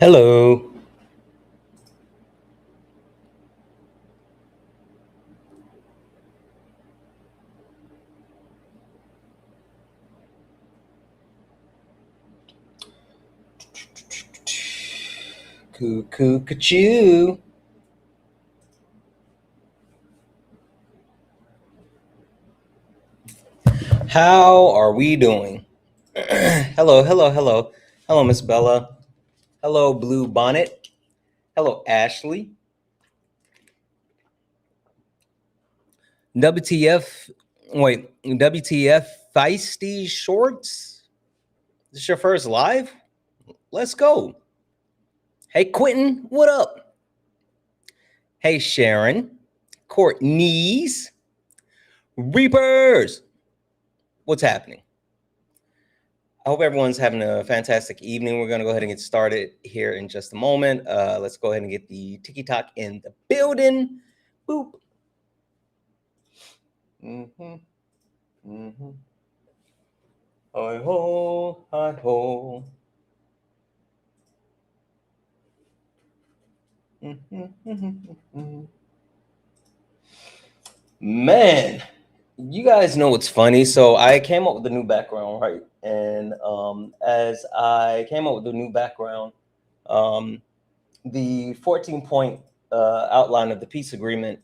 Hello. Cuckoo, cuckoo. How are we doing? Hello, hello, hello. Hello, Miss Bella. Hello, Blue Bonnet. Hello, Ashley. WTF, wait, WTF Feisty Shorts? This your first live? Let's go. Hey, Quentin, what up? Hey, Sharon. Courtney's. Reapers. What's happening? I hope everyone's having a fantastic evening. We're going to go ahead and get started here in just a moment. Let's go ahead and get the TikTok in the building. Boop. Mm-hmm. Mm-hmm. Hi ho, hi ho. Mm-hmm. Man, you guys know what's funny. So I came up with a new background, right? And as I came up with the new background, um, the 14-point outline of the peace agreement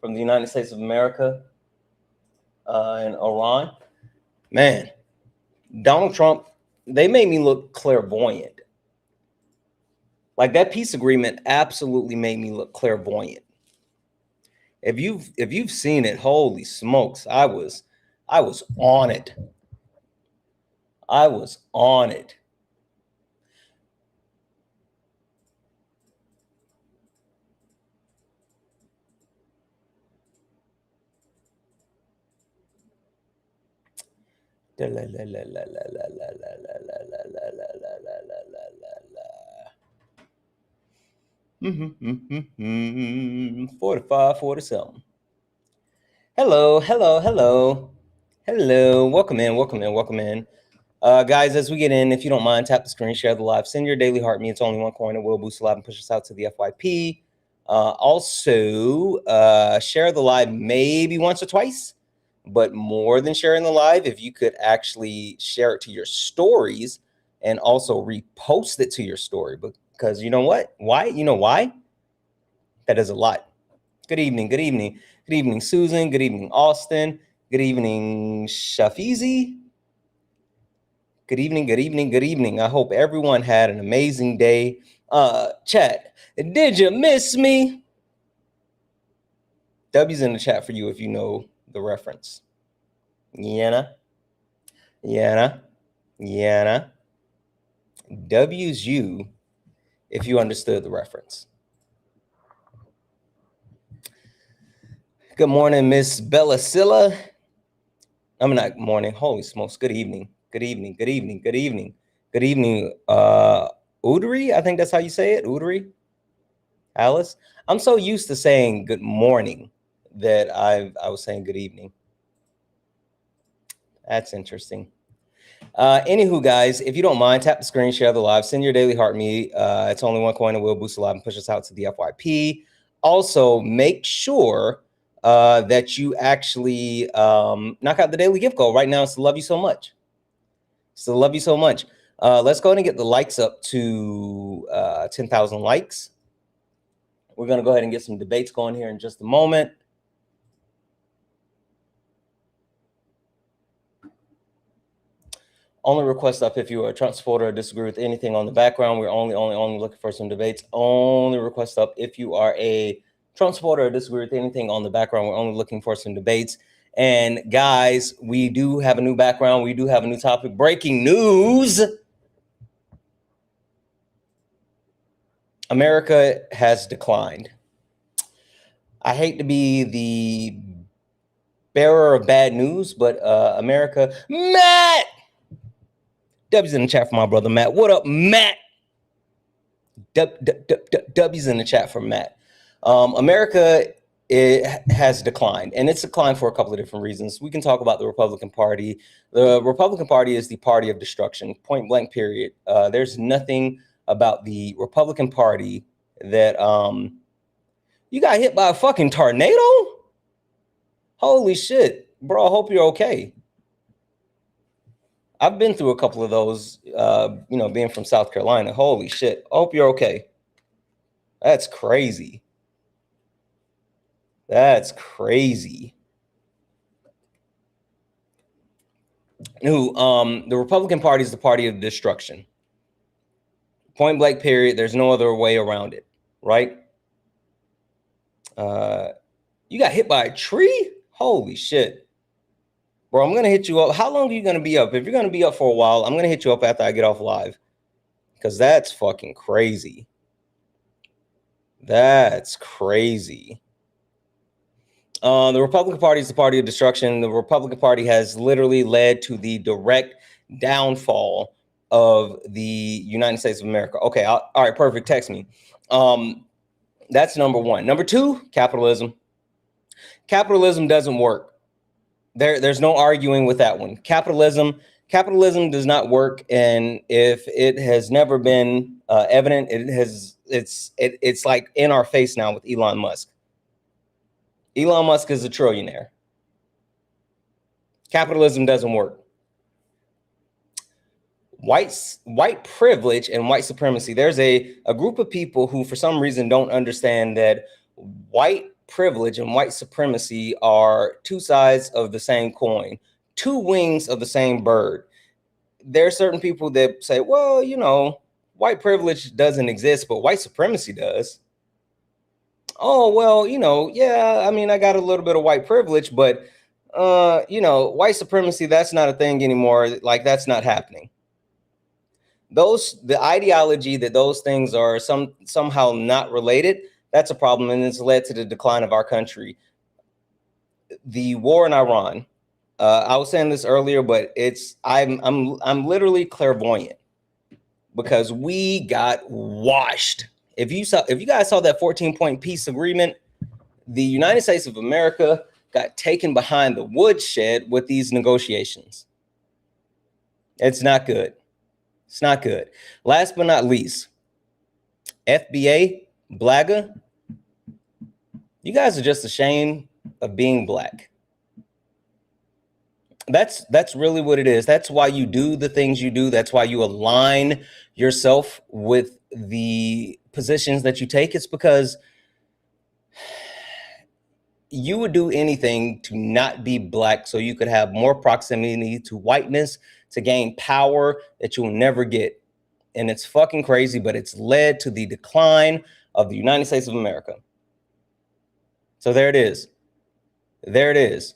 from the United States of America and Iran, man, Donald Trump, they made me look clairvoyant. Like that peace agreement absolutely made me look clairvoyant. If you've seen it, holy smokes, I was on it. I was on it. Mm-hmm. 45, 47. Hello, hello, hello. Hello. Welcome in, welcome in, welcome in. Guys, as we get in, if you don't mind, tap the screen, share the live, send your daily heart. Me, it's only one coin. It will boost the live and push us out to the FYP. Also, share the live maybe once or twice, but more than sharing the live, if you could actually share it to your stories and also repost it to your story. Because you know what? Why? You know why? That is a lot. Good evening, good evening. Good evening, Susan. Good evening, Austin. Good evening, Shafizi. Good evening, good evening, good evening. I hope everyone had an amazing day. Chat, did you miss me? W's in the chat for you if you know the reference. Yana, Yana, Yana. W's you if you understood the reference. Good morning, Miss Bella Silla. I'm not morning. Holy smokes. Good evening. Good evening. Good evening. Good evening. Good evening. Udry, I think that's how you say it. Udry. Alice. I'm so used to saying good morning that I was saying good evening. That's interesting. Anywho, guys, if you don't mind, tap the screen, share the live, send your daily heart me. It's only one coin and will boost the live and push us out to the FYP. Also, make sure that you actually knock out the daily gift goal. Right now, it's to love you so much. So love you so much. Let's go ahead and get the likes up to 10,000 likes. We're going to go ahead and get some debates going here in just a moment. Only request up if you are a Trump supporter or disagree with anything on the background. We're only looking for some debates. Only request up if you are a Trump supporter or disagree with anything on the background. We're only looking for some debates. And guys, we do have a new background. We do have a new topic. Breaking news. America has declined. I hate to be the bearer of bad news, but America, Matt, W's in the chat for my brother Matt. What up, Matt? W's in the chat for Matt. America, it has declined, and it's declined for a couple of different reasons. We can talk about the Republican Party. The Republican Party is the party of destruction, point blank, period. There's nothing about the Republican Party that you got hit by a fucking tornado? Holy shit, bro, I hope you're okay. I've been through a couple of those, being from South Carolina. Holy shit, I hope you're okay. That's crazy. That's crazy. The Republican Party is the party of destruction. Point blank, period. There's no other way around it, right? You got hit by a tree? Holy shit. Bro, I'm going to hit you up. How long are you going to be up? If you're going to be up for a while, I'm going to hit you up after I get off live. Because that's fucking crazy. That's crazy. The Republican Party is the party of destruction. The Republican Party has literally led to the direct downfall of the United States of America. Okay, all right, perfect. Text me. That's number one. Number two, capitalism. Capitalism doesn't work. There's no arguing with that one. Capitalism does not work, and if it has never been evident, it's like in our face now with Elon Musk. Elon Musk is a trillionaire. Capitalism doesn't work. White privilege and white supremacy. There's a group of people who, for some reason, don't understand that white privilege and white supremacy are two sides of the same coin, two wings of the same bird. There are certain people that say, well, white privilege doesn't exist, but white supremacy does. Oh, well, yeah, I mean, I got a little bit of white privilege, but, white supremacy, that's not a thing anymore. Like, that's not happening. The ideology that those things are somehow not related, that's a problem, and it's led to the decline of our country. The war in Iran, I was saying this earlier, but I'm literally clairvoyant because we got washed. If you guys saw that 14-point peace agreement, the United States of America got taken behind the woodshed with these negotiations. It's not good. It's not good. Last but not least, FBA, Blagga, you guys are just ashamed of being black. That's really what it is. That's why you do the things you do. That's why you align yourself with the positions that you take. It's because you would do anything to not be black so you could have more proximity to whiteness, to gain power that you'll never get. And it's fucking crazy, but it's led to the decline of the United States of America. So there it is. There it is.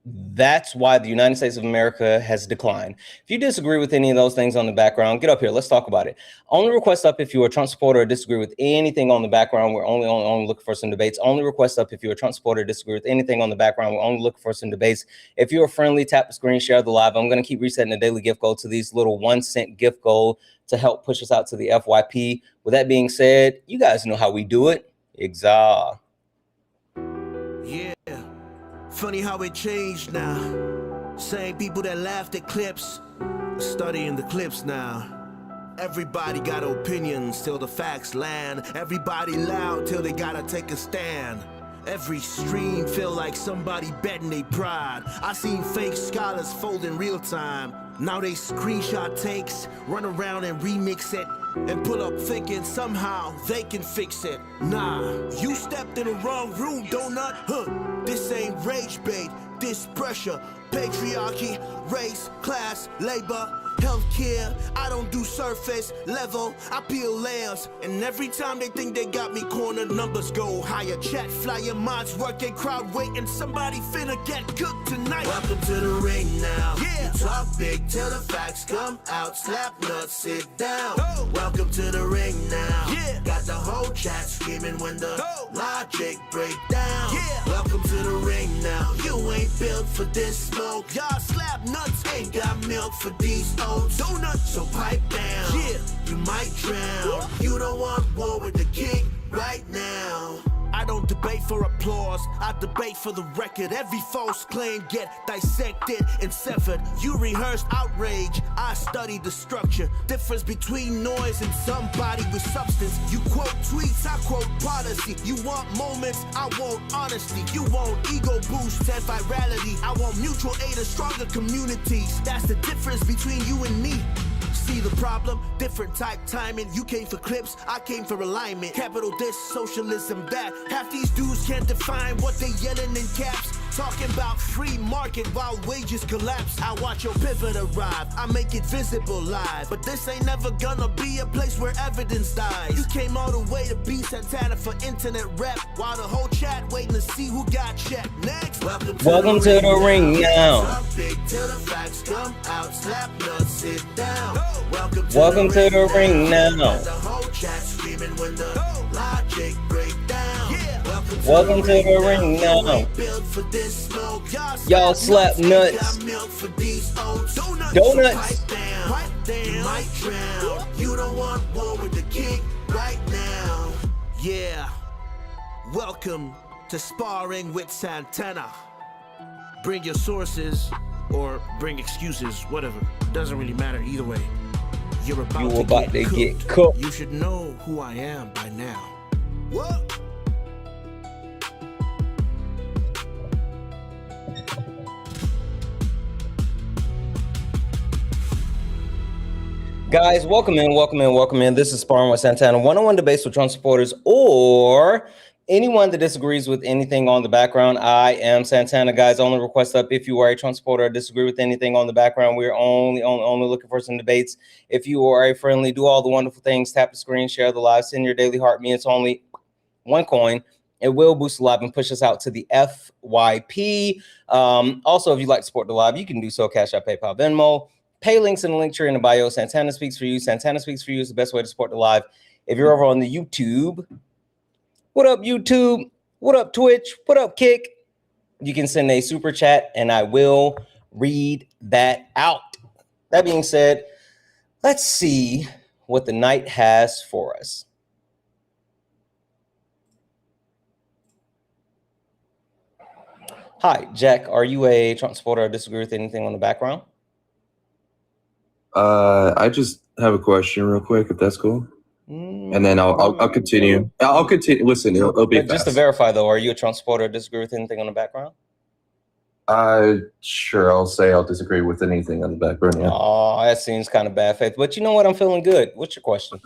That's why the United States of America has declined. If you disagree with any of those things on the background, get up here. Let's talk about it. Only request up if you're a Trump supporter or disagree with anything on the background. We're only looking for some debates. Only request up if you're a Trump supporter or disagree with anything on the background. We're only looking for some debates. If you're friendly, tap the screen, share the live. I'm going to keep resetting the daily gift goal to these little 1-cent gift goal to help push us out to the FYP. With that being said, you guys know how we do it. Exa. Yeah. Funny how it changed now. Same people that laughed at clips, studying the clips now. Everybody got opinions till the facts land. Everybody loud till they gotta take a stand. Every stream feel like somebody betting they pride. I seen fake scholars fold in real time. Now they screenshot takes, run around and remix it, and pull up thinking somehow they can fix it. Nah, you stepped in the wrong room, donut. This ain't rage bait, this pressure. Patriarchy, race, class, labor, healthcare. I don't do surface level, I peel layers. And every time they think they got me cornered, numbers go higher. Chat flyer mods working, crowd waiting. Somebody finna get cooked tonight. Welcome to the ring now. Yeah. You talk big till the facts come out. Slap nuts, sit down. Oh. Welcome to the ring now. Yeah. Got the whole chat screaming when the logic break down. Yeah. Welcome to the ring now. You ain't built for this smoke. Y'all slap nuts, ain't got milk for these oats. Donuts, so pipe down. Yeah. You might drown. You don't want war with the king right now. I don't debate for applause, I debate for the record. Every false claim get dissected and severed. You rehearsed outrage, I studied the structure. Difference between noise and somebody with substance. You quote tweets, I quote policy. You want moments, I want honesty. You want ego boost and virality. I want mutual aid and stronger communities. That's the difference between you and me. See the problem? Different type timing. You came for clips, I came for alignment. Capital this, socialism that. Half these dudes can't define what they yelling in caps. Talking about free market while wages collapse. I watch your pivot arrive, I make it visible live. But this ain't never gonna be a place where evidence dies. You came all the way to be Santana for internet rep, while the whole chat waiting to see who got checked. Next, welcome to the ring now. Big till the facts come out, slap nuts, sit down. Welcome to the ring now. The whole chat screaming when the logic break down. Welcome to the ring now. Y'all slap nuts. Donuts. You don't want war with the king right now. Yeah. Welcome to Sparring with Santana. Bring your sources or bring excuses, whatever. Doesn't really matter either way. You're about to get cooked. You should know who I am by now. What? Guys, welcome in. This is Sparring with Santana, one-on-one debates with Trump supporters or anyone that disagrees with anything on the background. I am Santana, guys. Only request up if you are a Trump supporter or disagree with anything on the background. We're only looking for some debates. If you are a friendly, do all the wonderful things, tap the screen, share the live, send your daily heart. Me, it's only one coin. It will boost the live and push us out to the FYP. Also, if you'd like to support the live, you can do so. Cash App, PayPal, Venmo. Pay links in the link tree in the bio. Santana Speaks for You. Santana Speaks for You is the best way to support the live. If you're over on the YouTube, what up, YouTube? What up, Twitch? What up, Kick? You can send a super chat, and I will read that out. That being said, let's see what the night has for us. Hi, Jack. Are you a Trump supporter or disagree with anything on the background? I just have a question real quick, if that's cool. And then I'll continue. I'll continue. Listen, it'll be fast. Just to verify, though, are you a Trump supporter or disagree with anything on the background? Sure. I'll say I'll disagree with anything on the background. Yeah. Oh, that seems kind of bad faith. But you know what? I'm feeling good. What's your question?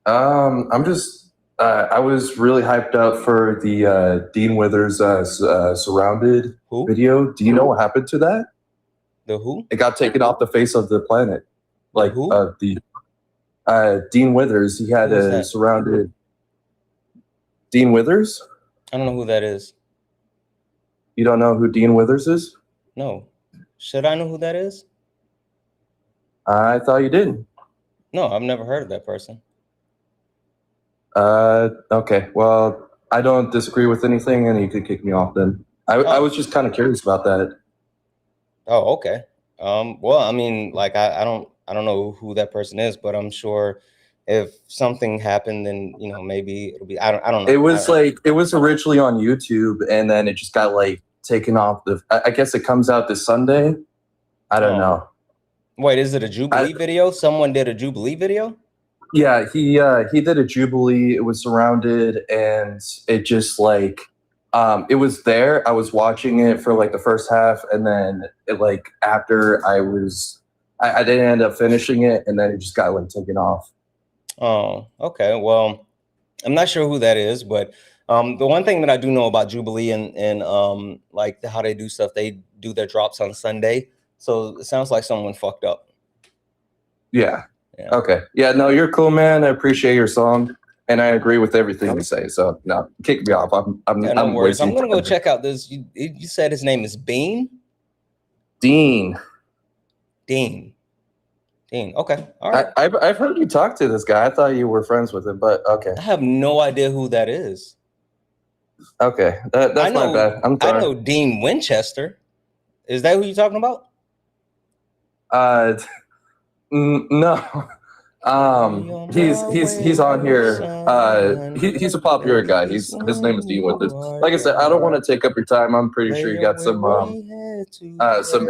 I'm just. I was really hyped up for the Dean Withers surrounded video. Do you know what happened to that? The who? It got taken off the face of the planet. Like who? Dean Withers. He had a surrounded. Dean Withers? I don't know who that is. You don't know who Dean Withers is? No. Should I know who that is? I thought you did. No, I've never heard of that person. Okay. Well, I don't disagree with anything, and you could kick me off then. I was just kind of curious about that. Oh, okay. Well, I mean, like I don't know who that person is, but I'm sure if something happened, then maybe it'll be. I don't know. It was it was originally on YouTube, and then it just got taken off. I guess it comes out this Sunday. I don't know. Wait, is it a Jubilee video? Someone did a Jubilee video? Yeah, he did a Jubilee. It was surrounded, and it just it was there. I was watching it for the first half, and then it after I didn't end up finishing it, and then it just got taken off. Oh, okay. Well, I'm not sure who that is, but the one thing that I do know about Jubilee and how they do stuff, they do their drops on Sunday. So it sounds like someone fucked up. Yeah. Okay. Yeah. No, you're cool, man. I appreciate your song. And I agree with everything you say. So no, kick me off. No worries. I'm gonna go check out this. You said his name is Bean? Dean. Okay. All right. I've heard you talk to this guy. I thought you were friends with him, but okay. I have no idea who that is. Okay. That's my bad. I'm sorry. I know Dean Winchester. Is that who you're talking about? No. He's on here. He's a popular guy. His name is Dean with it. Like I said, I don't want to take up your time. I'm pretty sure you got some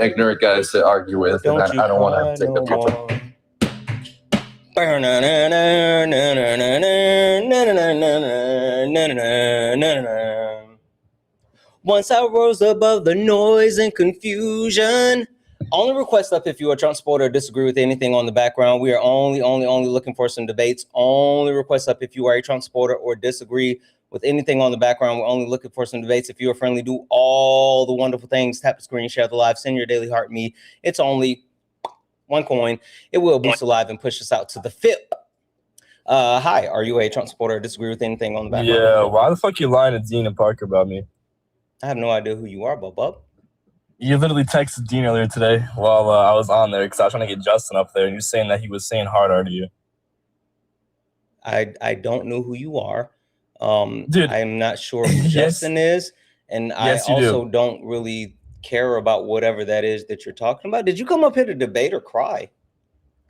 ignorant guys to argue with, and I don't want to take up your time. Once I rose above the noise and confusion. Only request up if you are a Trump supporter or disagree with anything on the background. We are only looking for some debates. Only request up if you are a Trump supporter or disagree with anything on the background. We're only looking for some debates. If you are friendly, do all the wonderful things. Tap the screen, share the live, send your daily heart me. It's only one coin. It will boost the live and push us out to the FIP. Hi, are you a Trump supporter or disagree with anything on the background? Yeah, why the fuck you lying to Dean and Parker about me? I have no idea who you are, Bub. You literally texted Dean earlier today while I was on there because I was trying to get Justin up there, and you're saying that he was saying hard R to you. I don't know who you are. Dude, I'm not sure who Justin is, and yes, I also don't really care about whatever that is that you're talking about. Did you come up here to debate or cry?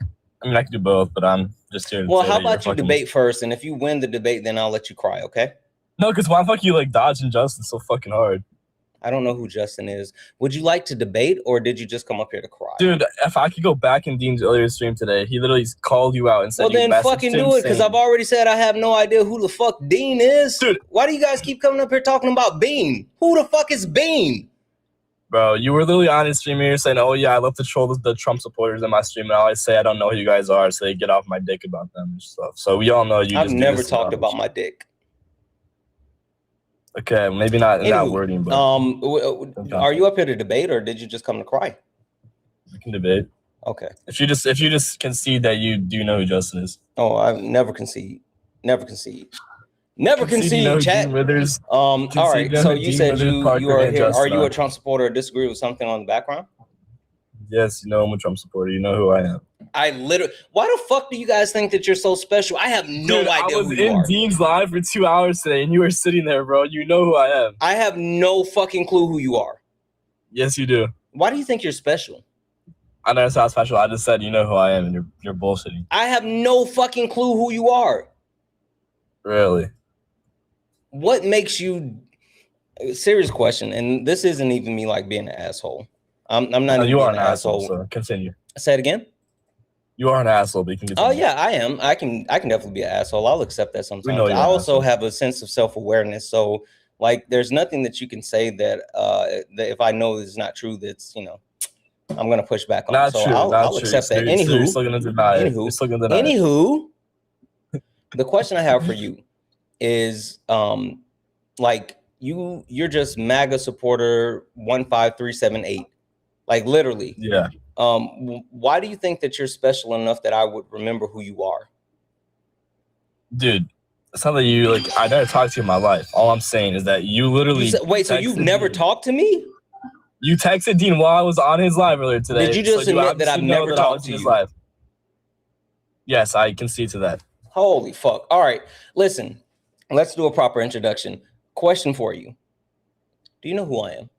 I mean, I can do both, but I'm just here to Well, how about you debate first, and if you win the debate, then I'll let you cry, okay? No, because why the fuck you like dodging Justin so fucking hard? I don't know who Justin is. Would you like to debate, or did you just come up here to cry? Dude, if I could go back in Dean's earlier stream today, he literally called you out and said, well, then fucking do it, because I've already said I have no idea who the fuck Dean is. Dude, why do you guys keep coming up here talking about Bean? Who the fuck is Bean? Bro, you were literally on his stream here saying, oh, yeah, I love to troll the Trump supporters in my stream. And I always say I don't know who you guys are, so they get off my dick about them and stuff. So we all know you I've never talked about my dick. Okay, maybe not in that wording, but are you up here to debate, or did you just come to cry? We can debate. Okay. If you just concede that you do know who Justin is. Oh, I never concede. Never concede. Never concede, chat. All right. So you said you are here. Are you a Trump supporter or disagree with something on the background? Yes, you know I'm a Trump supporter. You know who I am. I literally. Why the fuck do you guys think that you're so special? I have no idea who you are. I was in Dean's live for 2 hours today, and you were sitting there, bro. You know who I am. I have no fucking clue who you are. Yes, you do. Why do you think you're special? I never said special. I just said you know who I am, and you're bullshitting. I have no fucking clue who you are. Really? What makes you? Serious question, and this isn't even me like being an asshole. I'm not. No, even you are an an asshole. So continue. Say it again. You are an asshole, but you can continue. Oh yeah, I am. I can definitely be an asshole. I'll accept that sometimes. I also have a sense of self-awareness. So like, there's nothing that you can say that that if I know is not true, that's I'm gonna push back on. Not so true. I'll accept that. Anywho, the question I have for you is like you're just MAGA supporter 15378. Like literally. Yeah. Why do you think that you're special enough that I would remember who you are? Dude, it's not that you like. I never talked to you in my life. All I'm saying is that you literally. Wait, so you've never talked to me? You texted Dean while I was on his live earlier today. Did you just admit that I've never talked to you? Live. Yes, I concede to that. Holy fuck! All right, listen. Let's do a proper introduction. Question for you: do you know who I am?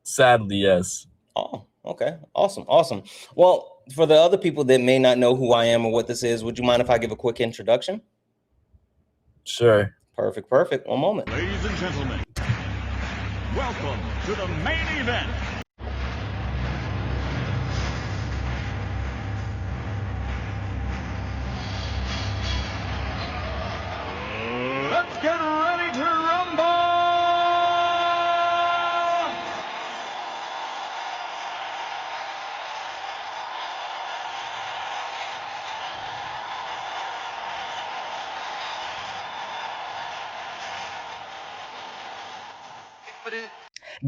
Sadly, yes. Oh, okay. Awesome. Well, for the other people that may not know who I am or what this is, would you mind if I give a quick introduction? Sure. Perfect. 1 moment. Ladies and gentlemen, welcome to the main event. Let's get ready to rumble!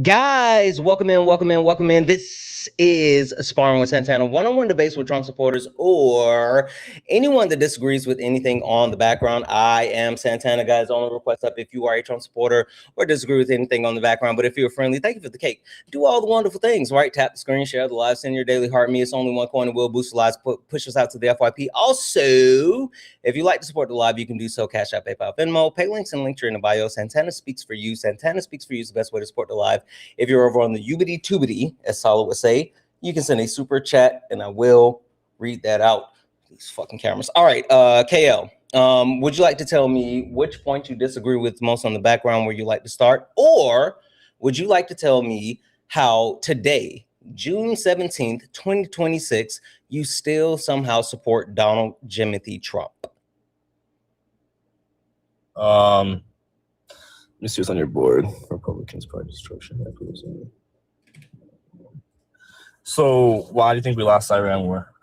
Guys, welcome in. This is Sparring with Santana, one-on-one debates with Trump supporters or anyone that disagrees with anything on the background. I am Santana, guys. Only request up if you are a Trump supporter or disagree with anything on the background. But if you're friendly, thank you for the cake. Do all the wonderful things, right? Tap the screen, share the live, send your daily heart me. It's only one coin and will boost the lives, push us out to the FYP. Also, if you like to support the live, you can do so. Cash App, PayPal, Venmo, pay links and link in the bio. Santana speaks for you. Santana speaks for you is the best way to support the live. If you're over on the Ubity Tubity, as Sala would say, you can send a super chat and I will read that out. These fucking cameras. All right, KL. Would you like to tell me which point you disagree with most on the background where you like to start? Or would you like to tell me how today, June 17th, 2026, you still somehow support Donald Jimothy Trump? Let me see what's on your board. Republicans Party destruction. So why do you think we lost the Iran war?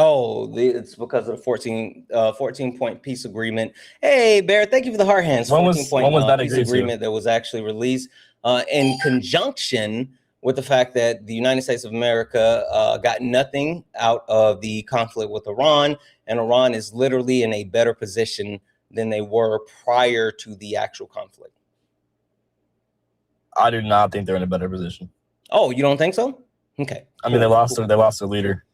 Oh, it's because of the 14-point peace agreement. Hey, Bear, thank you for the heart hands. When was that peace agreement that was actually released in conjunction with the fact that the United States of America got nothing out of the conflict with Iran, and Iran is literally in a better position than they were prior to the actual conflict. I do not think they're in a better position. Oh, you don't think so? Okay. I mean, they lost their leader.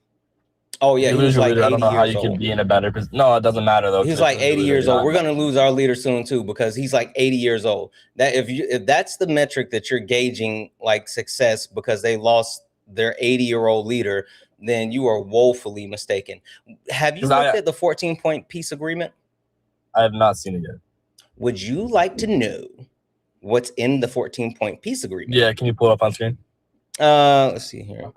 Oh yeah, he was like 80 I don't know how you can be in a better position. No, it doesn't matter though. He's like 80 years old. We're gonna lose our leader soon too, because he's like 80 years old. That if that's the metric that you're gauging like success because they lost their 80-year-old leader, then you are woefully mistaken. Have you looked at the 14-point peace agreement? I have not seen it yet. Would you like to know what's in the 14-point peace agreement? Yeah, can you pull it up on screen? Let's see here.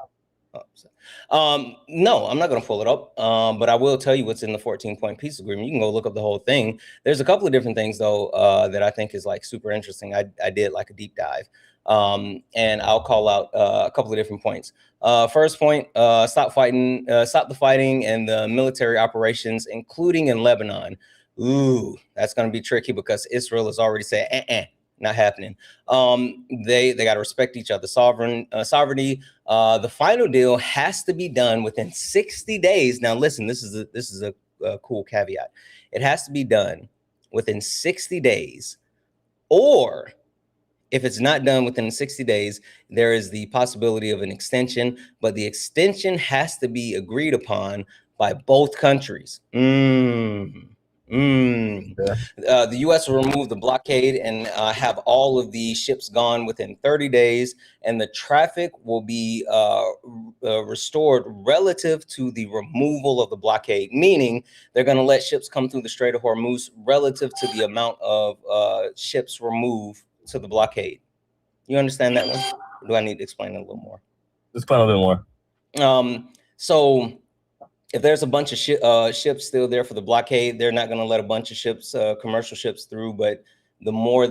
No, I'm not going to pull it up, but I will tell you what's in the 14-point peace agreement. You can go look up the whole thing. There's a couple of different things, though, that I think is like super interesting. I did like a deep dive, and I'll call out a couple of different points. First point, stop the fighting and the military operations, including in Lebanon. Ooh, that's going to be tricky because Israel has already said, not happening. They got to respect each other's sovereignty. The final deal has to be done within 60 days. Now, listen, this is a cool caveat. It has to be done within 60 days, or if it's not done within 60 days, there is the possibility of an extension, but the extension has to be agreed upon by both countries. The U.S. will remove the blockade and have all of the ships gone within 30 days, and the traffic will be restored relative to the removal of the blockade, meaning they're going to let ships come through the Strait of Hormuz relative to the amount of ships removed to the blockade. You understand that one? Or do I need to explain it a little more? Explain a little bit more. So if there's a bunch of ships still there for the blockade, they're not going to let a bunch of ships, commercial ships through. But the more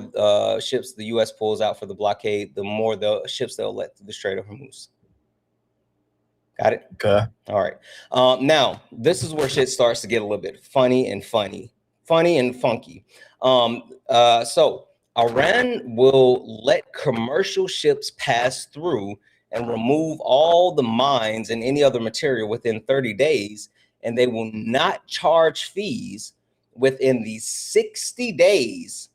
ships the U.S. pulls out for the blockade, the more the ships they'll let through the Strait of Hormuz. Got it? Okay. All right. Now, this is where shit starts to get a little bit funny and funky. So Iran will let commercial ships pass through and remove all the mines and any other material within 30 days, and they will not charge fees within the 60 days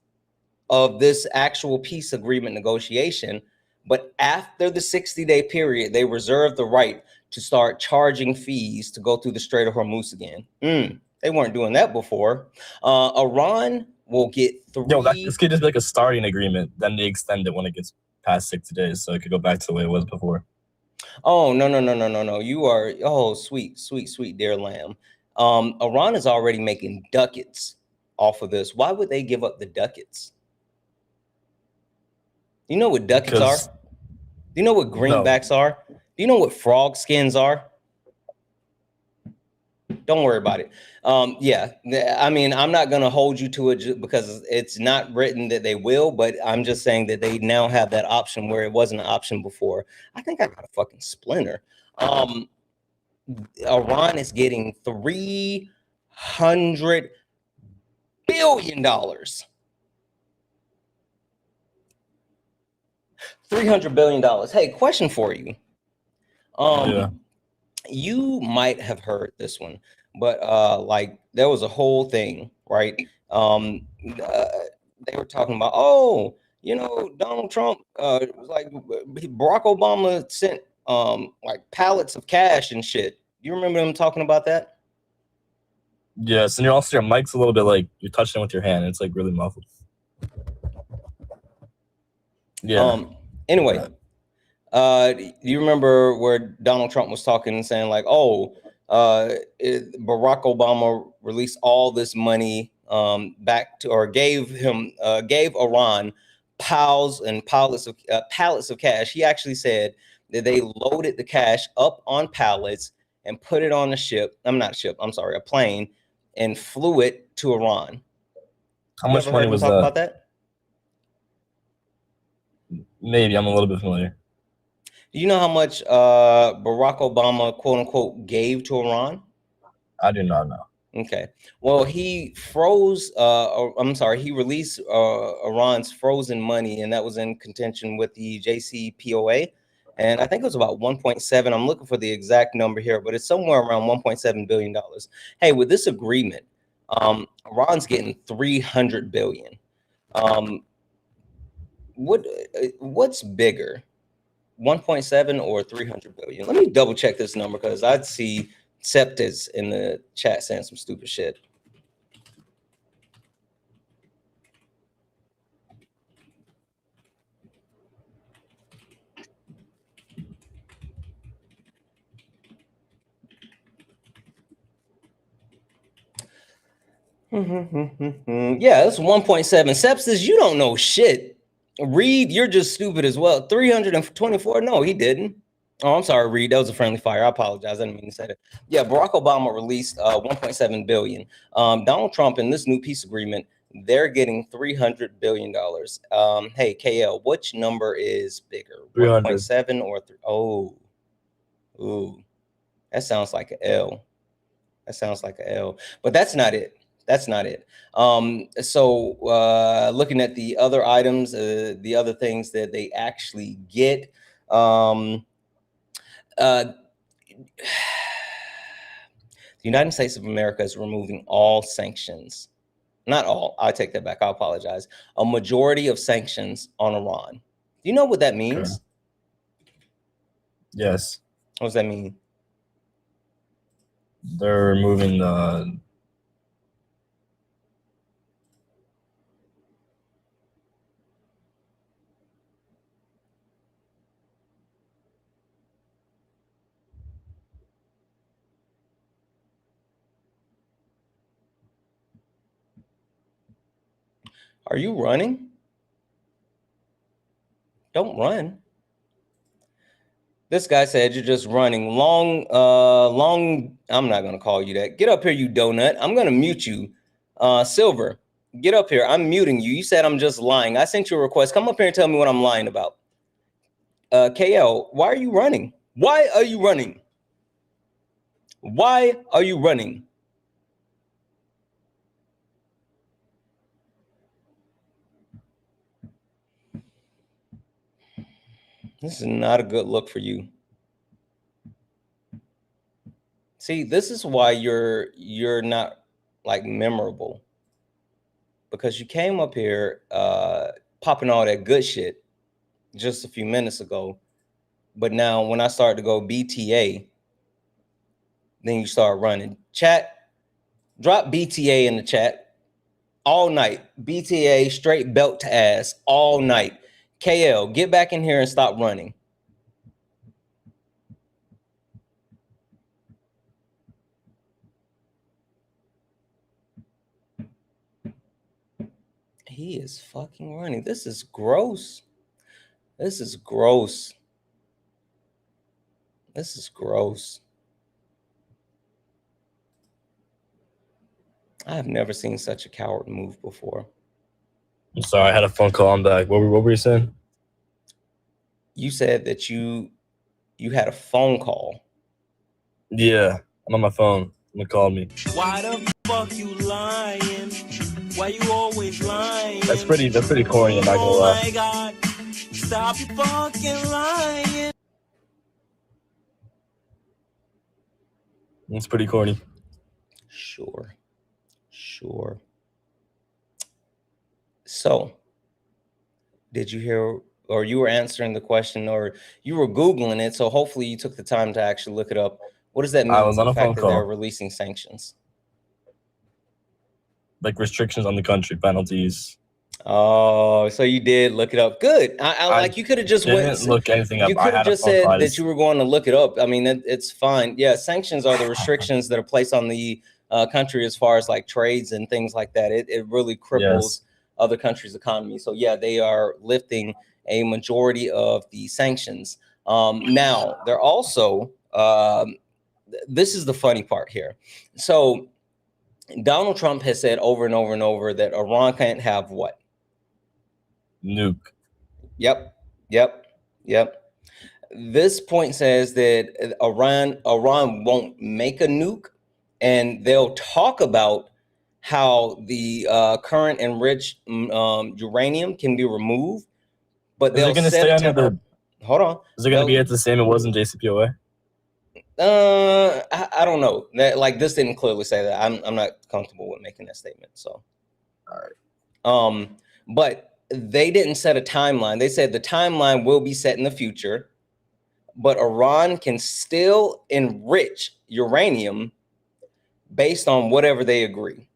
of this actual peace agreement negotiation. But after the 60-day period, they reserve the right to start charging fees to go through the Strait of Hormuz again. They weren't doing that before. Iran will get this could just be like a starting agreement, then they extend it when it gets past 60 days, so it could go back to the way it was before. Oh, no. You are, sweet dear lamb. Iran is already making ducats off of this. Why would they give up the ducats? You know what ducats are? Do you know what greenbacks are? Do you know what frog skins are? Don't worry about it. Yeah, I mean, I'm not going to hold you to it because it's not written that they will, but I'm just saying that they now have that option where it wasn't an option before. I think I got a fucking splinter. Iran is getting $300 billion. $300 billion. Hey, question for you. You might have heard this one, but like there was a whole thing, right? They were talking about, Donald Trump, like Barack Obama sent like pallets of cash and shit. You remember them talking about that? Yes, and your mic's a little bit like you're touching it with your hand. It's like really muffled. Yeah. Anyway. Do you remember where Donald Trump was talking and saying like, Barack Obama released all this money back to, or gave Iran pallets of cash. He actually said that they loaded the cash up on pallets and put it on a ship. A plane, and flew it to Iran. How much money was talk that? About that? Maybe I'm a little bit familiar. Do you know how much Barack Obama, quote unquote, gave to Iran? I do not know. Okay. Well, he he released Iran's frozen money, and that was in contention with the JCPOA. And I think it was about 1.7. I'm looking for the exact number here, but it's somewhere around $1.7 billion. Hey, with this agreement, Iran's getting $300 billion. What's bigger, 1.7 or 300 billion? Let me double check this number, because I'd see Septis in the chat saying some stupid shit. Yeah, it's 1.7. Sepsis, you don't know shit. Reed, you're just stupid as well. 324? No, he didn't. Oh, I'm sorry, Reed. That was a friendly fire. I apologize. I didn't mean to say that. Yeah, Barack Obama released 1.7 billion. Donald Trump, in this new peace agreement, they're getting $300 billion. Hey, KL, which number is bigger? 1.7 or 3? Oh, ooh, that sounds like an L. That sounds like an L. But that's not it. That's not it. So looking at the other items, the other things that they actually get, the United States of America is removing all sanctions. Not all. I take that back. I apologize. A majority of sanctions on Iran. Do you know what that means? Okay. Yes. What does that mean? They're removing the... Are you running? Don't run. This guy said you're just running long. I'm not going to call you that. Get up here, you donut. I'm going to mute you. Silver, get up here. I'm muting you. You said I'm just lying. I sent you a request. Come up here and tell me what I'm lying about. KL, why are you running? Why are you running? Why are you running? This is not a good look for you. See, this is why you're not like memorable, because you came up here popping all that good shit just a few minutes ago, but now when I start to go BTA, then you start running. Chat, drop BTA in the chat all night. BTA, straight belt to ass all night. KL, get back in here and stop running. He is fucking running. This is gross. This is gross. This is gross. I have never seen such a coward move before. I'm sorry, I had a phone call. I'm back. What were you saying? You said that you had a phone call. Yeah, I'm on my phone. Someone called me. Why the fuck you lying? Why you always lying? That's pretty corny, I'm not gonna lie. Oh my god, stop you fucking lying. It's pretty corny. Sure. So, did you hear, or you were answering the question, or you were Googling it, so hopefully you took the time to actually look it up. What does that mean? I was on a phone call. They're releasing sanctions. Like restrictions on the country, penalties. Oh, so you did look it up. Good. I like you could have just didn't look anything up. You I could have had a just phone call. said that you were going to look it up. I mean, it's fine. Yeah, sanctions are the restrictions that are placed on the country as far as like trades and things like that. It really cripples other countries' economy. So yeah, they are lifting a majority of the sanctions. Now they're also this is the funny part here. So Donald Trump has said over and over and over that Iran can't have what? Nuke. Yep. This point says that Iran won't make a nuke, and they'll talk about how the current enriched uranium can be removed, but they'll set a temper. Hold on. Is it going to be at the same it was in JCPOA? I don't know. That like this didn't clearly say that. I'm not comfortable with making that statement. So, all right. But they didn't set a timeline. They said the timeline will be set in the future, but Iran can still enrich uranium based on whatever they agree.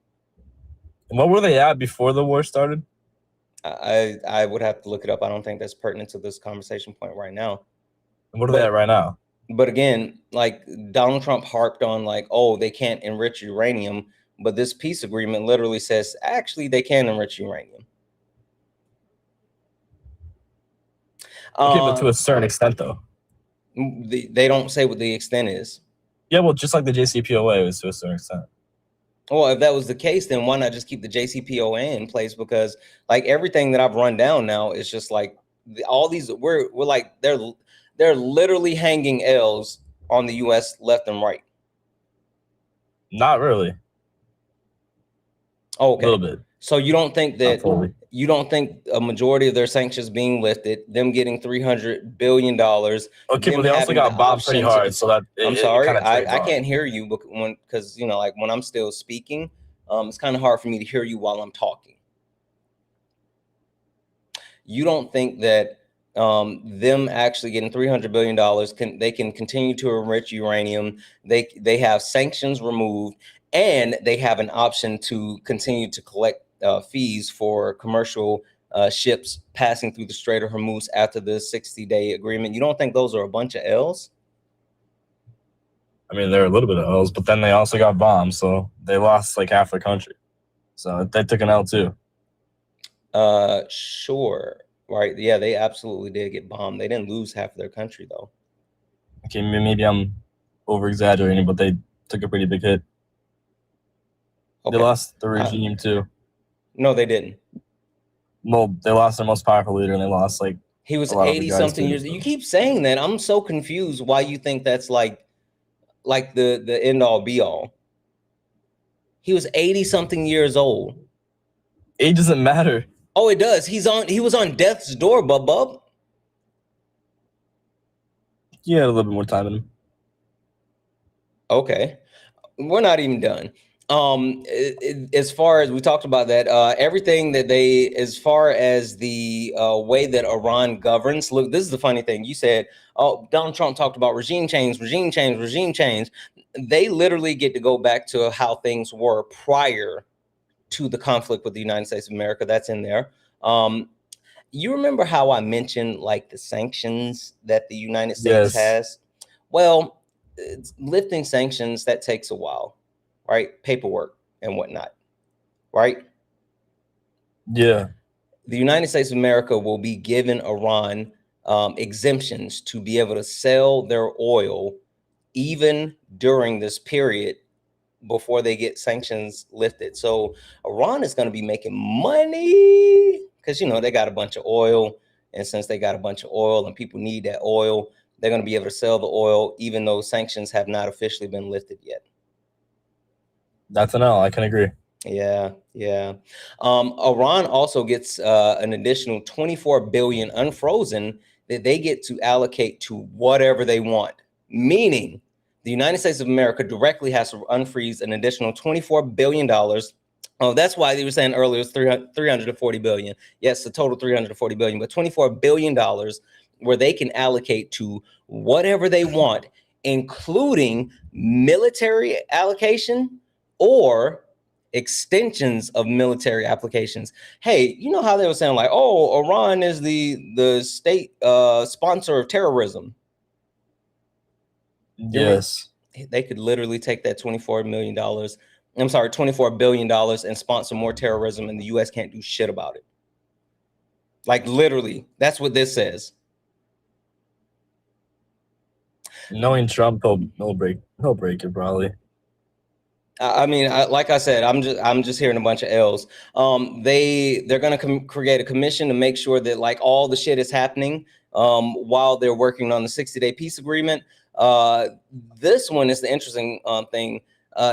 And what were they at before the war started? I would have to look it up. I don't think that's pertinent to this conversation point right now. And what are they at right now? But again, like Donald Trump harped on like, oh, they can't enrich uranium, but this peace agreement literally says actually they can enrich uranium. Okay, but to a certain extent, though. They don't say what the extent is. Yeah, well, just like the JCPOA was to a certain extent. Well, if that was the case, then why not just keep the JCPOA in place? Because like everything that I've run down now is just like all these. We're like they're literally hanging L's on the U.S. left and right. Not really. Oh, okay. A little bit. So you don't think that a majority of their sanctions being lifted, them getting $300 billion. Okay, but they also got bombed pretty hard. So that I'm sorry, I can't hear you because you know, like when I'm still speaking, it's kind of hard for me to hear you while I'm talking. You don't think that them actually getting $300 billion they can continue to enrich uranium? They have sanctions removed, and they have an option to continue to collect fees for commercial ships passing through the Strait of Hormuz after the 60-day agreement. You don't think those are a bunch of L's? I mean, they're a little bit of L's, but then they also got bombed, so they lost like half their country. So they took an L too. Sure. Right. Yeah, they absolutely did get bombed. They didn't lose half of their country, though. Okay, maybe I'm over-exaggerating, but they took a pretty big hit. Okay. They lost the regime too. No, they didn't. Well, they lost their most powerful leader, and they lost like he was 80-something years. You keep saying that. I'm so confused why you think that's like the end all be all. He was 80-something years old. Age doesn't matter. Oh, it does. He was on death's door, bub. He had a little bit more time in him. Okay. We're not even done. As far as we talked about that, everything that as far as the way that Iran governs, look, this is the funny thing. You said, oh, Donald Trump talked about regime change. They literally get to go back to how things were prior to the conflict with the United States of America. That's in there. You remember how I mentioned like the sanctions that the United States has? Well, lifting sanctions, that takes a while. Right? Paperwork and whatnot. Right? Yeah. The United States of America will be giving Iran exemptions to be able to sell their oil even during this period before they get sanctions lifted. So Iran is going to be making money because, you know, they got a bunch of oil. And since they got a bunch of oil and people need that oil, they're going to be able to sell the oil even though sanctions have not officially been lifted yet. That's an L. I can agree. Yeah. Iran also gets an additional $24 billion unfrozen that they get to allocate to whatever they want. Meaning, the United States of America directly has to unfreeze an additional $24 billion. Oh, that's why they were saying earlier it's $340 billion. Yes, the total $340 billion, but $24 billion where they can allocate to whatever they want, including military allocation. Or extensions of military applications. Hey, you know how they were saying like, oh, Iran is the state sponsor of terrorism. Yes. They could literally take that $24 billion, and sponsor more terrorism, and the U.S. can't do shit about it. Like literally, that's what this says. Knowing Trump, he'll break it probably. I mean, like I said, I'm just hearing a bunch of L's. They're gonna create a commission to make sure that like all the shit is happening while they're working on the 60-day peace agreement. This one is the interesting thing.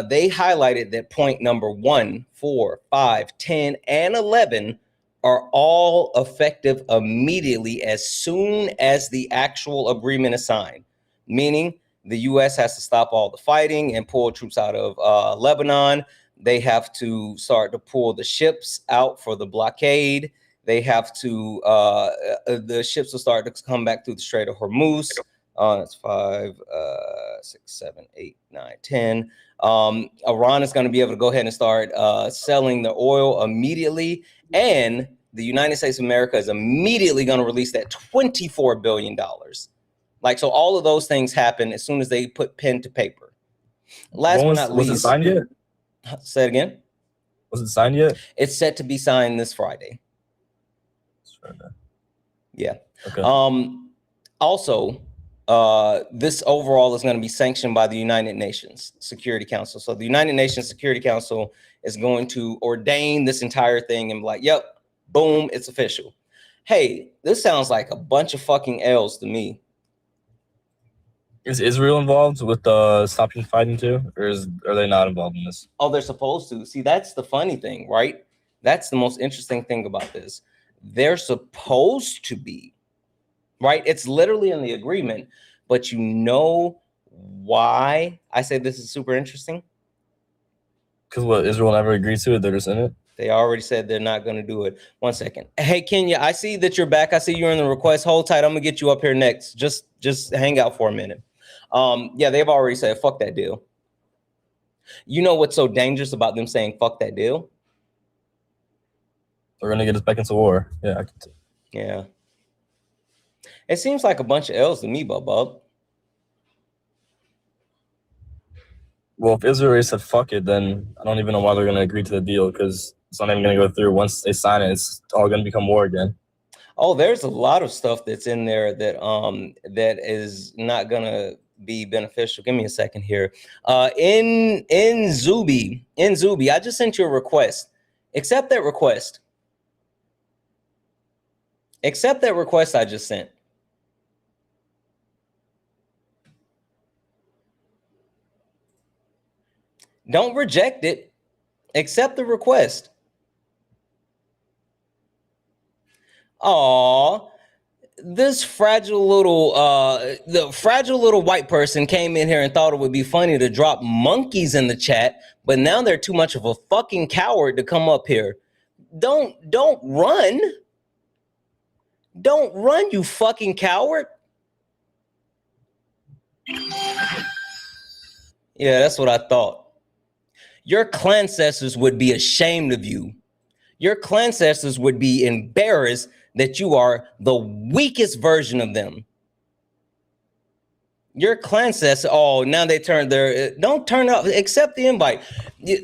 They highlighted that point number 1, 4, 5, 10, and 11 are all effective immediately as soon as the actual agreement is signed, meaning the U.S. has to stop all the fighting and pull troops out of Lebanon. They have to start to pull the ships out for the blockade. They have to, the ships will start to come back through the Strait of Hormuz. That's 5, 6, 7, 8, 9, 10. Iran is going to be able to go ahead and start selling the oil immediately. And the United States of America is immediately going to release that $24 billion. Like, so all of those things happen as soon as they put pen to paper. Last but not least. Was it signed yet? Say it again. Was it signed yet? It's set to be signed this Friday. Yeah. Okay. Also, this overall is going to be sanctioned by the United Nations Security Council. So the United Nations Security Council is going to ordain this entire thing and be like, yep, boom, it's official. Hey, this sounds like a bunch of fucking L's to me. Is Israel involved with stopping fighting too, or are they not involved in this? Oh, they're supposed to. See, that's the funny thing, right? That's the most interesting thing about this. They're supposed to be, right? It's literally in the agreement, but you know why I say this is super interesting? Because what, Israel never agreed to it? They're just in it? They already said they're not going to do it. 1 second. Hey, Kenya, I see that you're back. I see you're in the request. Hold tight. I'm going to get you up here next. Just hang out for a minute. Yeah, they've already said, fuck that deal. You know what's so dangerous about them saying, fuck that deal? They're going to get us back into war. Yeah. Yeah. It seems like a bunch of L's to me, Bub. Well, if Israel said fuck it, then I don't even know why they're going to agree to the deal, because it's not even going to go through. Once they sign it, it's all going to become war again. Oh, there's a lot of stuff that's in there that that is not going to be beneficial. Give me a second here. In Zuby, I just sent you a request. Accept that request. Accept that request I just sent. Don't reject it. Accept the request. Aw, this fragile little the fragile little white person came in here and thought it would be funny to drop monkeys in the chat, but now they're too much of a fucking coward to come up here. Don't run. Don't run, you fucking coward. Yeah, that's what I thought. Your clancestors would be ashamed of you. Your clancestors would be embarrassed that you are the weakest version of them. Your clancestors, oh, now they turn their, don't turn up, accept the invite.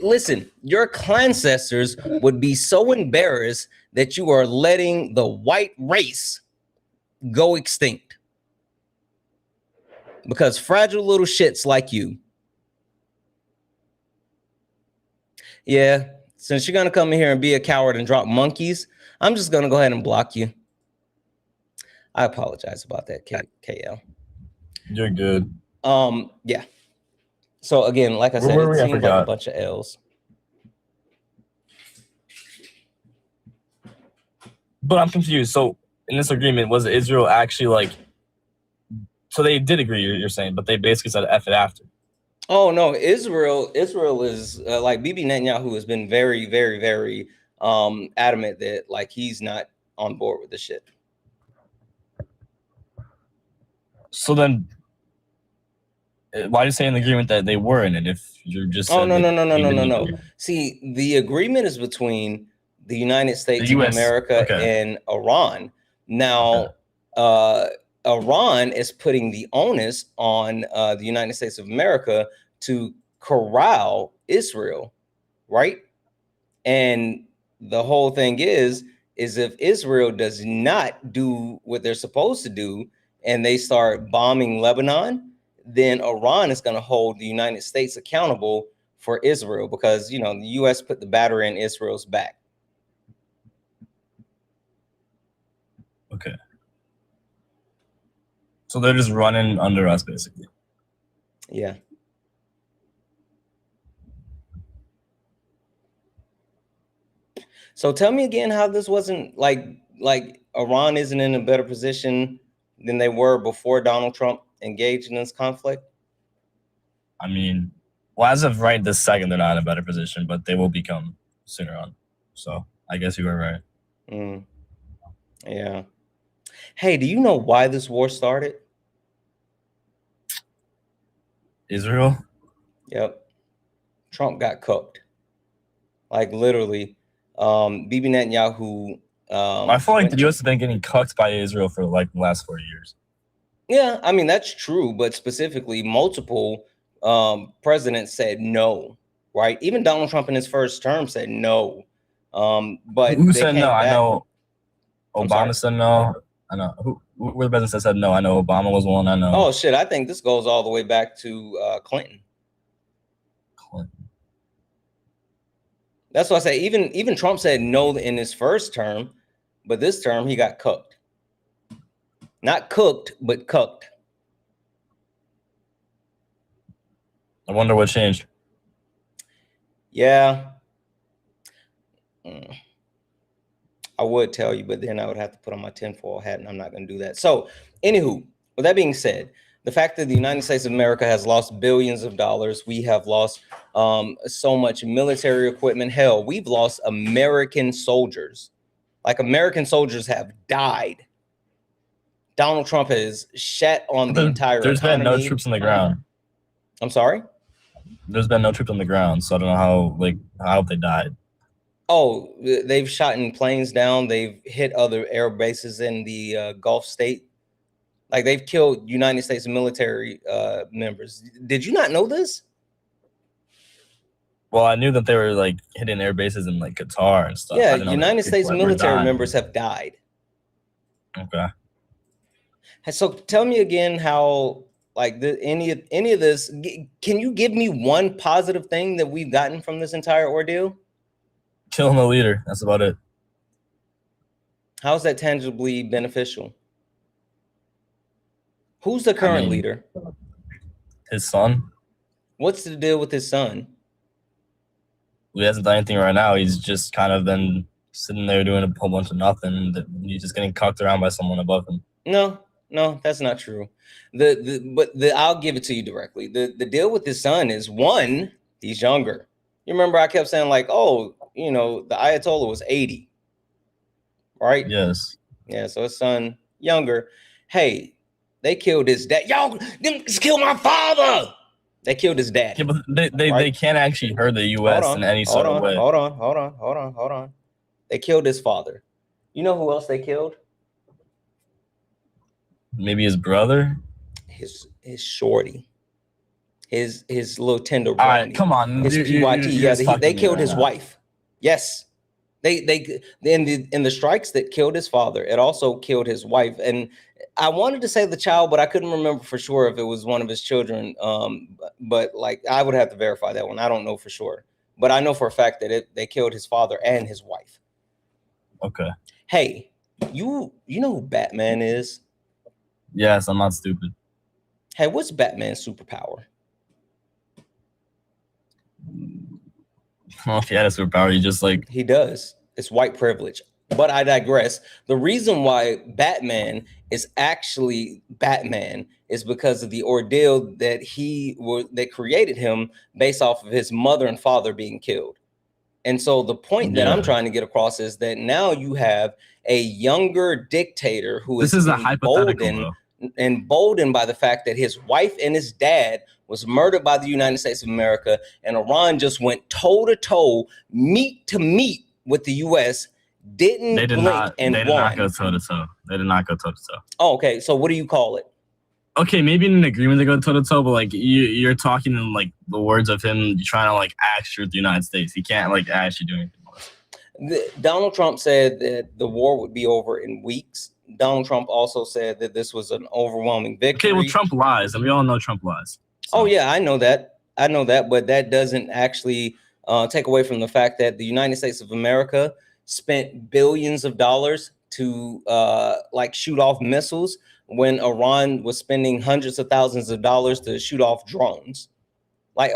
Listen, your clancestors would be so embarrassed that you are letting the white race go extinct. Because fragile little shits like you. Yeah, since you're going to come in here and be a coward and drop monkeys, I'm just going to go ahead and block you. I apologize about that, KL. You're good. Yeah. So again, like I said, it seems like a bunch of L's. But I'm confused. So in this agreement, was Israel actually like, so they did agree, you're saying, but they basically said F it after. Oh no, Israel is like Bibi Netanyahu has been very, very, very adamant that like he's not on board with this shit. So then Why are you saying the agreement that they were in it if you're just Oh, said no, that no, no, no, they no, didn't no, no. agree? See, the agreement is between the United States of US, America okay. and Iran. Now, Iran is putting the onus on the United States of America to corral Israel, right? And the whole thing is if Israel does not do what they're supposed to do and they start bombing Lebanon, then Iran is going to hold the United States accountable for Israel because, you know, the US put the battery in Israel's back. Okay. So they're just running under us, basically. Yeah. So tell me again how this wasn't like Iran isn't in a better position than they were before Donald Trump engaged in this conflict. I mean, well, as of right this second, they're not in a better position, but they will become sooner on. So I guess you were right. Yeah. Hey, do you know why this war started? Israel? Yep. Trump got cooked. Like literally, Bibi Netanyahu. I feel like the U.S. has been getting cucked by Israel for like the last 4 years. Yeah, I mean that's true, but specifically, multiple presidents said no. Right? Even Donald Trump in his first term said no. But who they said came no? back. I know Obama said no. I know who were the presidents that said no. I know Obama was one. I know. Oh shit! I think this goes all the way back to Clinton. That's why I say even Trump said no in his first term, but this term he got cooked. Not cooked, but cooked. I wonder what changed. Yeah. I would tell you, but then I would have to put on my tinfoil hat, and I'm not going to do that. So, anywho, with that being said, the fact that the United States of America has lost billions of dollars, we have lost so much military equipment. Hell, we've lost American soldiers. Like American soldiers have died. Donald Trump has shat on the entire There's economy. been no troops on the ground. I'm sorry? There's been no troops on the ground, so I don't know how they died. Oh, they've shot in planes down. They've hit other air bases in the Gulf state. Like they've killed United States military members. Did you not know this? Well, I knew that they were like hitting air bases in like Qatar and stuff. Yeah, United States military members have died. Okay. So tell me again how like any of this. Can you give me one positive thing that we've gotten from this entire ordeal? Killing the leader. That's about it. How's that tangibly beneficial? Who's the current leader? His son. What's the deal with his son? He hasn't done anything right now. He's just kind of been sitting there doing a whole bunch of nothing. He's just getting cucked around by someone above him. No, that's not true. I'll give it to you directly. The deal with his son is one, he's younger. You remember I kept saying like, oh, you know, the Ayatollah was 80, right? Yes. Yeah, so his son younger. Hey, they killed his dad. Y'all, them killed my father. They killed his dad. Yeah, but they can't actually hurt the U.S. in any sort of way. Hold on. They killed his father. You know who else they killed? Maybe his brother. His shorty. His little tender. All right, come on. His PYT. Yeah, they killed his wife. Yes. They in the strikes that killed his father, it also killed his wife. And I wanted to say the child, but I couldn't remember for sure if it was one of his children. But like I would have to verify that one. I don't know for sure, but I know for a fact that they killed his father and his wife. Okay. Hey, you know who Batman is? Yes, I'm not stupid. Hey, what's Batman's superpower? Well, if he had a superpower, he does. It's white privilege. But I digress. The reason why Batman is actually Batman is because of the ordeal that that created him based off of his mother and father being killed. And so the point that I'm trying to get across is that now you have a younger dictator who is a hypothetical, emboldened by the fact that his wife and his dad was murdered by the United States of America, and Iran just went toe to toe, meat to meat with the U.S. They did not go toe to toe. They did not go toe to toe. Oh, okay. So what do you call it? Okay, maybe in an agreement they go toe to toe, but like you're talking in like the words of him trying to like act with the United States. He can't like actually do anything. Donald Trump said that the war would be over in weeks. Donald Trump also said that this was an overwhelming victory. Okay, well, Trump lies, and we all know Trump lies. So. Oh yeah, I know that, but that doesn't actually take away from the fact that the United States of America spent billions of dollars to like shoot off missiles when Iran was spending hundreds of thousands of dollars to shoot off drones. Like,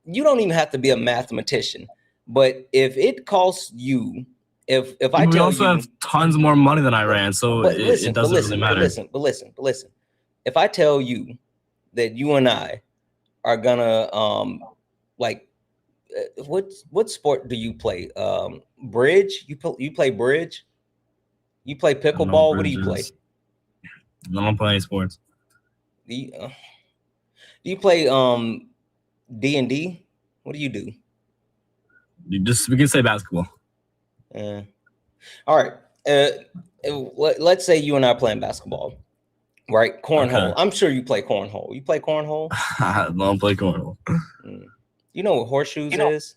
you don't even have to be a mathematician, but if it costs you, if I tell you, we also have tons more money than Iran, so it doesn't really matter. But listen. If I tell you that you and I are gonna like, what sport do you play? Bridge? You play bridge? You play pickleball? What do you play? I don't play any sports. Do you play D&D? What do you do? We can say basketball. All right. Let's say you and I are playing basketball, right? Cornhole. Okay. I'm sure you play cornhole. You play cornhole? I don't play cornhole. You know what horseshoes is?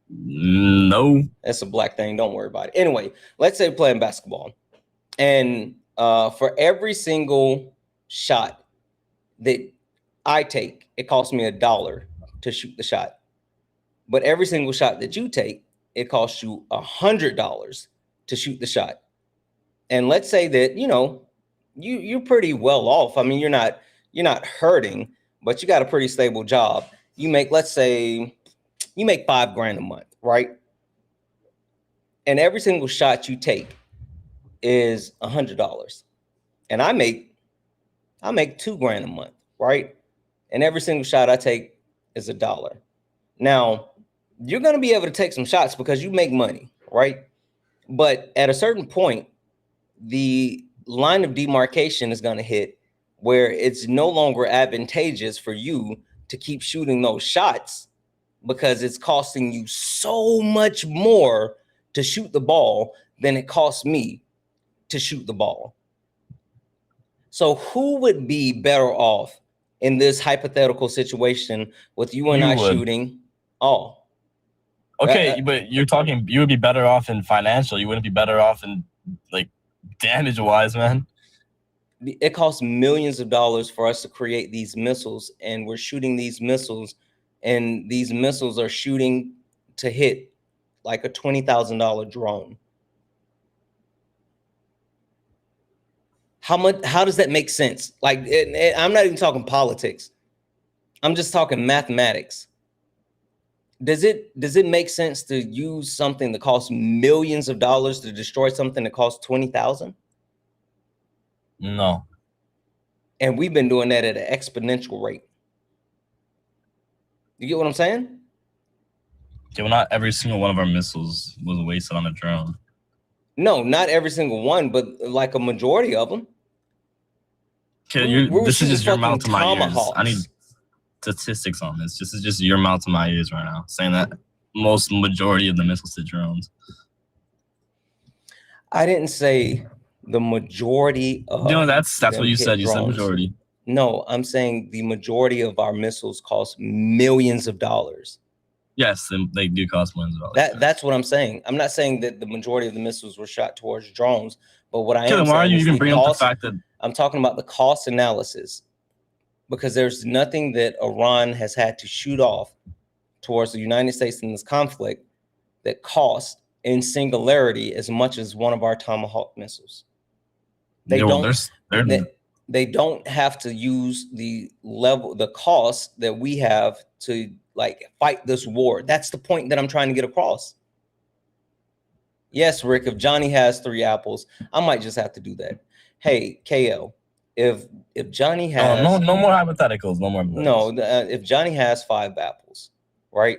No. That's a black thing. Don't worry about it. Anyway, let's say we're playing basketball. And for every single shot that I take, it costs me $1 to shoot the shot. But every single shot that you take, it costs you $100 to shoot the shot. And let's say that, you're pretty well off. I mean, you're not hurting, but you got a pretty stable job. You make, let's say, you make $5,000 a month, right? And every single shot you take is $100. And I make $2,000 a month, right? And every single shot I take is $1. Now, you're going to be able to take some shots because you make money, right? But at a certain point, the line of demarcation is going to hit where it's no longer advantageous for you to keep shooting those shots because it's costing you so much more to shoot the ball than it costs me to shoot the ball. So who would be better off in this hypothetical situation with you and I shooting? Oh. Okay, but you're talking, you would be better off in financial. You wouldn't be better off in like damage-wise, man. It costs millions of dollars for us to create these missiles, and we're shooting these missiles, and these missiles are shooting to hit like a $20,000 drone. How does that make sense? Like, I'm not even talking politics. I'm just talking mathematics. Does it make sense to use something that costs millions of dollars to destroy something that costs 20,000? No. And we've been doing that at an exponential rate. You get what I'm saying? Okay, well, not every single one of our missiles was wasted on a drone. No, not every single one, but like a majority of them. Okay, this is just your mouth to my ears. I need statistics on this. This is just your mouth to my ears right now, saying that majority of the missiles hit drones. I didn't say the majority of. That's what you said. You said majority. No, I'm saying the majority of our missiles cost millions of dollars. Yes, they do cost millions of dollars. That's what I'm saying. I'm not saying that the majority of the missiles were shot towards drones, but what I am saying why are you is even bringing up the fact that I'm talking about the cost analysis, because there's nothing that Iran has had to shoot off towards the United States in this conflict that cost in singularity as much as one of our Tomahawk missiles. They don't have to use the cost that we have to like fight this war. That's the point that I'm trying to get across. Yes, Rick, if Johnny has 3 apples, I might just have to do that. Hey, KL, if Johnny has no more hypotheticals, no more. No, if Johnny has 5 apples, right,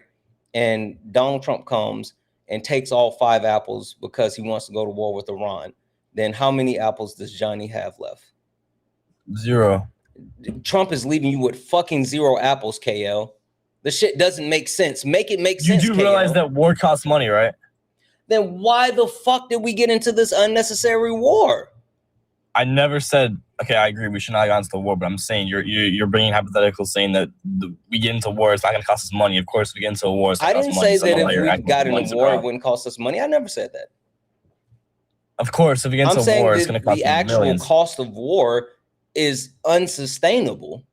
and Donald Trump comes and takes all 5 apples because he wants to go to war with Iran, then how many apples does Johnny have left? 0. Trump is leaving you with fucking 0 apples, KL. The shit doesn't make sense. Make it make sense. You do realize that war costs money, right? Then why the fuck did we get into this unnecessary war? I never said, okay, I agree, we should not have gone into the war, but I'm saying you're bringing hypotheticals saying that we get into war, it's not going to cost us money. Of course, we get into a war, it's going to cost money. I didn't say that if we got in a war, it wouldn't cost us money. I never said that. Of course, if we get into a war, it's going to cost the actual millions. Cost of war is unsustainable.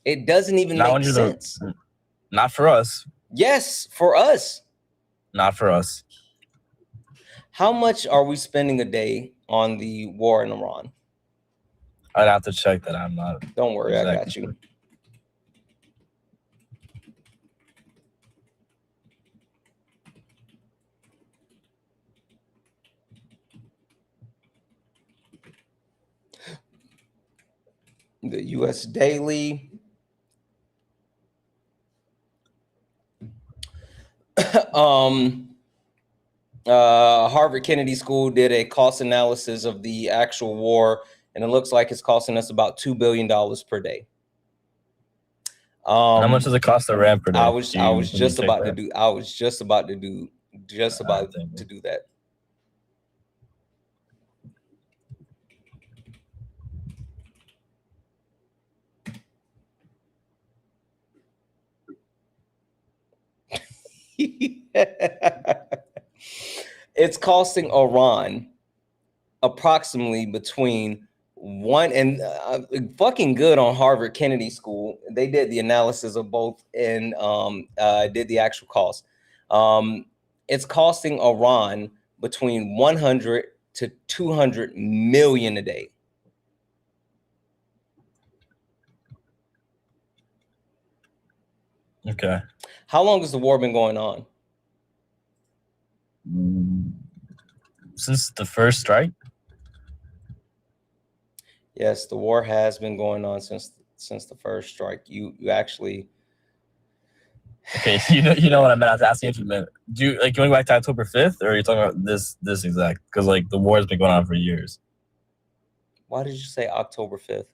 It doesn't even make sense. Not for us. Yes, for us. Not for us. How much are we spending a day on the war in Iran? I'd have to check that. I'm not. Don't worry, exactly. I got you. The U.S. Daily. Harvard Kennedy School did a cost analysis of the actual war, and it looks like it's costing us about $2 billion per day. How much does it cost Iran per day? I was just about to do that. It's costing Iran approximately between one and fucking good on Harvard Kennedy School. They did the analysis of both and did the actual cost. It's costing Iran between 100 to 200 million a day. Okay. How long has the war been going on? Since the first strike? Yes, the war has been going on since the first strike. You actually. Okay, you know what I'm about to ask you in a minute. Do you going back to October 5th, or are you talking about this exact? Because like the war has been going on for years. Why did you say October 5th?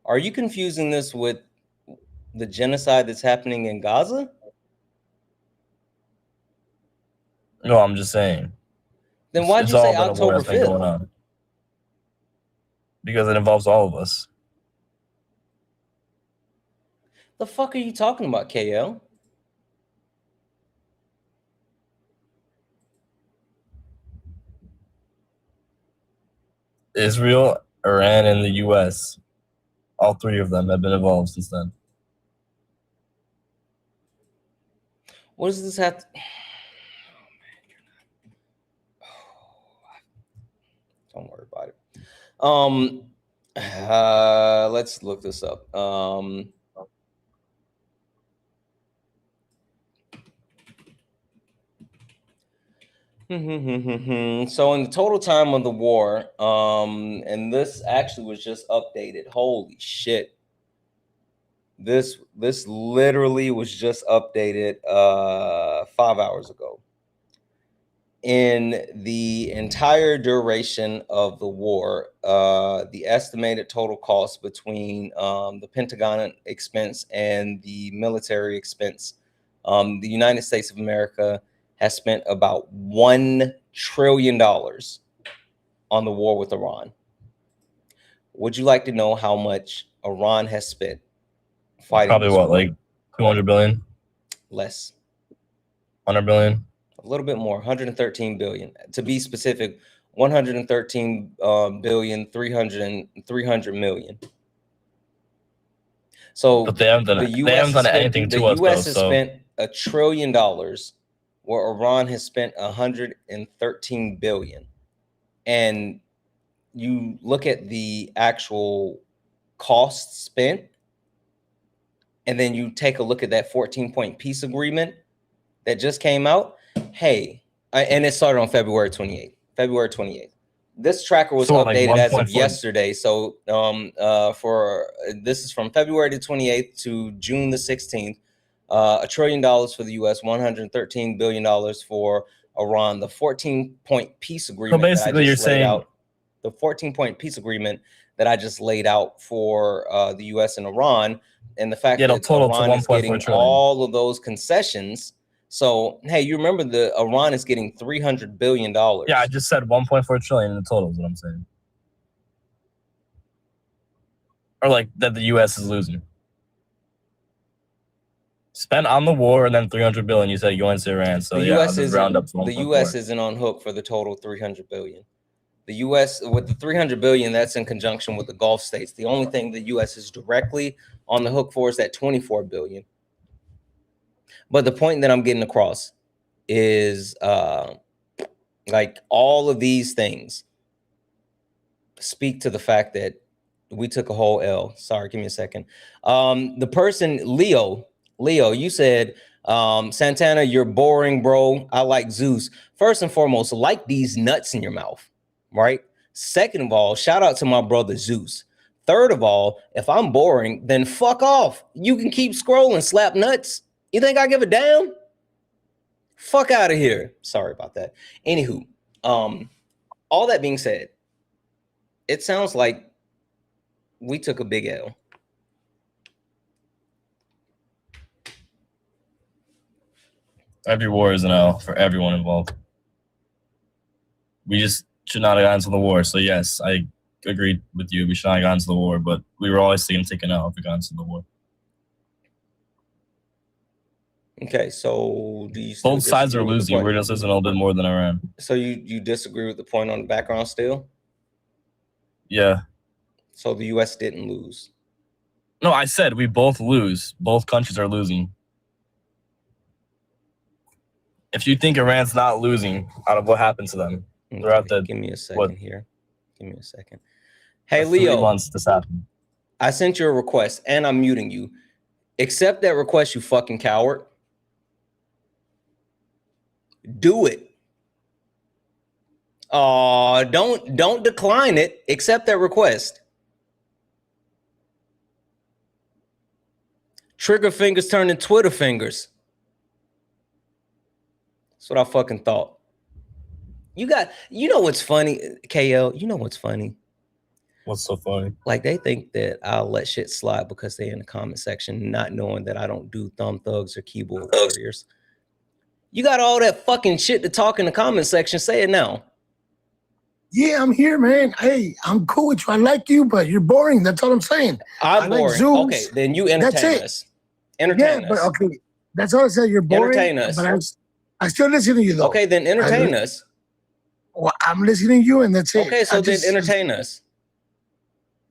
Are you confusing this with the genocide that's happening in Gaza? No, I'm just saying. Then why'd you say October 5th? Because it involves all of us. The fuck are you talking about, KL? Israel, Iran, and the U.S. All three of them have been involved since then. What does this have to... Don't worry about it. Let's look this up. So in the total time of the war, and this actually was just updated. Holy shit. This literally was just updated 5 hours ago. In the entire duration of the war, the estimated total cost between the Pentagon expense and the military expense, the United States of America has spent about $1 trillion on the war with Iran. Would you like to know how much Iran has spent fighting? Probably what, like 200 billion? Less. 100 billion? A little bit more, 113 billion. To be specific, 113 billion, 300 million. So but they haven't done anything to us. The U.S. has spent $1 trillion, where Iran has spent 113 billion. And you look at the actual costs spent, and then you take a look at that 14-point peace agreement that just came out. Hey, and it started on February 28th. February 28th. This tracker was updated as of yesterday. So this is from February the 28th to June the 16th. $1 trillion for the U.S., $113 billion for Iran. The 14-point peace agreement. So basically, you're saying the 14-point peace agreement that I just laid out for the U.S. and Iran, and the fact that Iran is getting all of those concessions. So, hey, you remember Iran is getting $300 billion. Yeah, I just said 1.4 trillion in the total is what I'm saying. Or like that the U.S. is losing. Spent on the war and then 300 billion. You said going to Iran, so the yeah, U.S. the U.S. isn't on hook for the total 300 billion. The U.S. with the 300 billion, that's in conjunction with the Gulf states. The only thing the U.S. is directly on the hook for is that 24 billion. But the point that I'm getting across is like all of these things speak to the fact that we took a whole L. Sorry, give me a second. The person, Leo, you said, Santana, you're boring, bro. I like Zeus. First and foremost, like these nuts in your mouth, right? Second of all, shout out to my brother Zeus. Third of all, if I'm boring, then fuck off. You can keep scrolling, slap nuts. You think I give a damn? Fuck out of here. Sorry about that. Anywho, all that being said, it sounds like we took a big L. Every war is an L for everyone involved. We just should not have gotten to the war. So yes, I agreed with you. We should not have gotten to the war, but we were always going to take an L if we got into the war. Okay, so do you both sides are losing? We're just losing a little bit more than Iran. So you disagree with the point on the background still? Yeah. So the U.S. didn't lose. No, I said we both lose. Both countries are losing. If you think Iran's not losing out of what happened to them, they're out there. Give me a second here. Give me a second. Hey, Leo. 3 months this happened. I sent you a request and I'm muting you. Accept that request, you fucking coward. Do it. Don't decline it. Accept that request. Trigger fingers turn into Twitter fingers. That's what I fucking thought. You know what's funny, KL? You know what's funny? What's so funny? Like, they think that I'll let shit slide because they're in the comment section, not knowing that I don't do thumb thugs or keyboard warriors. You got all that fucking shit to talk in the comment section. Say it now. Yeah, I'm here, man. Hey, I'm cool with you. I like you, but you're boring. That's all I'm saying. I'm boring. Like Zeus. Okay, then you entertain us. Entertain us. But okay, that's all I said. You're boring. Entertain us. But I still listen to you, though. Okay, then entertain us. Well, I'm listening to you, and that's it. Okay, so then entertain us.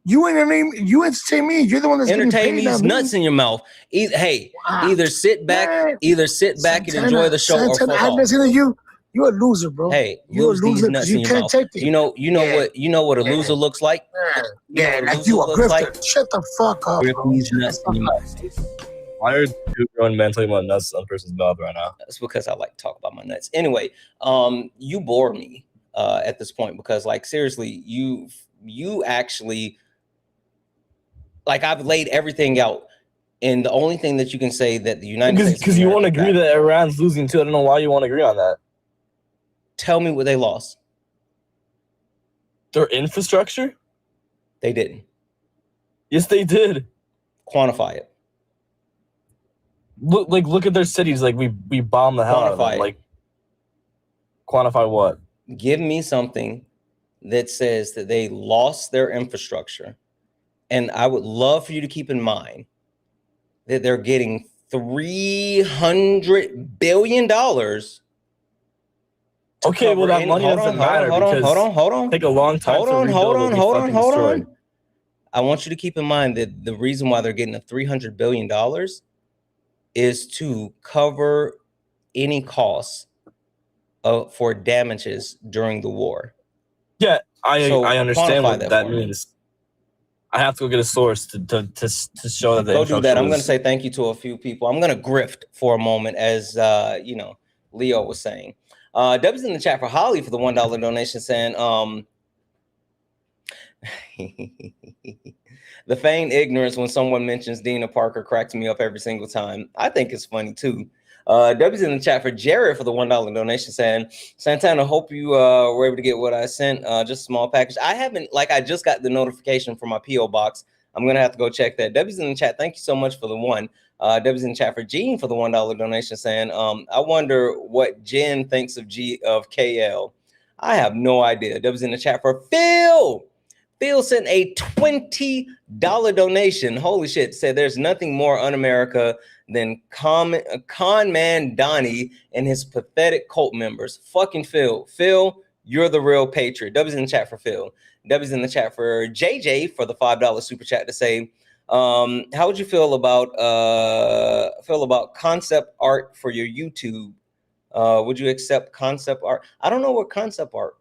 You entertain me. You're the one that's entertain these nuts in your mouth. Either sit back, and enjoy the show, or fuck off. I'm listening to you. You're a loser, bro. Hey, you're a loser nuts you can't take it. You know what a loser looks like? Yeah, like you a grifter. Shut the fuck up. These nuts in your mouth. Why are 2 grown men talking about nuts on a person's mouth right now? That's because I like to talk about my nuts. Anyway, you bore me at this point because, like, seriously, you actually, like, I've laid everything out. And the only thing that you can say that the United States... Because you want to agree that Iran's losing too. I don't know why you want to agree on that. Tell me what they lost. Their infrastructure? They didn't. Yes, they did. Quantify it. Look at their cities. Like, we bombed the hell out of them. Like, quantify what? Give me something that says that they lost their infrastructure. And I would love for you to keep in mind that they're getting $300 billion. Okay, well, that money doesn't matter. Hold on. Take a long time. Hold on. I want you to keep in mind that the reason why they're getting a $300 billion is to cover any costs for damages during the war. Yeah, I understand what that means. I have to go get a source to show that. Go do that. I'm going to say thank you to a few people. I'm going to grift for a moment, as Leo was saying. Deb's in the chat for Holly for the $1 donation, saying, the feigned ignorance when someone mentions Dina Parker cracks me up every single time. I think it's funny too. W's in the chat for Jared for the $1 donation saying, Santana, hope you were able to get what I sent. Just a small package. I haven't, I just got the notification from my P.O. box. I'm going to have to go check that. W's in the chat, thank you so much for the one. W's in the chat for Gene for the $1 donation saying, I wonder what Jen thinks of KL. I have no idea. W's in the chat for Phil. Phil sent a $20 donation. Holy shit. Said there's nothing more un-America than con man Donnie and his pathetic cult members. Fucking Phil. Phil, you're the real patriot. W's in the chat for Phil. W's in the chat for JJ for the $5 super chat to say, how would you feel about concept art for your YouTube? Would you accept concept art? I don't know what concept art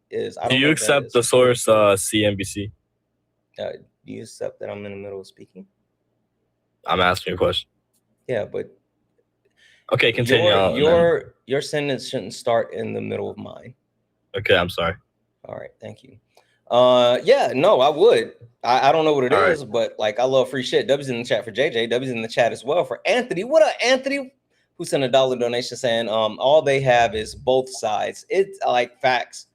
is. I don't Do you accept the source CNBC? Do you accept that I'm in the middle of speaking? I'm asking a question. Yeah, but okay, continue. Your sentence shouldn't start in the middle of mine. Okay, I'm sorry. All right, thank you. Yeah, no, I would. I don't know what it is, but I love free shit. W's in the chat for JJ. W's in the chat as well for Anthony. What up, Anthony? Who sent a $1 donation saying, all they have is both sides. It's facts.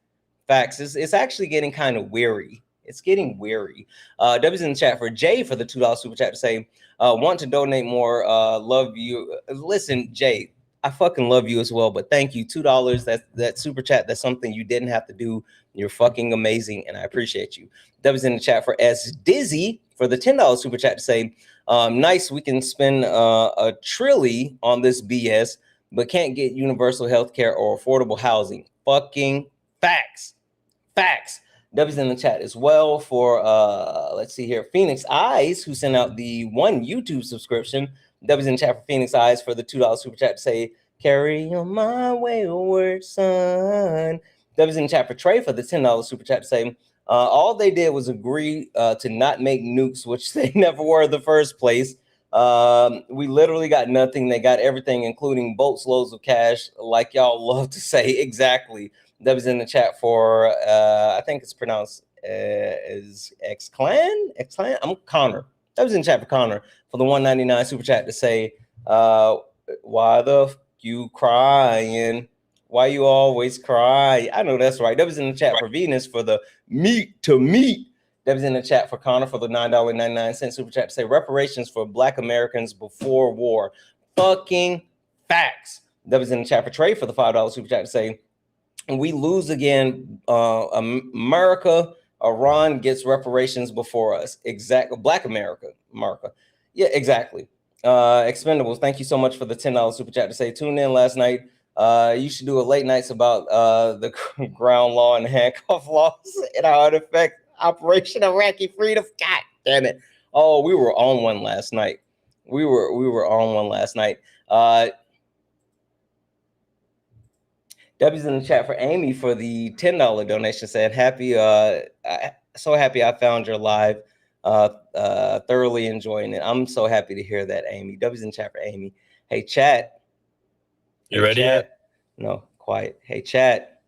It's actually getting kind of weary. It's getting weary. W's in the chat for Jay for the $2 super chat to say, want to donate more. Love you. Listen, Jay, I fucking love you as well, but thank you. $2. That super chat. That's something you didn't have to do. You're fucking amazing, and I appreciate you. W's in the chat for S Dizzy for the $10 super chat to say, nice, we can spend a trillion on this BS, but can't get universal health care or affordable housing. Fucking facts. W's in the chat as well for, let's see here, Phoenix Eyes, who sent out the 1 YouTube subscription. W's in the chat for Phoenix Eyes for the $2 super chat to say, carry on my wayward son. W's in the chat for Trey for the $10 super chat to say, all they did was agree to not make nukes, which they never were in the first place. We literally got nothing. They got everything, including boats loads of cash, like y'all love to say. Exactly. That was in the chat for, I think it's pronounced as X-Clan? I'm Connor. That was in the chat for Connor for the $1.99 super chat to say, why the f you crying? Why you always cry? I know that's right. That was in the chat for Venus for the meat to meat. That was in the chat for Connor for the $9.99 super chat to say reparations for Black Americans before war. Fucking facts. That was in the chat for Trey for the $5 super chat to say, we lose again. America, Iran gets reparations before us. Exactly. Black America. Yeah, exactly. Expendables, thank you so much for the $10 super chat to say, tune in last night. You should do a late nights about the ground law and handcuff laws and how it affects Operation Iraqi Freedom. God damn it. Oh, we were on one last night. We were on one last night. W's in the chat for Amy for the $10 donation said, so happy I found your live. Thoroughly enjoying it. I'm so happy to hear that, Amy. W's in the chat for Amy. Hey, chat. You ready yet? No, quiet. Hey, chat.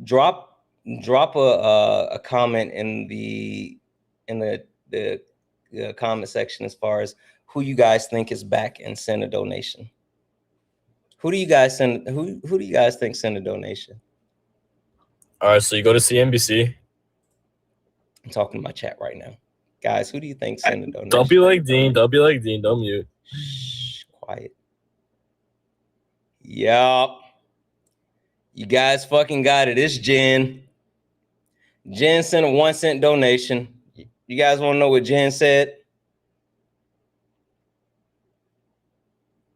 Drop a comment in the comment section as far as who you guys think is back and send a donation. Who do you guys think sent a donation? All right, so you go to CNBC. I'm talking to my chat right now. Guys, who do you think sent a donation? Don't be like Dean. Don't mute. Shh, quiet. Yup. You guys fucking got it. It's Jen. Jen sent a 1-cent donation. You guys want to know what Jen said?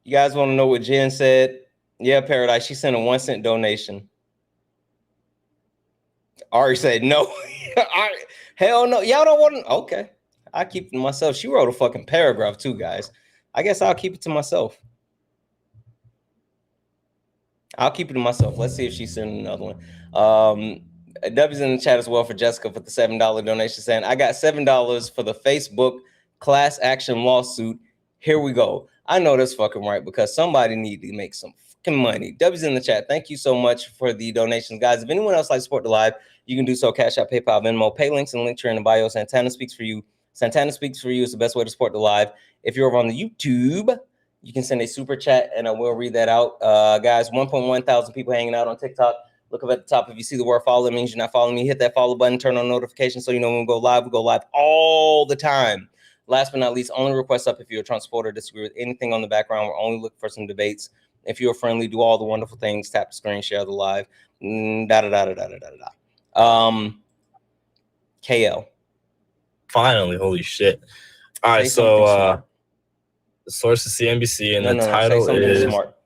You guys want to know what Jen said? Yeah, Paradise. She sent a 1-cent donation. Ari said no. Hell no. Y'all don't want to. Okay. I'll keep it to myself. She wrote a fucking paragraph too, guys. I guess I'll keep it to myself. I'll keep it to myself. Let's see if she sent another one. W's in the chat as well for Jessica for the $7 donation saying, I got $7 for the Facebook class action lawsuit. Here we go. I know that's fucking right because somebody need to make some fucking money. W's in the chat. Thank you so much for the donations, guys. If anyone else likes to support the live, you can do so. Cash App, PayPal, Venmo, pay links and link tree in the bio. Santana speaks for you. Santana Speaks for You is the best way to support the live. If you're over on the YouTube, you can send a super chat and I will read that out. Guys, 1.1 thousand people hanging out on TikTok. Look up at the top. If you see the word follow, it means you're not following me. Hit that follow button, turn on notifications so you know when we go live. We go live all the time. Last but not least, only request up if you're a Trump supporter, disagree with anything on the background. We're only looking for some debates. If you're friendly, do all the wonderful things. Tap the screen, share the live. KL. Finally, holy shit. All right, so the source is CNBC, and the title is smart.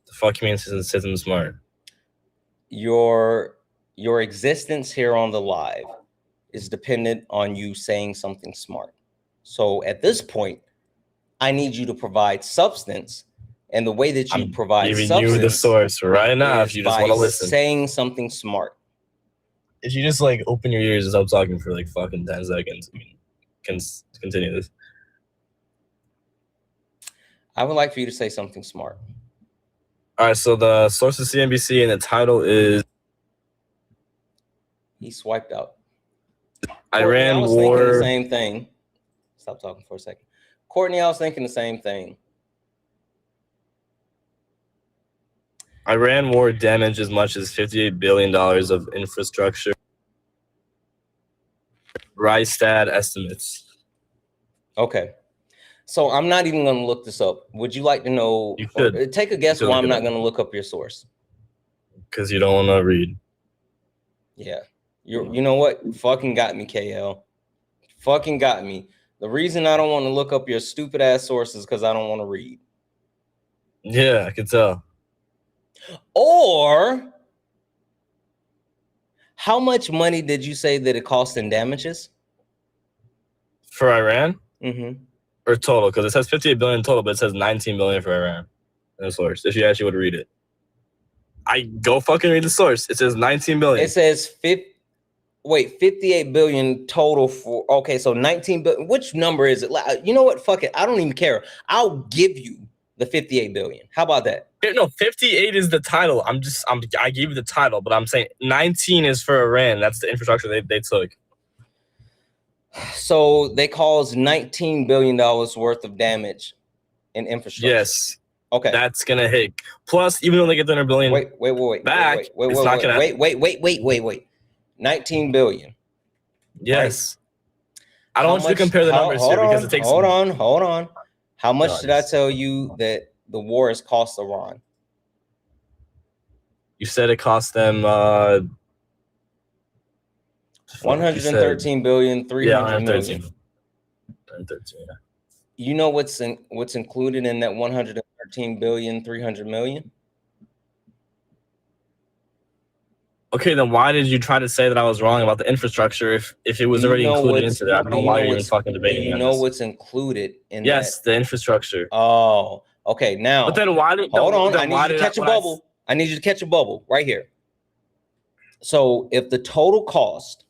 The fuck you mean system smart? Your existence here on the live is dependent on you saying something smart. So at this point, I need you to provide substance, and the way that you provide substance, giving you the source right now. If you just want to listen, saying something smart. If you just like open your ears and stop talking for like fucking 10 seconds, we can continue this. I would like for you to say something smart. All right, so the source is CNBC, and the title is... He swiped out. Iran I was war... thinking the same thing. Stop talking for a second. Courtney, I was thinking the same thing. Iran war damaged as much as $58 billion of infrastructure. Rystad estimates. Okay. So I'm not even going to look this up. Would you like to know? You should. Take a guess why I'm not going to look up your source. Because you don't want to read. Yeah. You know what? Fucking got me, KL. Fucking got me. The reason I don't want to look up your stupid ass sources because I don't want to read. Yeah, I can tell. Or how much money did you say that it cost in damages? For Iran? Mm-hmm. Or total, because it says 58 billion total, but it says 19 billion for Iran. In the source, if you actually would read it. I go fucking read the source. It says 19 billion. It says 58 billion total for, okay, so 19 billion. Which number is it? You know what? Fuck it. I don't even care. I'll give you the 58 billion. How about that? No, 58 is the title. I gave you the title, but I'm saying 19 is for Iran. That's the infrastructure they took. So they caused $19 billion worth of damage in infrastructure. Yes. Okay. That's gonna hit. Plus, even though they get the 100 billion back, it's not gonna wait. 19 billion. Yes. Right? I don't want you to compare the numbers here because it takes. Hold on. How much did I tell you that the war has cost Iran? You said it cost them 113 billion, 300 113. million. You know what's included in that 113 billion, 300 million? Okay, then why did you try to say that I was wrong about the infrastructure if it was already included into that? I don't know why you're even fucking debating. You know what's included in that? Yes, the infrastructure. Oh, okay. Now, but then why did hold on? I need you to catch a bubble. I need you to catch a bubble right here. So, if the total cost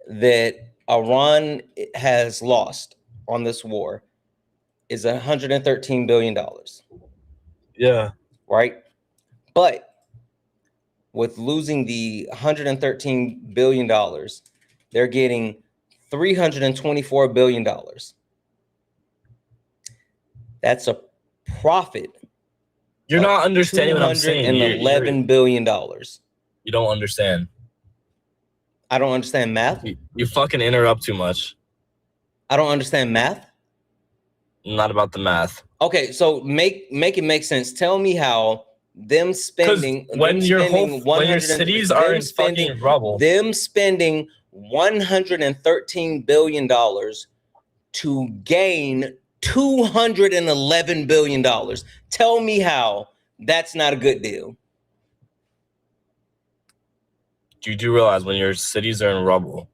that Iran has lost on this war is $113 billion. Yeah. Right? But with losing the $113 billion, they're getting $324 billion. That's a profit. You're not understanding what I'm saying. $211 billion. You don't understand. I don't understand math. You fucking interrupt too much. I don't understand math. Not about the math. Okay, so make it make sense. Tell me how them spending when your cities are in fucking rubble. Them spending $113 billion to gain $211 billion. Tell me how that's not a good deal. You do realize when your cities are in rubble,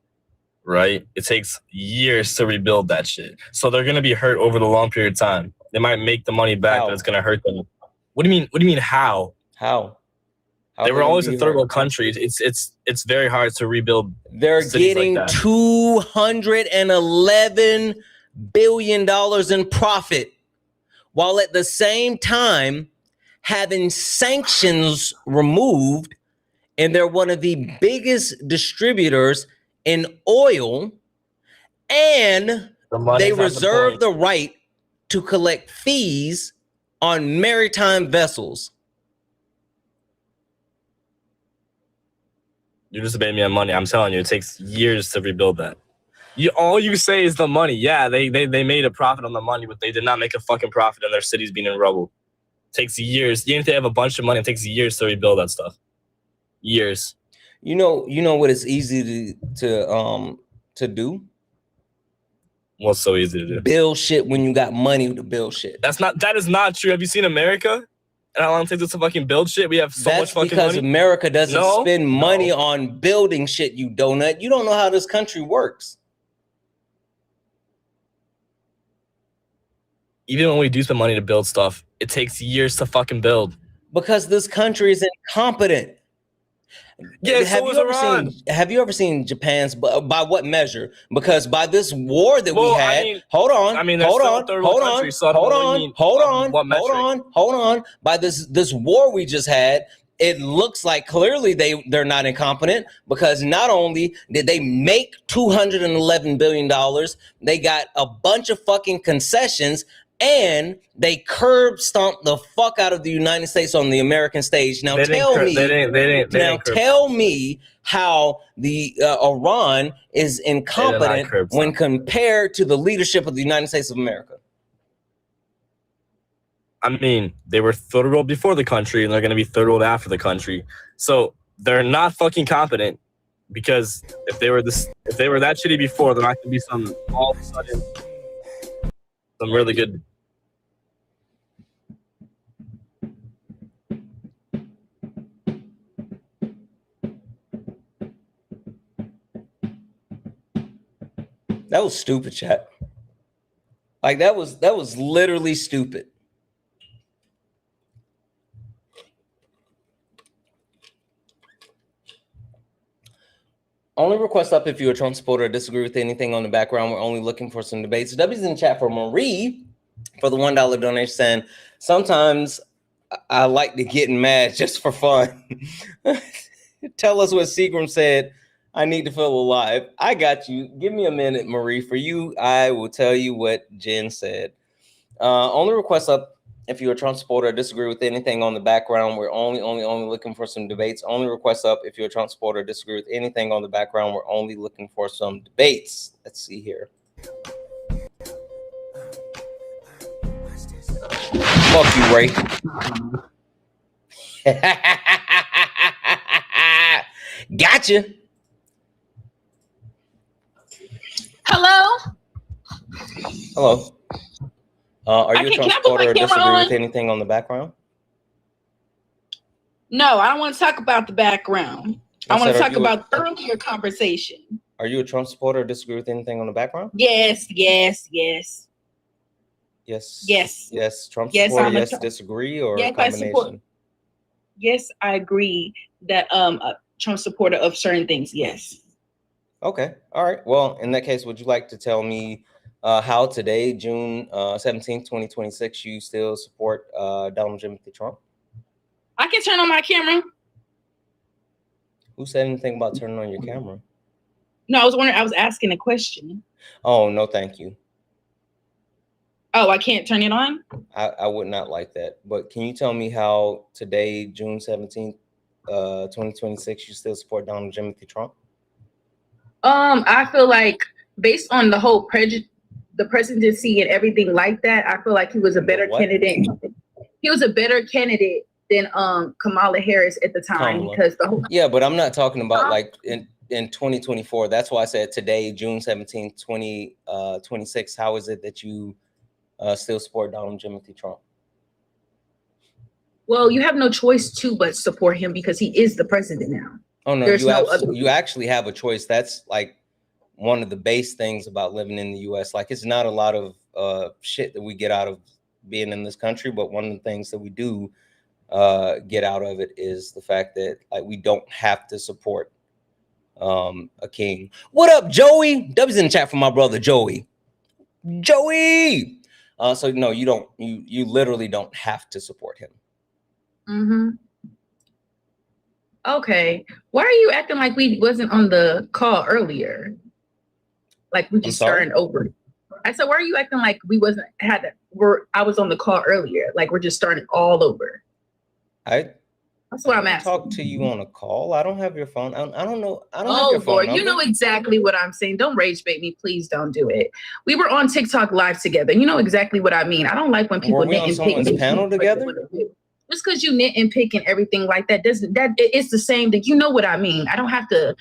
right? It takes years to rebuild that shit. So they're gonna be hurt over the long period of time. They might make the money back, but it's gonna hurt them. What do you mean? What do you mean? How? They were always a third world country. It's very hard to rebuild. They're getting like $211 billion in profit, while at the same time having sanctions removed and they're one of the biggest distributors in oil, and they reserve the right to collect fees on maritime vessels. You're just debating me on money. I'm telling you, it takes years to rebuild that. All you say is the money. Yeah, they made a profit on the money, but they did not make a fucking profit in their cities being in rubble. It takes years. Even if they have a bunch of money, it takes years to rebuild that stuff. Years. You know what is easy to do? What's so easy to do? Build shit when you got money to build shit. That is not true. Have you seen America? And how long it takes us to fucking build shit? We have so much fucking money. That's because America doesn't spend money on building shit, you donut. You don't know how this country works. Even when we do spend money to build stuff, it takes years to fucking build. Because this country is incompetent. Yeah, have you ever seen Japan's, by what measure? Because by this war that we had, hold on. By this war we just had, it looks like clearly they're not incompetent, because not only did they make $211 billion, they got a bunch of fucking concessions, and they curb stomped the fuck out of the United States on the American stage. Now tell me how the Iran is incompetent when compared to the leadership of the United States of America. I mean, they were third world before the country, and they're going to be third world after the country. So they're not fucking competent, because if they were that shitty before, there might be some all of a sudden some really good. That was stupid, chat. Like that was literally stupid. Only request up if you're a Trump supporter or disagree with anything on the background. We're only looking for some debates. W's in the chat for Marie for the $1 donation, saying, sometimes I like to get mad just for fun. Tell us what Seagram said. I need to feel alive. I got you. Give me a minute, Marie. For you, I will tell you what Jen said. Only request up if you're a Trump supporter or disagree with anything on the background. We're only looking for some debates. Only request up if you're a Trump supporter or disagree with anything on the background. We're only looking for some debates. Let's see here. Fuck you, Ray. Gotcha. Hello. Hello. Are you a Trump supporter or disagree with anything on the background? No, I don't want to talk about the background. I want to talk about the earlier conversation. Are you a Trump supporter or disagree with anything on the background? Yes. Trump supporter, yes, disagree, or a combination? Yes, I agree that a Trump supporter of certain things, yes. Okay, all right. Well, in that case, would you like to tell me how today, June 17th, 2026, you still support Donald Timothy Trump? I can turn on my camera. Who said anything about turning on your camera? No, I was asking a question. Oh, no, thank you. Oh, I can't turn it on? I would not like that. But can you tell me how today, June 17th, 2026, you still support Donald Timothy Trump? I feel like based on the whole the presidency and everything like that, I feel like he was a better candidate. He was a better candidate than Kamala Harris at the time, because the whole but I'm not talking about like in 2024. That's why I said today, June 17th, 2026. How is it that you still support Donald Timothy Trump? Well, you have no choice to but support him, because he is the president now. Oh no, you actually have a choice. That's like one of the base things about living in the US. Like, it's not a lot of shit that we get out of being in this country, but one of the things that we do get out of it is the fact that like we don't have to support a king. What up, Joey? W's in the chat for my brother Joey. So no, you don't. You literally don't have to support him. Okay. Why are you acting like we wasn't on the call earlier? Like we just starting over. I said, why are you acting like we wasn't I was on the call earlier? Like we're just starting all over. That's what I'm asking. Talk to you on a call. I don't have your phone. I don't know. I don't have Oh your phone Lord, number. you know exactly what I'm saying. Don't rage bait me, please. Don't do it. We were on TikTok live together. You know exactly what I mean. I don't like when people were we on someone's panel together. Just because you knit and pick and everything like that doesn't it's the same that you know what I mean. I don't have to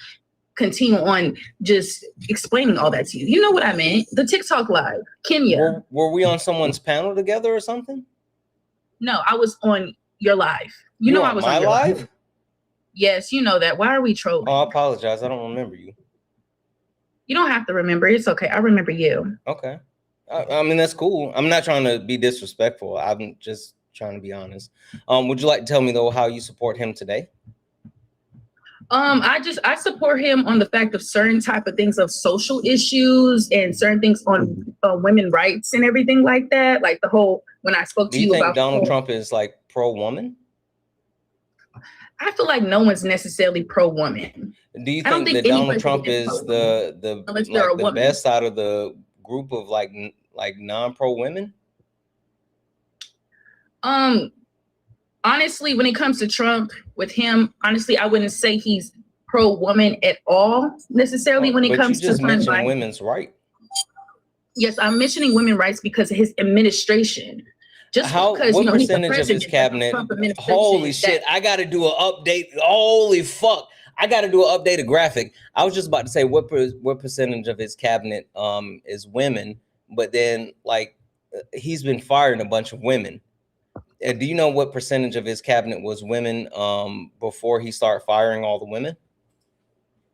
continue on just explaining all that to you. You know what I mean? The TikTok live, Kenya. Were we on someone's panel together or something? No, I was on your live. You know I was on your live. Yes, you know that. Why are we trolling? Oh, I apologize. I don't remember you. You don't have to remember. It's okay. I remember you. Okay. I mean, that's cool. I'm not trying to be disrespectful. I'm just trying to be honest. Would you like to tell me though how you support him today? I support him on the fact of certain type of things of social issues and certain things on women rights and everything like that. Like the whole when I spoke to you about Donald Trump is like pro-woman? I feel like no one's necessarily pro-woman. Do you think that Donald Trump is the best out of the group of like non-pro women? Honestly, when it comes to Trump, with him, honestly, I wouldn't say he's pro-woman at all necessarily when it comes to just mentioned women's rights. Yes, I'm mentioning women's rights because of his administration. Just because what percentage of his cabinet? Holy shit! I got to do an update. Holy fuck! I got to do an updated graphic. I was just about to say what percentage of his cabinet is women, but then like he's been firing a bunch of women. Do you know what percentage of his cabinet was women before he started firing all the women?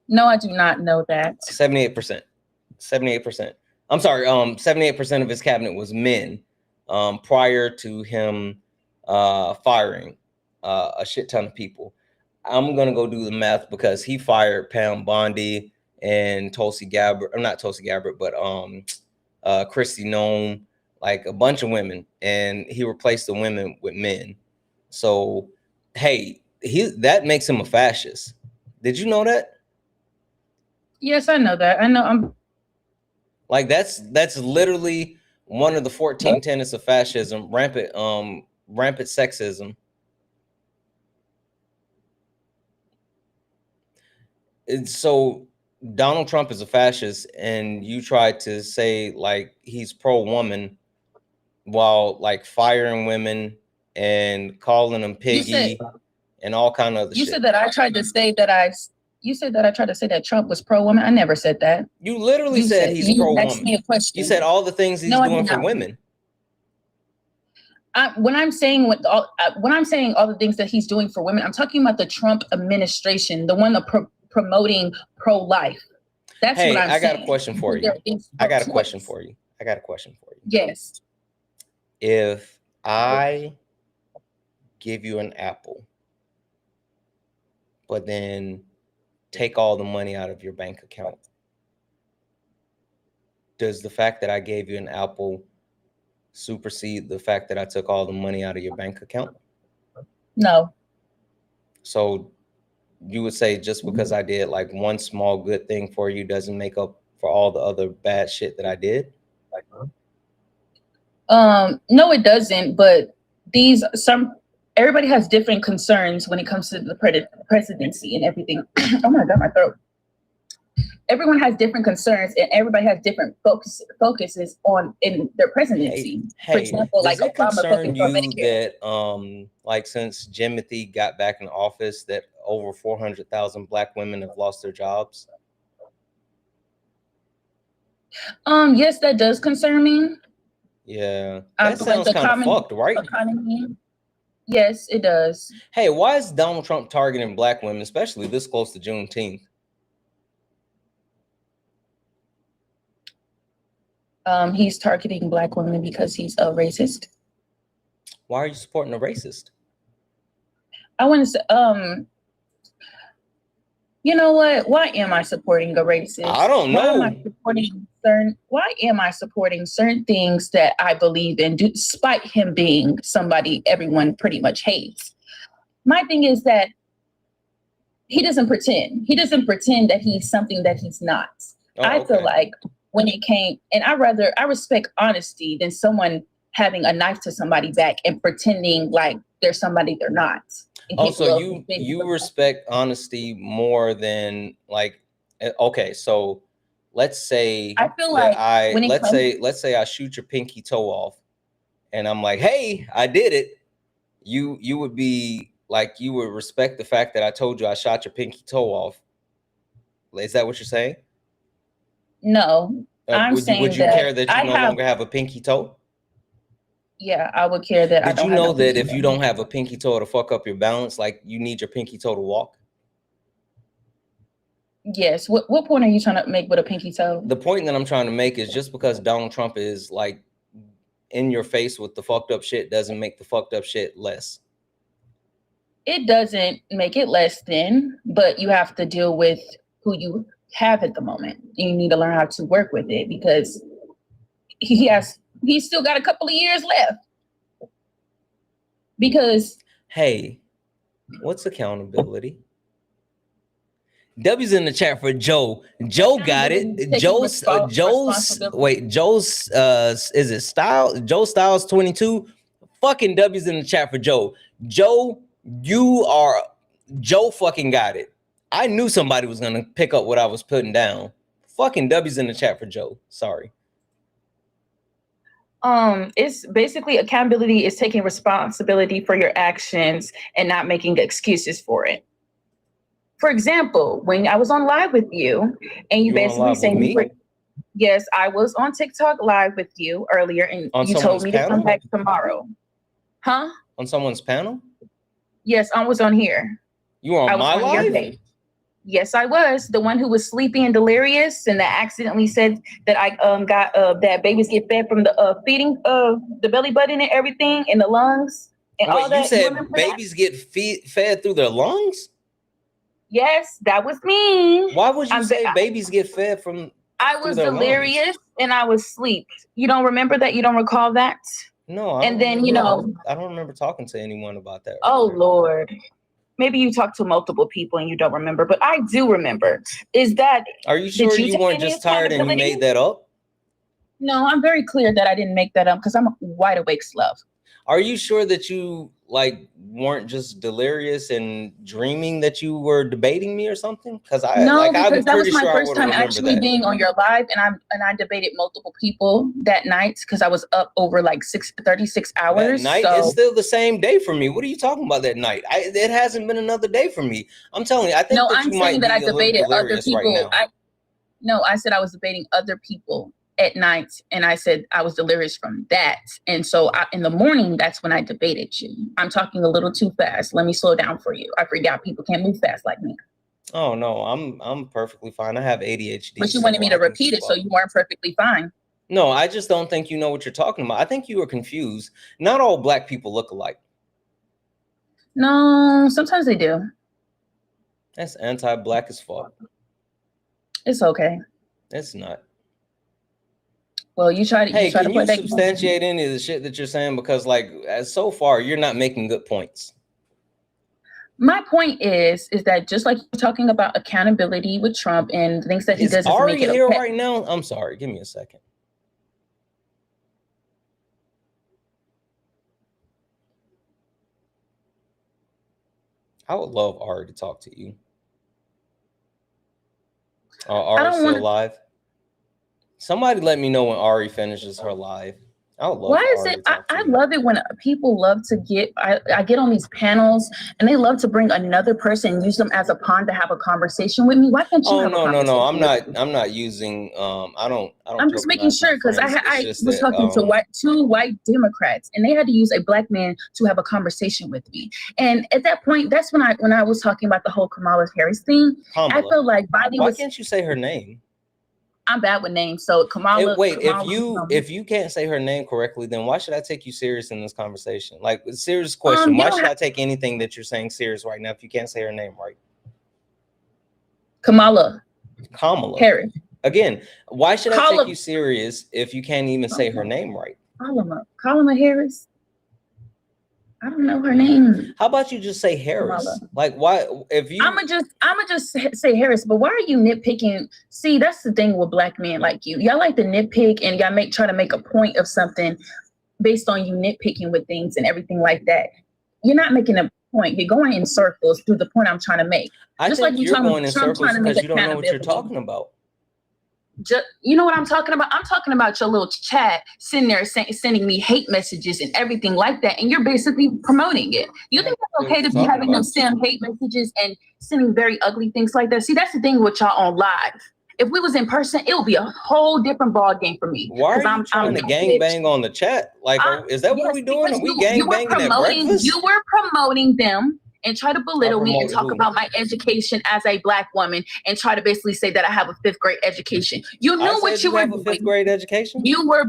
No, I do not know that. 78%. 78%. I'm sorry. 78% of his cabinet was men prior to him firing a shit ton of people. I'm gonna go do the math because he fired Pam Bondi and Tulsi Gabbard, or not Tulsi Gabbard, but Kristi Noem. Like a bunch of women, and he replaced the women with men. So, hey, that makes him a fascist. Did you know that? Yes, I know that. I know. I'm like that's literally one of the 14 tenets of fascism: rampant sexism. And so Donald Trump is a fascist, and you try to say like he's pro-woman, while like firing women and calling them piggy and all kind of other shit. You said that I tried to say that Trump was pro-woman. I never said that. You literally said he's pro-woman. Asked me a question. You said all the things he's doing for women. When I'm saying all the things that he's doing for women, I'm talking about the Trump administration, the one that promoting pro-life. That's what I'm saying. I got a question for you. I got a question for you. Yes. If I give you an apple, but then take all the money out of your bank account, does the fact that I gave you an apple supersede the fact that I took all the money out of your bank account? No. So you would say just because I did like one small good thing for you doesn't make up for all the other bad shit that I did? No, it doesn't. But everybody has different concerns when it comes to the presidency and everything. Oh my God, my throat. Everyone has different concerns, and everybody has different focuses in their presidency. For example, like Obama concern you that like since Jimothy got back in office, that over 400,000 Black women have lost their jobs? Yes, that does concern me. Yeah, that sounds kind of fucked, right? Economy. Yes, it does. Hey, why is Donald Trump targeting Black women, especially this close to Juneteenth? He's targeting Black women because he's a racist. Why are you supporting a racist? I want to say, you know what? Why am I supporting a racist? I don't know. Why am I supporting certain things that I believe in, despite him being somebody everyone pretty much hates? My thing is that he doesn't pretend. He doesn't pretend that he's something that he's not. I feel like when it came, and I respect honesty than someone having a knife to somebody's back and pretending like they're somebody they're not. Also, you respect honesty more than like, okay, so let's say I feel like let's say I shoot your pinky toe off and I'm like, hey, I did it. You would be like, you would respect the fact that I told you I shot your pinky toe off. Is that what you're saying? No, I'm saying would you care that you no longer have a pinky toe? Yeah, I would care that. Did you know that if you don't have a pinky toe to fuck up your balance, like you need your pinky toe to walk? Yes. What point are you trying to make with a pinky toe? The point that I'm trying to make is just because Donald Trump is like in your face with the fucked up shit doesn't make the fucked up shit less. It doesn't make it less than, but you have to deal with who you have at the moment. You need to learn how to work with it because he's still got a couple of years left. Because hey, what's accountability? W's in the chat for Joe. Joe got it. Joe's is it Style? Joe Styles 22. Fucking W's in the chat for Joe. Joe fucking got it. I knew somebody was gonna pick up what I was putting down. Fucking W's in the chat for Joe. Sorry. It's basically accountability is taking responsibility for your actions and not making excuses for it. For example, when I was on live with you and you basically saying, yes, I was on TikTok live with you earlier and you told me to come back tomorrow. Huh? On someone's panel? Yes, I was on here. You were on my live? Yes, I was. The one who was sleepy and delirious and that accidentally said that I got that babies get fed from the feeding the belly button and everything and the lungs and all that. You said babies get fed through their lungs? Yes, that was me. Why would you say babies get fed from? I was delirious and I was asleep. You don't remember that? You don't recall that? No. And then, I don't remember talking to anyone about that. Oh, Lord. Maybe you talked to multiple people and you don't remember, but I do remember. Is that? Are you sure you weren't just tired and you made that up? No, I'm very clear that I didn't make that up because I'm a wide awake slove. Are you sure that you weren't just delirious and dreaming that you were debating me or something? Because that was my first time actually being on your live, and I debated multiple people that night because I was up over 36 hours. That night is still the same day for me. What are you talking about? That night, it hasn't been another day for me. I'm telling you, I think I'm saying that I debated other people. I said I was debating other people at night, and I said I was delirious from that. And so in the morning, that's when I debated you. I'm talking a little too fast. Let me slow down for you. I forgot people can't move fast like me. Oh no, I'm perfectly fine. I have ADHD. But you wanted me to repeat it, so you weren't perfectly fine. No, I just don't think you know what you're talking about. I think you were confused. Not all Black people look alike. No, sometimes they do. That's anti-Black as fuck. It's okay. It's not. Well, you try to. Hey, can you substantiate any of the shit that you're saying? Because as so far, you're not making good points. My point is that just like you're talking about accountability with Trump and things that he does. Are you here right now? I'm sorry. Give me a second. I would love Ari to talk to you. Ari's still live. Somebody let me know when Ari finishes her live. I would love. Why is it? I love it when people love to get. I get on these panels and they love to bring another person and use them as a pawn to have a conversation with me. Why can't you? Oh no! I'm not using. I don't. I'm just making sure because I was talking to two white Democrats and they had to use a Black man to have a conversation with me. And at that point, that's when I was talking about the whole Kamala Harris thing. I felt like why can't you say her name? I'm bad with names, so Kamala. If you can't say her name correctly, then why should I take you serious in this conversation? Like, serious question. Why should I take anything that you're saying serious right now if you can't say her name right? Kamala Harris. Again, why should I take you serious if you can't even say her name right? Kamala Harris. I don't know her name. How about you just say Harris? Like, why? If you, I'ma just say Harris. But why are you nitpicking? See, that's the thing with black men like you. Y'all like to nitpick and y'all try to make a point of something based on you nitpicking with things and everything like that. You're not making a point. You're going in circles through the point I'm trying to make. I just think like you're going in circles because you don't know what you're talking about. You know what I'm talking about? I'm talking about your little chat sitting there sending me hate messages and everything like that, and you're basically promoting it. You think it's okay to be having them send hate messages and sending very ugly things like that? See, that's the thing with y'all on live. If we was in person, it would be a whole different ball game for me. Why are you trying to gangbang on the chat? Like, is that what we're doing? Are we gangbanging at breakfast? You were promoting them and try to belittle me and talk about my education as a black woman and try to basically say that I have a 5th grade education. You knew what you were doing. Have a 5th grade education? You were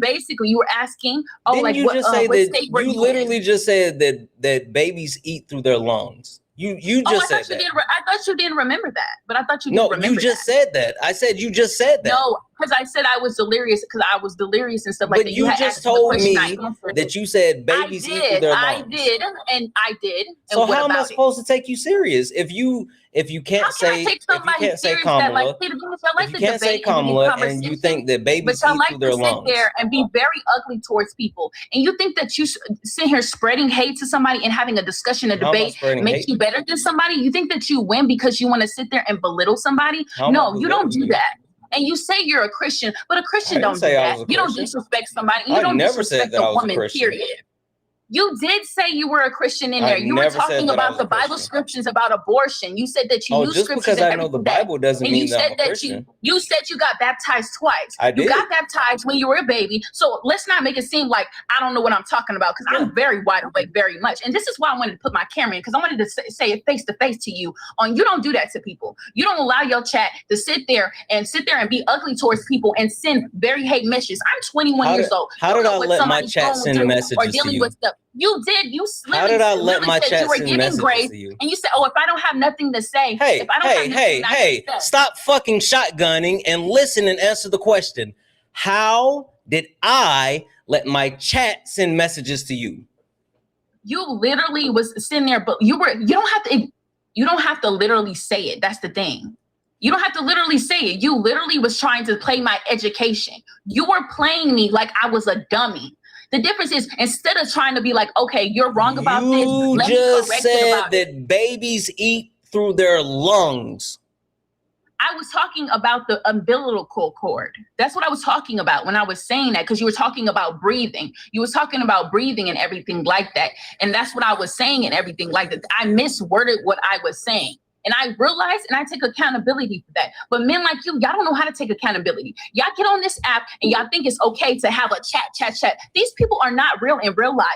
asking, Didn't you just say that you literally just said that babies eat through their lungs? You just said that. I thought you didn't remember that, but I thought you didn't remember that. No, you just said that. I said you just said that. No, because I said I was delirious and stuff like that. But you just told me that you said babies eat through their lungs. I did. So how am I supposed to take you serious if you can't say Kamala, if you can't say Kamala, and you think that babies eat through their lungs? Sit there and be very ugly towards people, and you think that you sit here spreading hate to somebody and having a discussion, a debate makes you better than somebody? You think that you win because you want to sit there and belittle somebody? No, you don't do that. And you say you're a Christian, but a Christian don't do that. You don't disrespect somebody. You don't disrespect a woman, period. You did say you were a Christian in there. You were talking about the Bible scriptures about abortion. You said that you knew just scriptures. Because I know the Bible doesn't mean that I'm a Christian. You said you got baptized twice. I did. You got baptized when you were a baby. So let's not make it seem like I don't know what I'm talking about, because I'm very wide awake very much. And this is why I wanted to put my camera in, because I wanted to say it face to face to you on, you don't do that to people. You don't allow your chat to sit there and be ugly towards people and send very hate messages. I'm 21 years old. How did I let my chat send messages to you? You did. You how did I let my chat send messages to you? And you said, "Oh, if I don't have nothing to say, hey, stop fucking shotgunning and listen and answer the question. How did I let my chat send messages to you?" You literally was sitting there, but you don't have to literally say it. That's the thing. You don't have to literally say it. You literally was trying to play my education. You were playing me like I was a dummy. The difference is, instead of trying to be like, okay, you're wrong about this. You just said that babies eat through their lungs. I was talking about the umbilical cord. That's what I was talking about when I was saying that, because you were talking about breathing. You was talking about breathing and everything like that. And that's what I was saying and everything like that. I misworded what I was saying. And I realize, and I take accountability for that. But men like you, y'all don't know how to take accountability. Y'all get on this app and y'all think it's okay to have a chat. These people are not real in real life.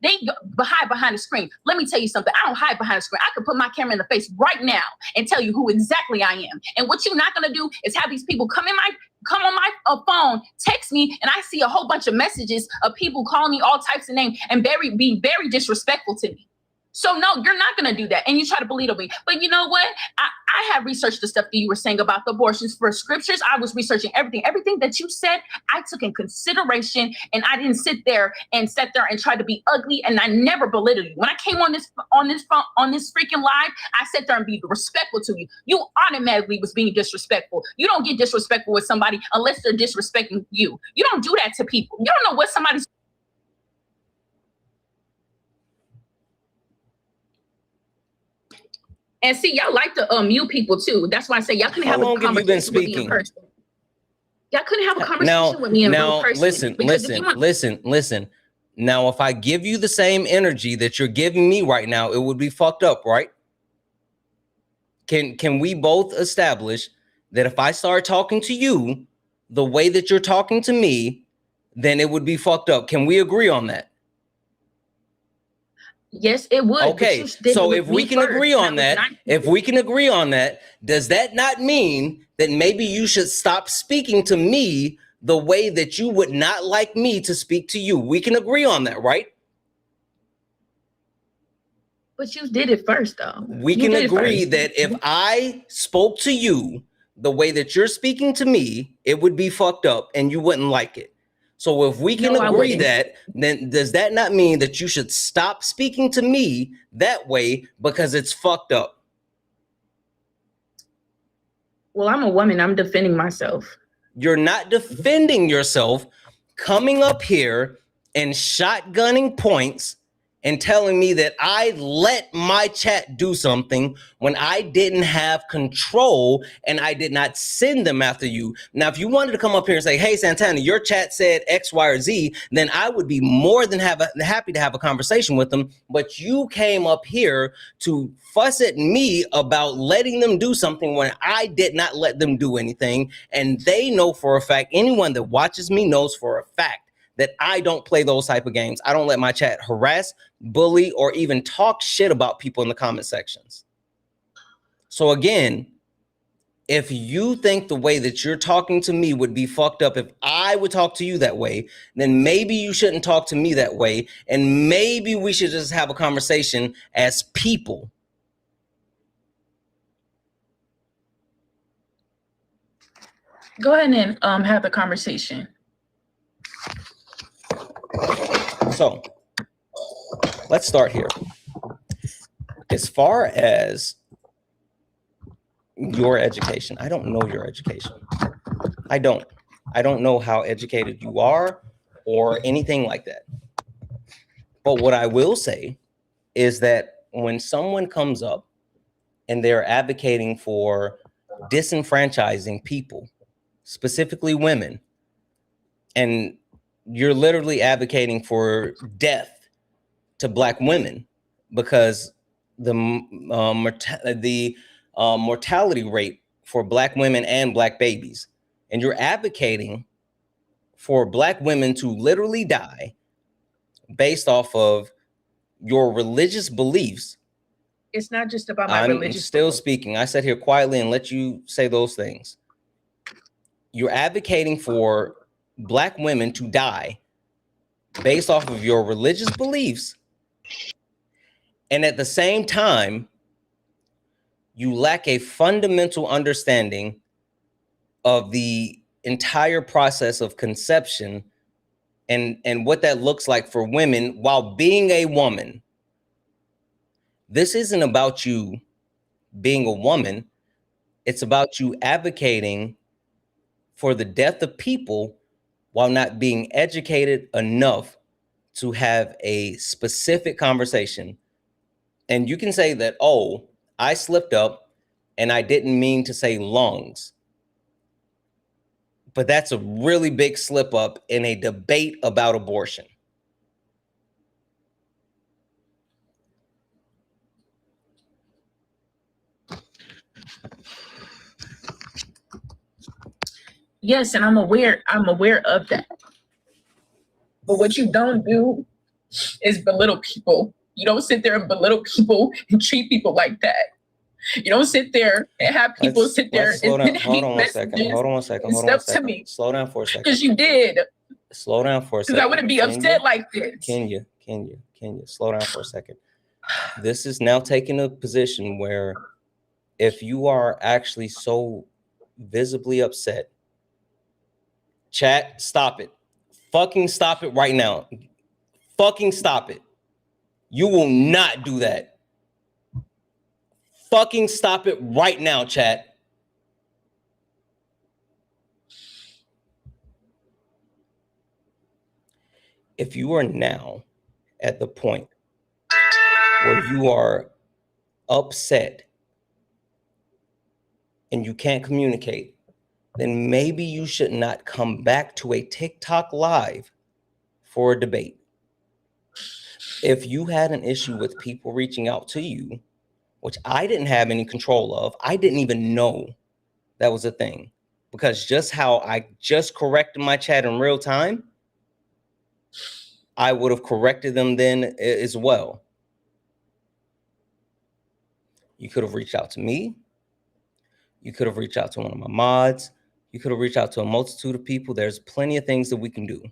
They hide behind the screen. Let me tell you something. I don't hide behind the screen. I could put my camera in the face right now and tell you who exactly I am. And what you're not going to do is have these people come on my phone, text me, and I see a whole bunch of messages of people calling me all types of names and be very disrespectful to me. So no, you're not going to do that. And you try to belittle me. But you know what? I have researched the stuff that you were saying about the abortions for scriptures. I was researching everything. Everything that you said, I took in consideration, and I didn't sit there and try to be ugly, and I never belittled you. When I came on this freaking live, I sat there and be respectful to you. You automatically was being disrespectful. You don't get disrespectful with somebody unless they're disrespecting you. You don't do that to people. You don't know what somebody's. And see, y'all like to mute people too. That's why I say y'all couldn't have a conversation with me in person. Y'all couldn't have a conversation with me in real person. Listen. Now, if I give you the same energy that you're giving me right now, it would be fucked up, right? Can we both establish that if I start talking to you the way that you're talking to me, then it would be fucked up? Can we agree on that? Yes, it would. Okay, so if we can agree on that, does that not mean that maybe you should stop speaking to me the way that you would not like me to speak to you? We can agree on that, right? But you did it first, though. We can agree that if I spoke to you the way that you're speaking to me, it would be fucked up and you wouldn't like it. So if we can No, I agree wouldn't. that, then does that not mean that you should stop speaking to me that way because it's fucked up? Well, I'm a woman. I'm defending myself. You're not defending yourself, coming up here and shotgunning points and telling me that I let my chat do something when I didn't have control and I did not send them after you. Now, if you wanted to come up here and say, hey, Santana, your chat said X, Y, or Z, then I would be more than happy to have a conversation with them. But you came up here to fuss at me about letting them do something when I did not let them do anything. And they know for a fact, anyone that watches me knows for a fact that I don't play those type of games. I don't let my chat harass, bully, or even talk shit about people in the comment sections. So again, if you think the way that you're talking to me would be fucked up if I would talk to you that way, then maybe you shouldn't talk to me that way. And maybe we should just have a conversation as people. Go ahead and have the conversation. So let's start here. As far as your education, I don't know your education. I don't know how educated you are or anything like that. But what I will say is that when someone comes up and they're advocating for disenfranchising people, specifically women, and you're literally advocating for death to Black women because the mortality rate for Black women and Black babies, and you're advocating for Black women to literally die based off of your religious beliefs. It's not just about my religious. I'm still speaking. I sat here quietly and let you say those things. You're advocating for Black women to die based off of your religious beliefs, and at the same time, you lack a fundamental understanding of the entire process of conception and what that looks like for women while being a woman. This isn't about you being a woman. It's about you advocating for the death of people while not being educated enough to have a specific conversation. And you can say that, oh, I slipped up and I didn't mean to say lungs. But that's a really big slip up in a debate about abortion. Yes, and I'm aware of that. But what you don't do is belittle people. You don't sit there and belittle people and treat people like that. You don't sit there and have people sit there and hold on one second. Slow down for a second. Because you did. Slow down for a second. Because I wouldn't be upset like this. Can you slow down for a second? This is now taking a position where if you are actually so visibly upset, chat, stop it. Fucking stop it right now. Fucking stop it. You will not do that. Fucking stop it right now, chat. If you are now at the point where you are upset and you can't communicate, then maybe you should not come back to a TikTok live for a debate. If you had an issue with people reaching out to you, which I didn't have any control of, I didn't even know that was a thing, because just how I just corrected my chat in real time, I would have corrected them then as well. You could have reached out to me. You could have reached out to one of my mods. You could have reached out to a multitude of people. There's plenty of things that we can do.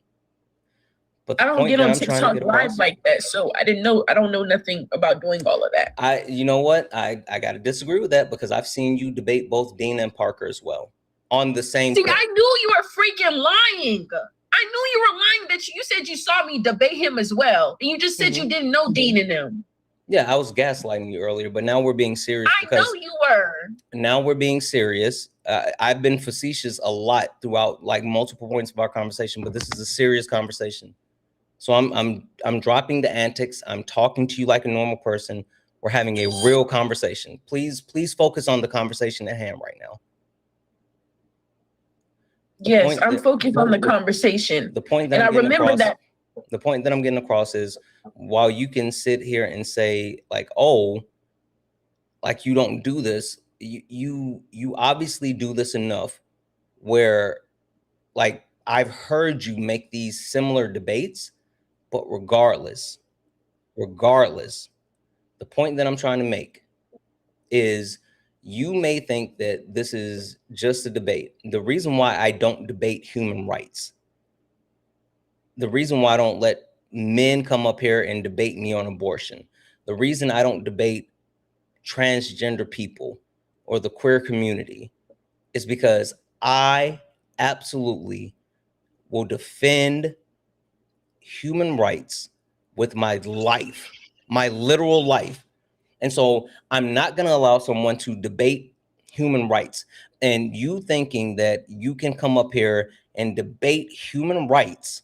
But I don't get on TikTok live like that, so I don't know nothing about doing all of that. You know what? I got to disagree with that, because I've seen you debate both Dean and Parker as well on the same. See, I knew you were freaking lying. I knew you were lying that you said you saw me debate him as well. And you just said you didn't know Dean and them. Yeah, I was gaslighting you earlier, but now we're being serious. I know you were. Now we're being serious. I've been facetious a lot throughout like multiple points of our conversation, but this is a serious conversation. So I'm dropping the antics. I'm talking to you like a normal person. We're having a real conversation. Please focus on the conversation at hand right now. Yes, I'm focused on the conversation. The point that the point that I'm getting across is, while you can sit here and say like, oh, like you don't do this, you obviously do this enough where like I've heard you make these similar debates, but regardless, the point that I'm trying to make is, you may think that this is just a debate. The reason why I don't debate human rights, the reason why I don't let men come up here and debate me on abortion, the reason I don't debate transgender people or the queer community is because I absolutely will defend human rights with my life, my literal life. And so I'm not going to allow someone to debate human rights. And you thinking that you can come up here and debate human rights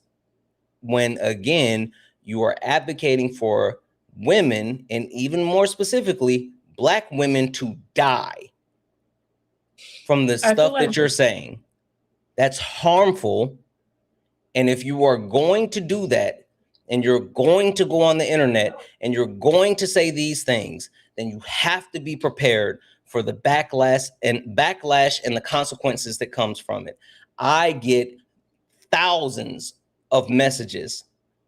when, again, you are advocating for women, and even more specifically, Black women, to die from the stuff that you're saying. That's harmful. And if you are going to do that, and you're going to go on the internet and you're going to say these things, then you have to be prepared for the backlash and the consequences that comes from it. I get thousands of messages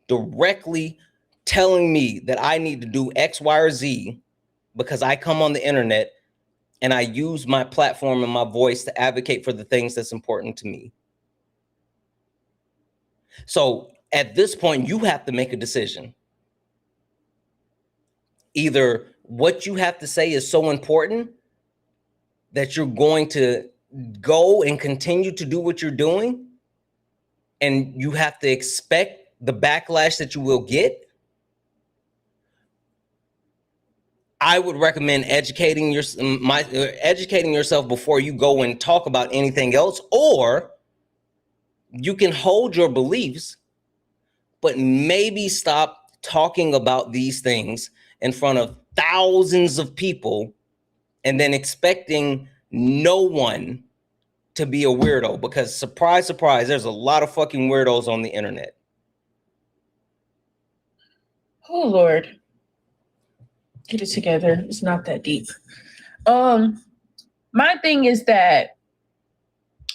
directly telling me that I need to do X, Y, or Z because I come on the internet and I use my platform and my voice to advocate for the things that's important to me. So at this point, you have to make a decision. Either what you have to say is so important that you're going to go and continue to do what you're doing, and you have to expect the backlash that you will get. I would recommend educating yourself before you go and talk about anything else, or you can hold your beliefs, but maybe stop talking about these things in front of thousands of people and then expecting no one to be a weirdo, because surprise, surprise, there's a lot of fucking weirdos on the internet. Oh, Lord. Get it together. It's not that deep. My thing is that,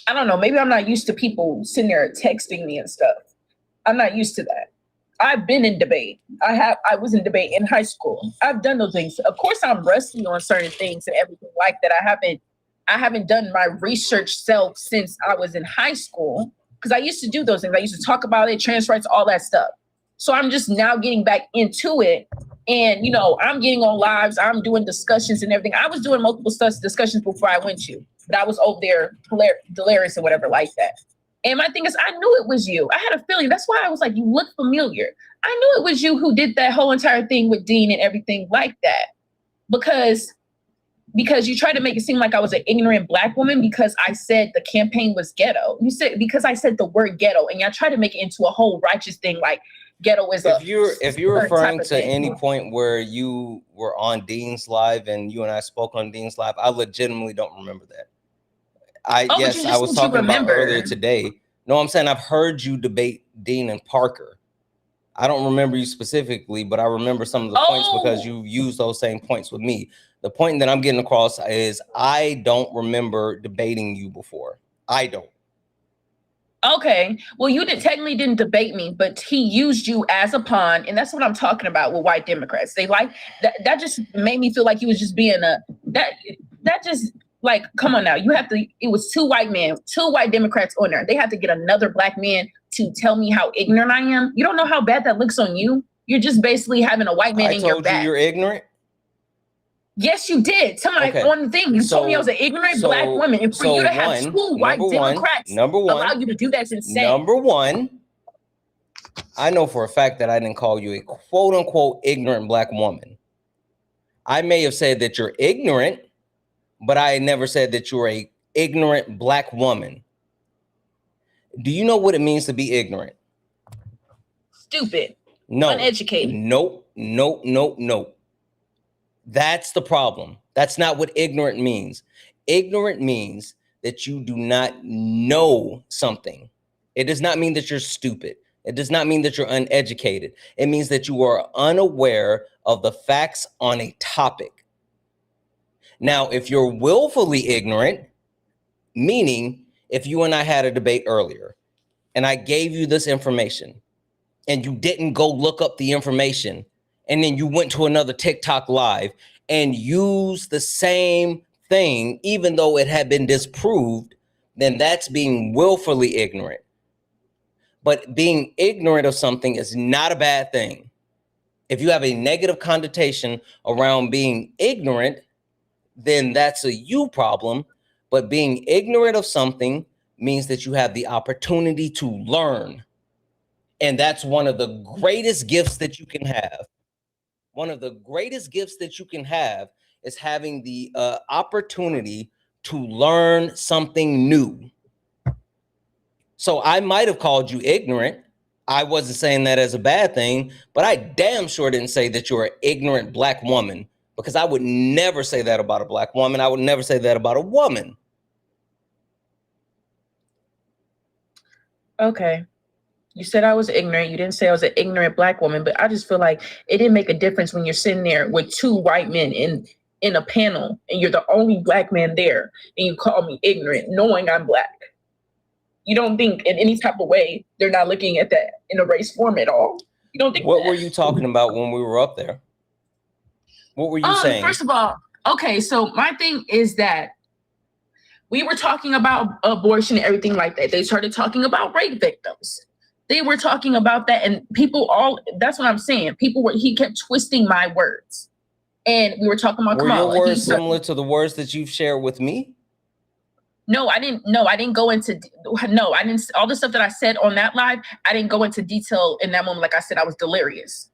I don't know, maybe I'm not used to people sitting there texting me and stuff. I'm not used to that. I've been in debate. I was in debate in high school. I've done those things. Of course, I'm rusty on certain things and everything like that. I haven't done my research self since I was in high school, because I used to do those things. I used to talk about it, trans rights, all that stuff. So I'm just now getting back into it. And, you know, I'm getting on lives. I'm doing discussions and everything. I was doing multiple discussions before I went to, but I was over there delirious or whatever like that. And my thing is, I knew it was you. I had a feeling. That's why I was like, you look familiar. I knew it was you who did that whole entire thing with Dean and everything like that. Because you tried to make it seem like I was an ignorant Black woman because I said the campaign was ghetto. You said, because I said the word ghetto, and y'all tried to make it into a whole righteous thing, like ghetto is if you're referring to any point where you were on Dean's Live and you and I spoke on Dean's Live, I legitimately don't remember that. I was talking about earlier today. No, I'm saying I've heard you debate Dean and Parker. I don't remember you specifically, but I remember some of the points because you used those same points with me. The point that I'm getting across is I don't remember debating you before. I don't. Okay. Well, you technically didn't debate me, but he used you as a pawn. And that's what I'm talking about with white Democrats. They like that just made me feel like he was just being that just like, come on now. It was two white Democrats on there. They had to get another Black man to tell me how ignorant I am. You don't know how bad that looks on you. You're just basically having a white man in your back. I told you you're ignorant. Yes, you did. Somebody on the thing. You told me I was an ignorant black woman. And for you to have two white Democrats allow you to do that's insane. Number one, I know for a fact that I didn't call you a quote unquote ignorant black woman. I may have said that you're ignorant, but I never said that you're a ignorant black woman. Do you know what it means to be ignorant? Stupid. No. Uneducated. Nope. That's the problem. That's not what ignorant means. Ignorant means that you do not know something. It does not mean that you're stupid. It does not mean that you're uneducated. It means that you are unaware of the facts on a topic. Now, if you're willfully ignorant, meaning if you and I had a debate earlier and I gave you this information and you didn't go look up the information and then you went to another TikTok live and used the same thing, even though it had been disproved, then that's being willfully ignorant. But being ignorant of something is not a bad thing. If you have a negative connotation around being ignorant, then that's a you problem. But being ignorant of something means that you have the opportunity to learn. And that's one of the greatest gifts that you can have. One of the greatest gifts that you can have is having the opportunity to learn something new. So I might have called you ignorant. I wasn't saying that as a bad thing, but I damn sure didn't say that you're an ignorant black woman, because I would never say that about a black woman. I would never say that about a woman. Okay. You said I was ignorant. You didn't say I was an ignorant black woman, but I just feel like it didn't make a difference when you're sitting there with two white men in a panel and you're the only black man there and you call me ignorant knowing I'm black. You don't think in any type of way they're not looking at that in a race form at all? You don't think What were you talking about when we were up there? What were you saying? First of all, okay, so my thing is that we were talking about abortion and everything like that. They started talking about rape victims. They were talking about that, and people that's what I'm saying. He kept twisting my words. And we were talking about Kamala. Were your words similar to the words that you've shared with me? No, I didn't. No, I didn't go into. No, I didn't. All the stuff that I said on that live, I didn't go into detail in that moment. Like I said, I was delirious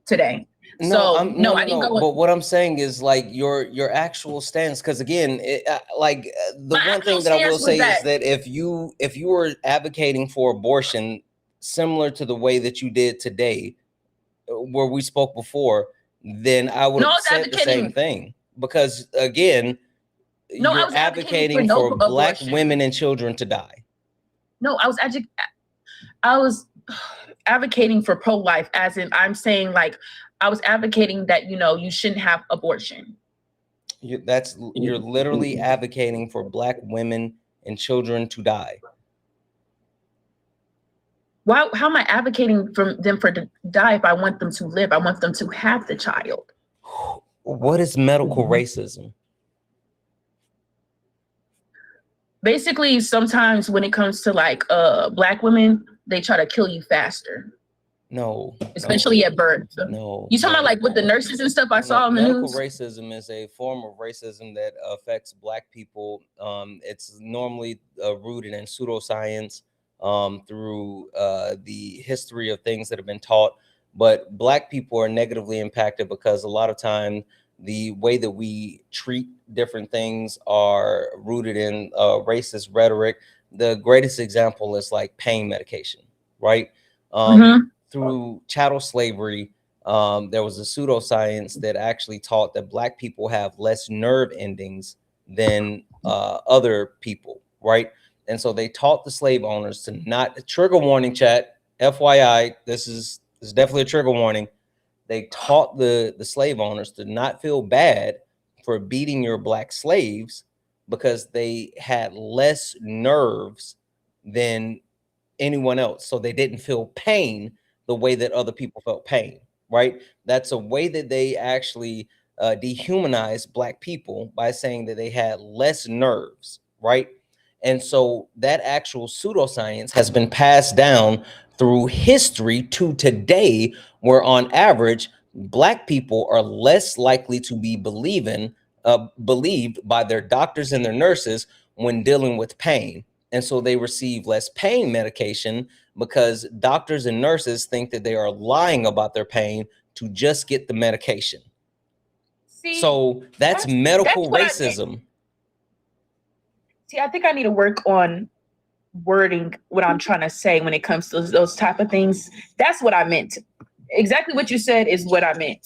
today. No, I didn't go. But what I'm saying is like your actual stance, because again, the one thing that I will say is that if you were advocating for abortion similar to the way that you did today, where we spoke before, then I would have said the same thing. Because again, you're advocating for black women and children to die. No, I was advocating for pro-life, as in I'm saying like I was advocating that you shouldn't have abortion. You're literally advocating for black women and children to die. How am I advocating for them to die if I want them to live? I want them to have the child. What is medical racism? Basically, sometimes when it comes to like black women, they try to kill you faster. No. Especially at birth. No. You talking about like with the nurses and stuff I saw on the news? Medical racism is a form of racism that affects black people. It's normally rooted in pseudoscience through the history of things that have been taught. But black people are negatively impacted because a lot of time the way that we treat different things are rooted in racist rhetoric. The greatest example is like pain medication, right? Through chattel slavery, there was a pseudoscience that actually taught that black people have less nerve endings than other people, right? And so they taught the slave owners to not, trigger warning chat, FYI, this is definitely a trigger warning. They taught the slave owners to not feel bad for beating your black slaves because they had less nerves than anyone else. So they didn't feel pain the way that other people felt pain, right? That's a way that they actually dehumanized black people by saying that they had less nerves, right? And so that actual pseudoscience has been passed down through history to today, where on average, Black people are less likely to be believed by their doctors and their nurses when dealing with pain. And so they receive less pain medication because doctors and nurses think that they are lying about their pain to just get the medication. See, so that's medical that's racism. See, I think I need to work on wording what I'm trying to say when it comes to those type of things. That's what I meant. Exactly what you said is what I meant.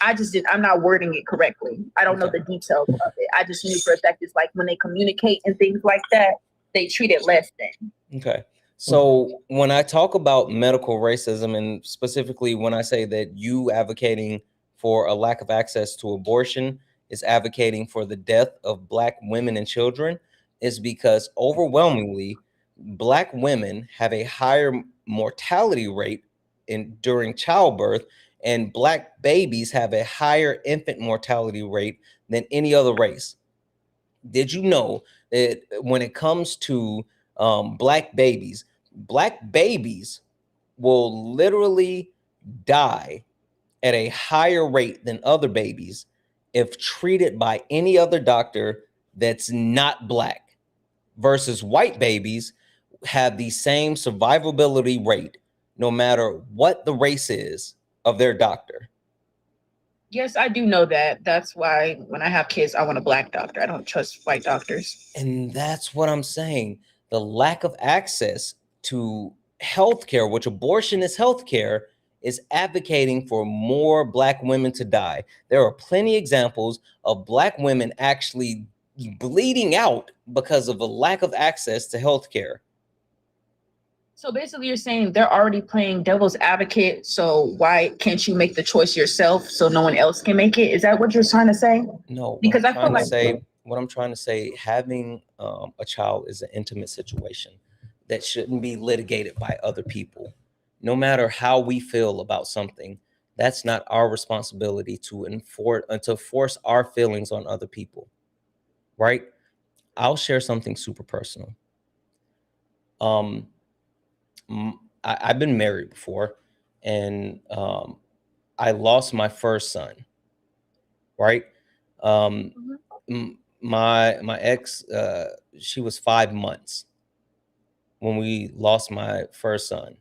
I'm not wording it correctly. I don't know the details of it. I just knew for a fact it's like when they communicate and things like that, they treat it less than. Okay. So when I talk about medical racism, and specifically when I say that you advocating for a lack of access to abortion is advocating for the death of Black women and children, is because overwhelmingly Black women have a higher mortality rate during childbirth, and Black babies have a higher infant mortality rate than any other race. Did you know that when it comes to Black babies will literally die at a higher rate than other babies if treated by any other doctor that's not Black, versus white babies have the same survivability rate no matter what the race is of their doctor? Yes, I do know that. That's why when I have kids, I want a Black doctor. I don't trust white doctors. And that's what I'm saying. The lack of access to healthcare, which abortion is healthcare, is advocating for more Black women to die. There are plenty of examples of Black women actually bleeding out because of a lack of access to healthcare. So basically you're saying they're already playing devil's advocate, so why can't you make the choice yourself so no one else can make it? Is that what you're trying to say? No, because I feel like what I'm trying to say, having a child is an intimate situation that shouldn't be litigated by other people. No matter how we feel about something, that's not our responsibility to force our feelings on other people, right? I'll share something super personal. I've been married before, and I lost my first son, right? My ex, she was 5 months when we lost my first son,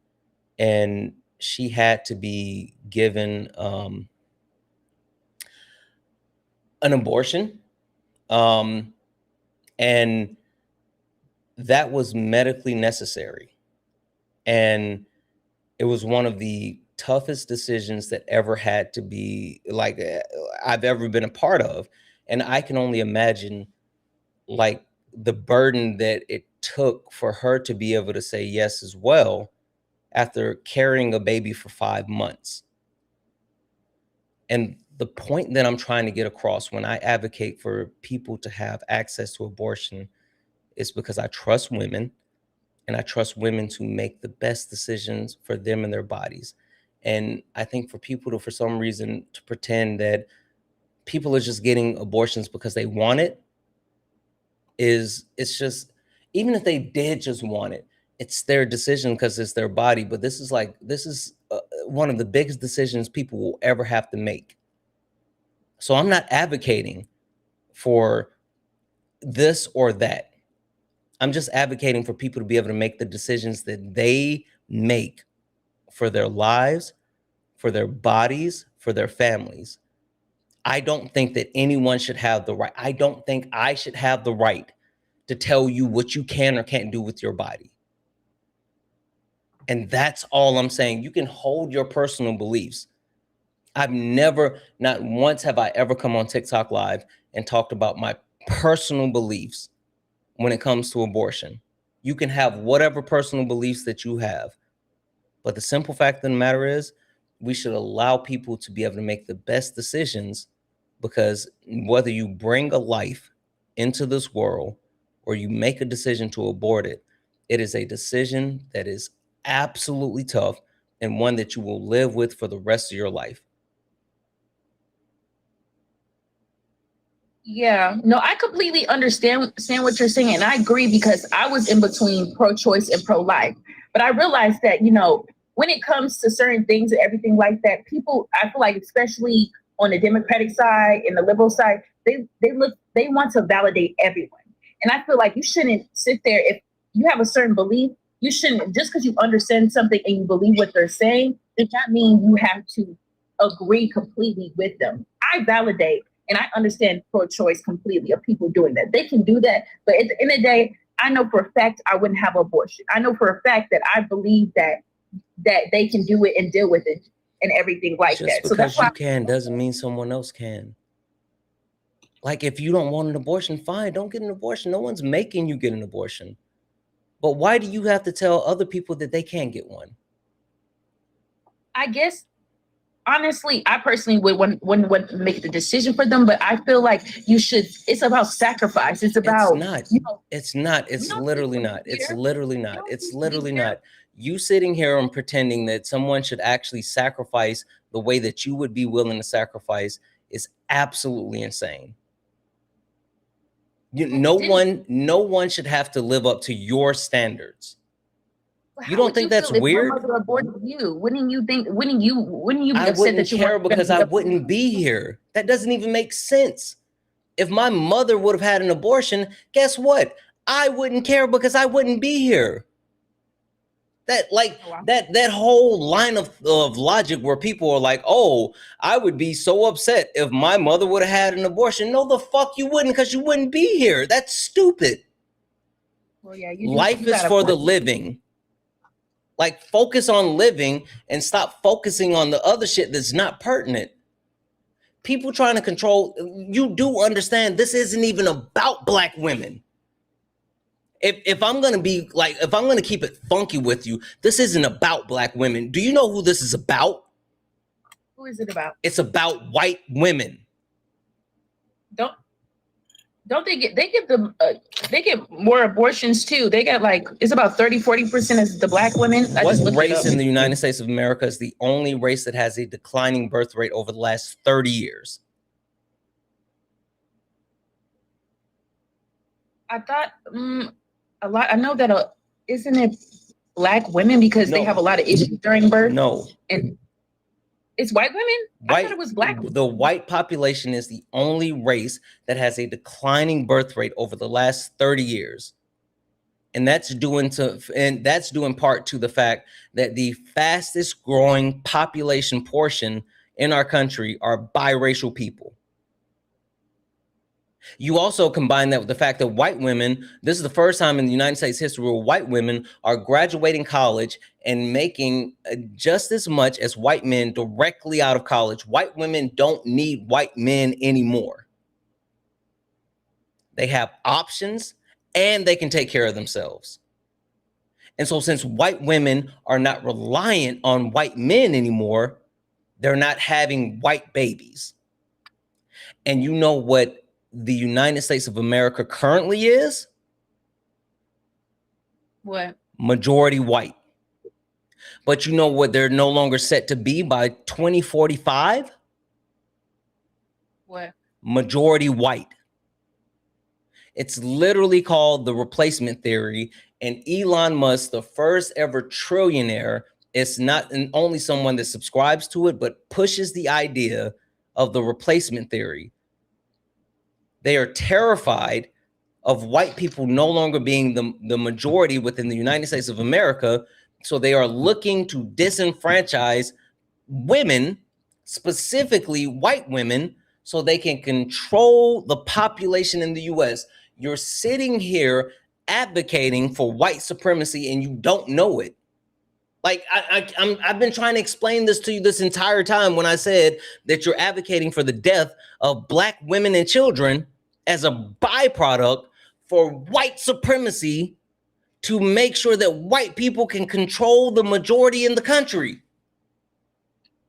and she had to be given an abortion, and that was medically necessary. And it was one of the toughest decisions that ever had to be I've ever been a part of. And I can only imagine like the burden that it took for her to be able to say yes as well after carrying a baby for 5 months. And the point that I'm trying to get across when I advocate for people to have access to abortion is because I trust women. And I trust women to make the best decisions for them and their bodies. And I think for people to, for some reason, to pretend that people are just getting abortions because they want it, it's just, even if they did just want it, it's their decision because it's their body. But this is one of the biggest decisions people will ever have to make. So I'm not advocating for this or that. I'm just advocating for people to be able to make the decisions that they make for their lives, for their bodies, for their families. I don't think that anyone should have the right. I don't think I should have the right to tell you what you can or can't do with your body. And that's all I'm saying. You can hold your personal beliefs. Not once have I ever come on TikTok Live and talked about my personal beliefs when it comes to abortion. You can have whatever personal beliefs that you have, but the simple fact of the matter is we should allow people to be able to make the best decisions, because whether you bring a life into this world or you make a decision to abort it, it is a decision that is absolutely tough and one that you will live with for the rest of your life. Yeah, no, I completely understand what you're saying. And I agree, because I was in between pro-choice and pro-life. But I realized that, when it comes to certain things and everything like that, people, I feel like, especially on the Democratic side and the liberal side, they want to validate everyone. And I feel like you shouldn't sit there if you have a certain belief. You shouldn't, just because you understand something and you believe what they're saying, does not mean you have to agree completely with them. I validate and I understand pro-choice completely of people doing that. They can do that, but at the end of the day, I know for a fact I wouldn't have abortion. I know for a fact that I believe that they can do it and deal with it and everything like Just that. because So that's why you can doesn't mean someone else can. Like, if you don't want an abortion, fine, don't get an abortion. No one's making you get an abortion. But why do you have to tell other people that they can't get one? I guess, honestly, I personally wouldn't want to make the decision for them, but I feel like you should. It's about sacrifice. It's about. It's not. You know, It's not. It's you don't literally need to not. be It's here. literally You not. don't It's need to be literally here. not. You sitting here and pretending that someone should actually sacrifice the way that you would be willing to sacrifice is absolutely insane. No one should have to live up to your standards. You don't think that's weird? If my mother aborted you, wouldn't you think? Wouldn't you be I upset wouldn't that you care weren't because gonna I be wouldn't be here. That doesn't even make sense. If my mother would have had an abortion, guess what? I wouldn't care because I wouldn't be here. That whole line of logic where people are like, oh, I would be so upset if my mother would have had an abortion. No, the fuck you wouldn't, because you wouldn't be here. That's stupid. Well, yeah, Life is for the living. Like, focus on living and stop focusing on the other shit that's not pertinent. People trying to control, you do understand this isn't even about black women. If I'm gonna be like, if I'm gonna keep it funky with you, this isn't about black women. Do you know who this is about? Who is it about? It's about white women. Don't they get more abortions too? They got like, it's about 30-40% as the black women. What race in the United States of America is the only race that has a declining birth rate over the last 30 years? I thought a lot. I know that isn't it black women because they have a lot of issues during birth? No. And it's white women? I thought it was black. The white population is the only race that has a declining birth rate over the last 30 years. And that's due in part to the fact that the fastest growing population portion in our country are biracial people. You also combine that with the fact that white women, this is the first time in the United States history where white women are graduating college and making just as much as white men directly out of college. White women don't need white men anymore. They have options and they can take care of themselves. And so since white women are not reliant on white men anymore, they're not having white babies. And you know what the United States of America currently is? What? Majority white. But you know what they're no longer set to be by 2045? What? Majority white. It's literally called the replacement theory. And Elon Musk, the first ever trillionaire, is not only someone that subscribes to it, but pushes the idea of the replacement theory. They are terrified of white people no longer being the majority within the United States of America. So they are looking to disenfranchise women, specifically white women, so they can control the population in the US. You're sitting here advocating for white supremacy and you don't know it. Like, I've been trying to explain this to you this entire time when I said that you're advocating for the death of black women and children as a byproduct for white supremacy to make sure that white people can control the majority in the country.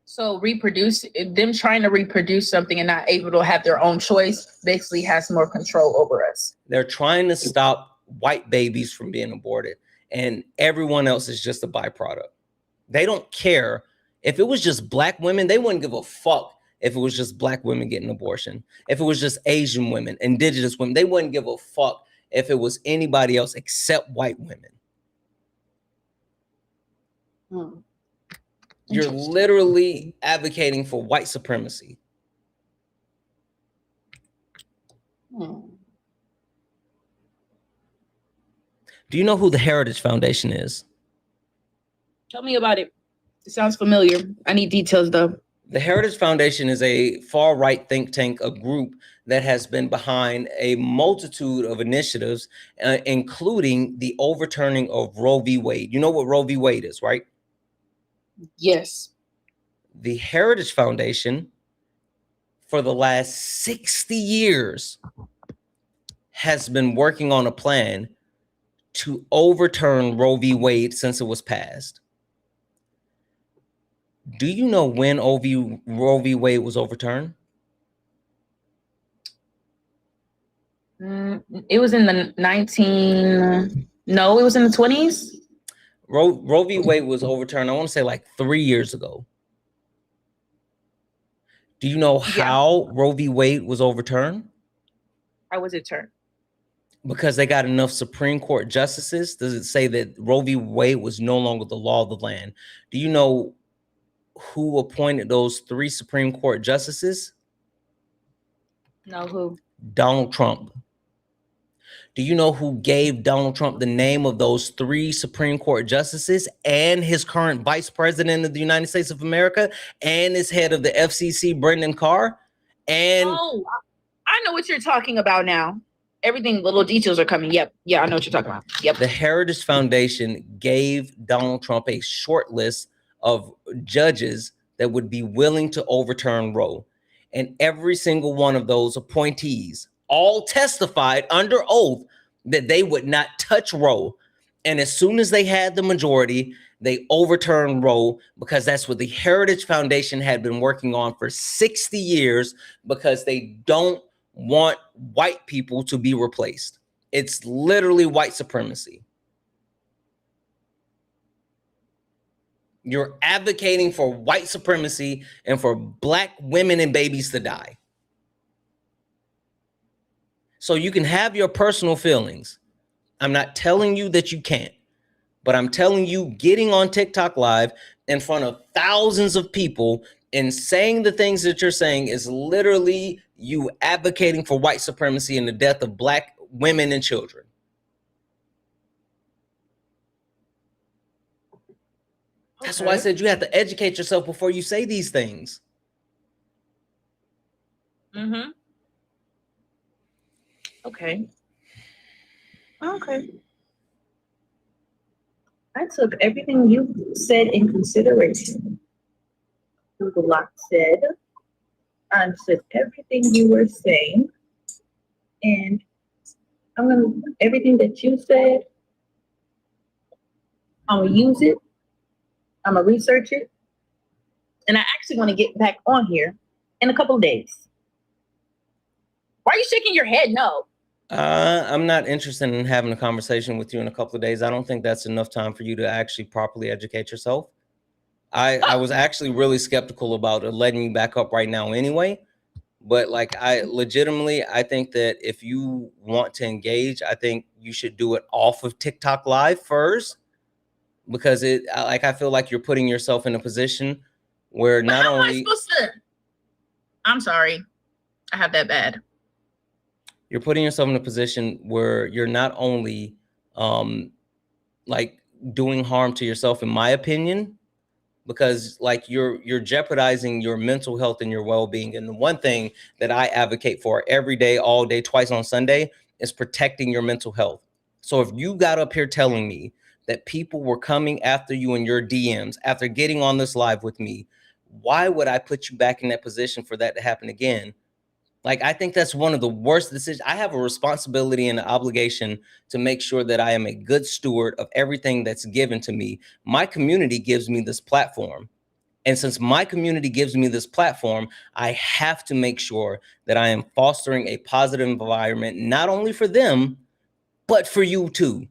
So them trying to reproduce something and not able to have their own choice basically has more control over us. They're trying to stop white babies from being aborted. And everyone else is just a byproduct. They don't care. If it was just black women, they wouldn't give a fuck if it was just black women getting abortion. If it was just Asian women, indigenous women, they wouldn't give a fuck if it was anybody else except white women. You're literally advocating for white supremacy. Do you know who the Heritage Foundation is? Tell me about it. It sounds familiar. I need details though. The Heritage Foundation is a far-right think tank, a group that has been behind a multitude of initiatives, including the overturning of Roe v. Wade. You know what Roe v. Wade is, right? Yes. The Heritage Foundation, for the last 60 years, has been working on a plan to overturn Roe v. Wade since it was passed. Do you know when Roe v. Wade was overturned? It was in the it was in the 20s. Roe v. Wade was overturned, I want to say like 3 years ago. Do you know how Roe v. Wade was overturned? How was it turned? Because they got enough Supreme Court justices. Does it say that Roe v. Wade was no longer the law of the land? Do you know who appointed those 3 Supreme Court justices? No, who? Donald Trump. Do you know who gave Donald Trump the name of those 3 Supreme Court justices and his current vice president of the United States of America and his head of the FCC, Brendan Carr? And I know what you're talking about now. Everything, little details are coming. Yep. Yeah, I know what you're talking about. Yep. The Heritage Foundation gave Donald Trump a short list of judges that would be willing to overturn Roe. And every single one of those appointees all testified under oath that they would not touch Roe. And as soon as they had the majority, they overturned Roe, because that's what the Heritage Foundation had been working on for 60 years, because they don't want white people to be replaced. It's literally white supremacy. You're advocating for white supremacy and for black women and babies to die. So you can have your personal feelings. I'm not telling you that you can't, but I'm telling you, getting on TikTok Live in front of thousands of people and saying the things that you're saying is literally you advocating for white supremacy and the death of black women and children. That's why I said you have to educate yourself before you say these things. Mm-hmm. Okay. I took everything you said in consideration. Google Lock said, I understood everything you were saying, and everything that you said, I'm gonna use it. I'm gonna research it, and I actually want to get back on here in a couple of days. Why are you shaking your head? No. I'm not interested in having a conversation with you in a couple of days. I don't think that's enough time for you to actually properly educate yourself. I was actually really skeptical about letting you back up right now anyway. But like, I think that if you want to engage, I think you should do it off of TikTok Live first, because I feel like you're putting yourself in a position where not only... How am I supposed to? I'm sorry. I have that bad. You're putting yourself in a position where you're not only like doing harm to yourself, in my opinion, because like you're jeopardizing your mental health and your well-being. And the one thing that I advocate for every day, all day, twice on Sunday, is protecting your mental health. So if you got up here telling me that people were coming after you in your DMs after getting on this live with me, why would I put you back in that position for that to happen again? Like, I think that's one of the worst decisions. I have a responsibility and an obligation to make sure that I am a good steward of everything that's given to me. My community gives me this platform. And since my community gives me this platform, I have to make sure that I am fostering a positive environment, not only for them, but for you too.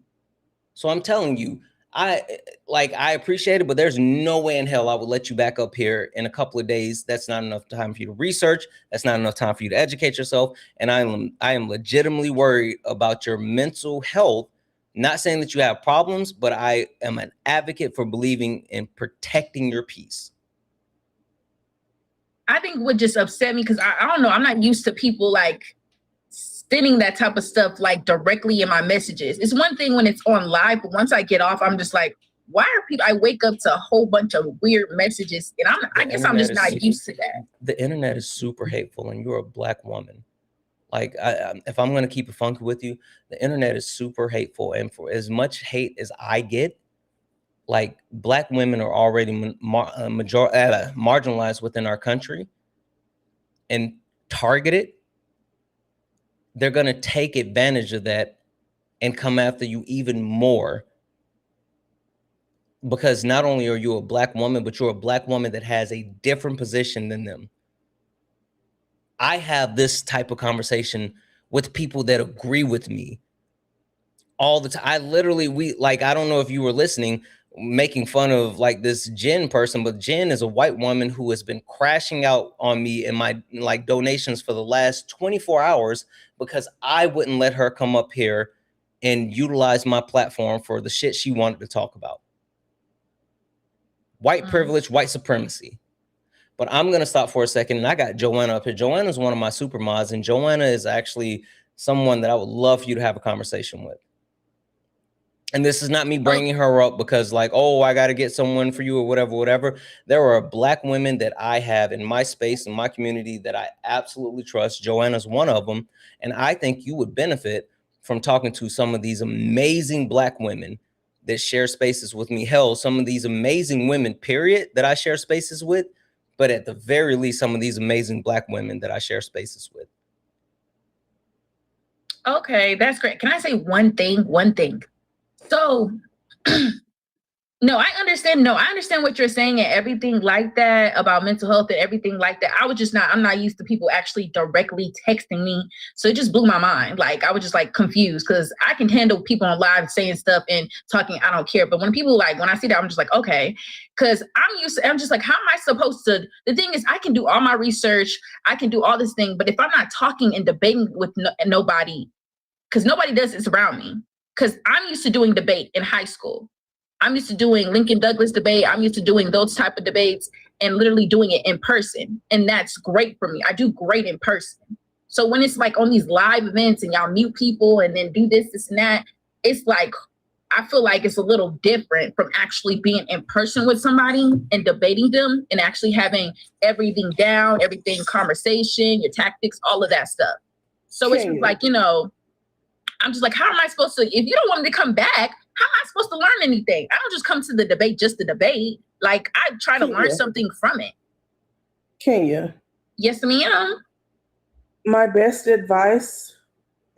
So I'm telling you, I appreciate it, but there's no way in hell I would let you back up here in a couple of days. That's not enough time for you to research. That's not enough time for you to educate yourself. And I am legitimately worried about your mental health, Not saying that you have problems, but I am an advocate for believing in protecting your peace. I think what just upset me, because I don't know, I'm not used to people like sending that type of stuff like directly in my messages. It's one thing when it's on live, but once I get off, I'm just like, why are people? I wake up to a whole bunch of weird messages, and I guess I'm just not used to that. The internet is super hateful, and you're a Black woman. Like, if I'm going to keep it funky with you, the internet is super hateful. And for as much hate as I get, like, Black women are already marginalized within our country and targeted. They're going to take advantage of that and come after you even more. Because not only are you a Black woman, but you're a Black woman that has a different position than them. I have this type of conversation with people that agree with me all the time. I literally, I don't know if you were listening, making fun of like this Jen person, but Jen is a white woman who has been crashing out on me in my like donations for the last 24 hours because I wouldn't let her come up here and utilize my platform for the shit she wanted to talk about. White privilege, white supremacy. But I'm going to stop for a second, and I got Joanna up here. Joanna is one of my super mods, and Joanna is actually someone that I would love for you to have a conversation with. And this is not me bringing her up because like, oh, I got to get someone for you or whatever. There are Black women that I have in my space, in my community that I absolutely trust. Joanna's one of them. And I think you would benefit from talking to some of these amazing Black women that share spaces with me. Hell, some of these amazing women, period, that I share spaces with. But at the very least, some of these amazing Black women that I share spaces with. Okay, that's great. Can I say one thing? So, no, I understand what you're saying and everything like that about mental health and everything like that. I'm not used to people actually directly texting me. So it just blew my mind. Like, I was just like confused because I can handle people on live saying stuff and talking, I don't care. But when I see that, I'm just like, okay, because I'm just like, how am I supposed to? The thing is, I can do all my research. I can do all this thing. But if I'm not talking and debating with nobody, because nobody does this around me, because I'm used to doing debate in high school. I'm used to doing Lincoln Douglas debate. I'm used to doing those type of debates and literally doing it in person. And that's great for me. I do great in person. So when it's like on these live events and y'all mute people and then do this and that, it's like, I feel like it's a little different from actually being in person with somebody and debating them and actually having everything down, everything conversation, your tactics, all of that stuff. So it's like, I'm just like, how am I supposed to, if you don't want me to come back, how am I supposed to learn anything? I don't just come to the debate just to debate. Like, I try to learn something from it. Kenya. Yes, ma'am. My best advice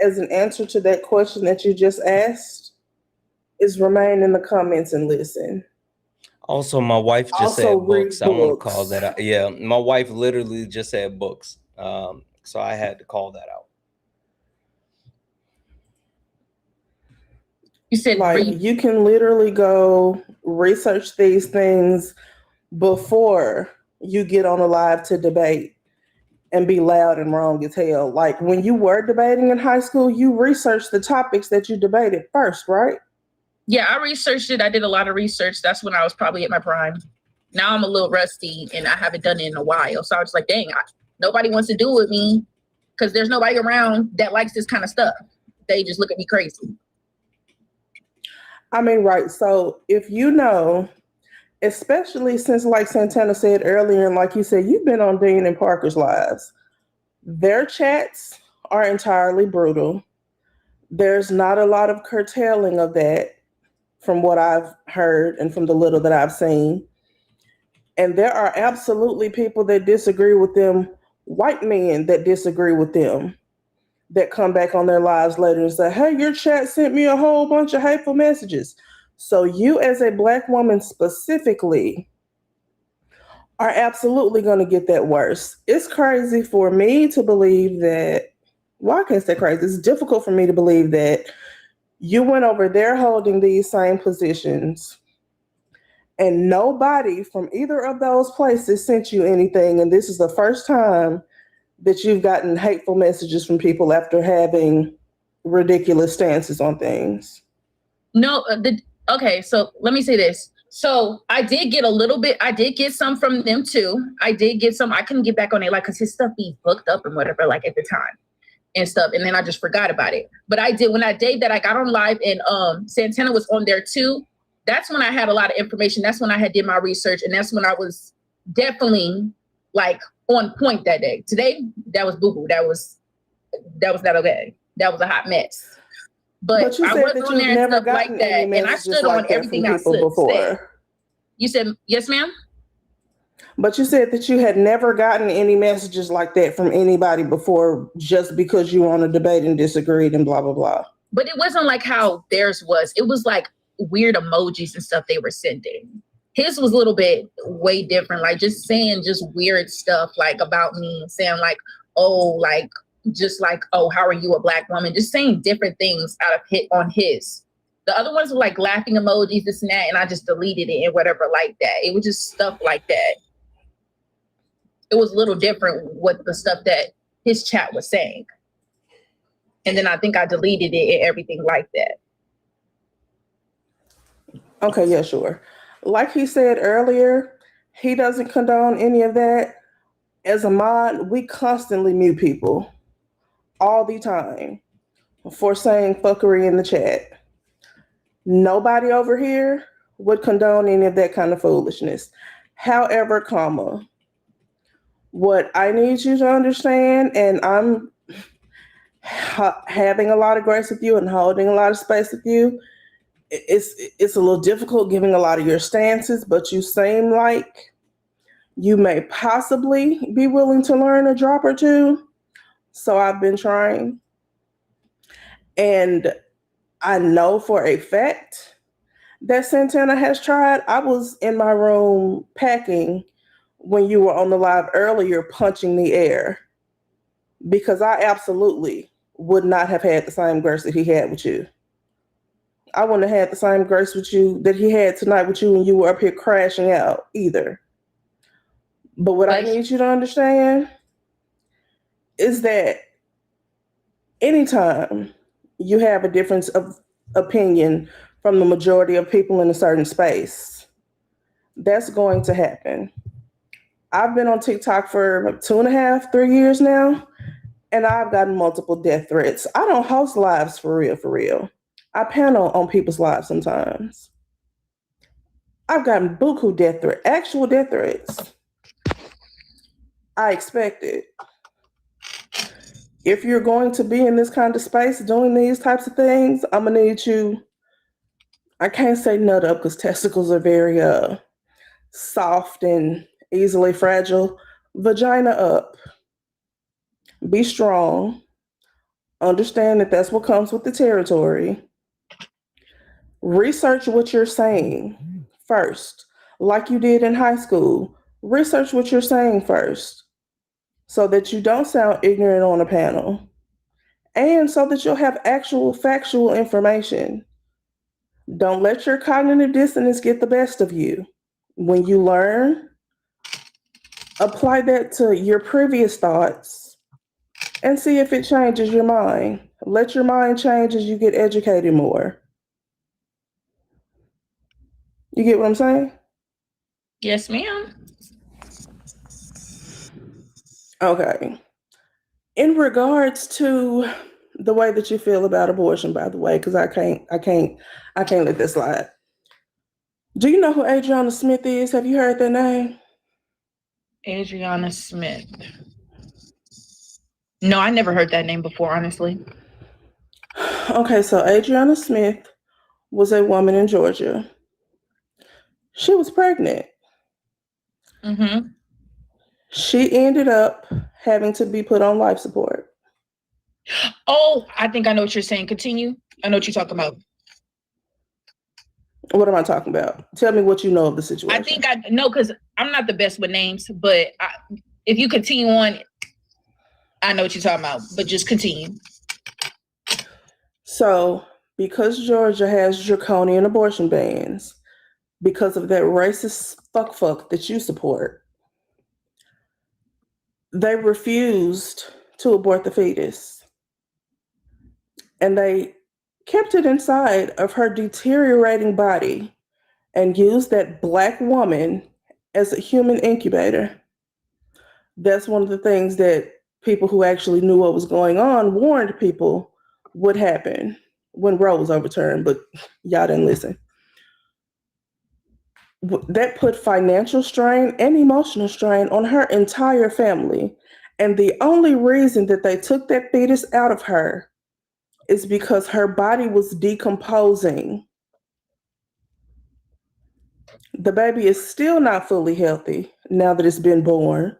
as an answer to that question that you just asked is remain in the comments and listen. Also, my wife just said books. I want to call that out. Yeah, my wife literally just said books. So I had to call that out. You said you can literally go research these things before you get on a live to debate and be loud and wrong as hell. Like when you were debating in high school, you researched the topics that you debated first, right? Yeah, I researched it. I did a lot of research. That's when I was probably at my prime. Now I'm a little rusty and I haven't done it in a while. So I was like, dang, nobody wants to do it with me because there's nobody around that likes this kind of stuff. They just look at me crazy. I mean, right. So if you know, especially since like Santana said earlier, and like you said, you've been on Dean and Parker's lives, their chats are entirely brutal. There's not a lot of curtailing of that from what I've heard and from the little that I've seen. And there are absolutely people that disagree with them, white men that disagree with them, that come back on their lives later and say, hey, your chat sent me a whole bunch of hateful messages. So you as a Black woman specifically are absolutely going to get that worse. It's crazy for me to believe that, well, I can't say crazy. It's difficult for me to believe that you went over there holding these same positions and nobody from either of those places sent you anything. And this is the first time that you've gotten hateful messages from people after having ridiculous stances on things. No, okay, so let me say this. So I did get a little bit, I did get some from them too. I did get some, I couldn't get back on it, like, cause his stuff be booked up and whatever, like at the time and stuff. And then I just forgot about it. But I did, when that day that I got on live and Santana was on there too, that's when I had a lot of information. That's when I had did my research. And that's when I was definitely like on point that day. Today, that was boo-boo. That was not okay. That was a hot mess. But you I said wasn't that on there you've and never stuff like gotten that. any And I messages stood like on that everything from I people said. before. You said, yes, ma'am? But you said that you had never gotten any messages like that from anybody before just because you were on a debate and disagreed and blah, blah, blah. But it wasn't like how theirs was. It was like weird emojis and stuff they were sending. His was a little bit way different, like just saying just weird stuff like about me, saying like, oh, like, just like, oh, how are you a black woman? Just saying different things out of hit on his. The other ones were like laughing emojis, this and that, and I just deleted it and whatever like that. It was just stuff like that. It was a little different with the stuff that his chat was saying. And then I think I deleted it and everything like that. Okay, yeah, sure. Like he said earlier, he doesn't condone any of that. As a mod, we constantly mute people all the time for saying fuckery in the chat. Nobody over here would condone any of that kind of foolishness. However, comma, what I need you to understand, and I'm having a lot of grace with you and holding a lot of space with you, it's a little difficult giving a lot of your stances, but you seem like you may possibly be willing to learn a drop or two. So I've been trying. And I know for a fact that Santana has tried. I was in my room packing when you were on the live earlier, punching the air, because I absolutely would not have had the same grace that he had with you. I wouldn't have had the same grace with you that he had tonight with you when you were up here crashing out either. But what I need you to understand is that anytime you have a difference of opinion from the majority of people in a certain space, that's going to happen. I've been on TikTok for 2.5, 3 years now, and I've gotten multiple death threats. I don't host lives for real. I panel on people's lives sometimes. I've gotten buku death threats, actual death threats. I expect it. If you're going to be in this kind of space doing these types of things, I'm gonna need you, I can't say nut up because testicles are very soft and easily fragile. Vagina up. Be strong. Understand that that's what comes with the territory. Research what you're saying first, like you did in high school. Research what you're saying first so that you don't sound ignorant on a panel and so that you'll have actual factual information. Don't let your cognitive dissonance get the best of you. When you learn, apply that to your previous thoughts and see if it changes your mind. Let your mind change as you get educated more. You get what I'm saying? Yes, ma'am. Okay. In regards to the way that you feel about abortion, by the way, because I can't let this slide. Do you know who Adriana Smith is? Have you heard that name? Adriana Smith. No, I never heard that name before, honestly. Okay, so Adriana Smith was a woman in Georgia. She was pregnant. Mm-hmm. She ended up having to be put on life support. Oh, I think I know what you're saying. Continue. I know what you're talking about. What am I talking about? Tell me what you know of the situation. I think I know because I'm not the best with names, but if you continue on, I know what you're talking about, but just continue. So, because Georgia has draconian abortion bans, because of that racist fuck that you support, they refused to abort the fetus. And they kept it inside of her deteriorating body, and used that Black woman as a human incubator. That's one of the things that people who actually knew what was going on warned people would happen when Roe was overturned, but y'all didn't listen. That put financial strain and emotional strain on her entire family. And the only reason that they took that fetus out of her is because her body was decomposing. The baby is still not fully healthy now that it's been born.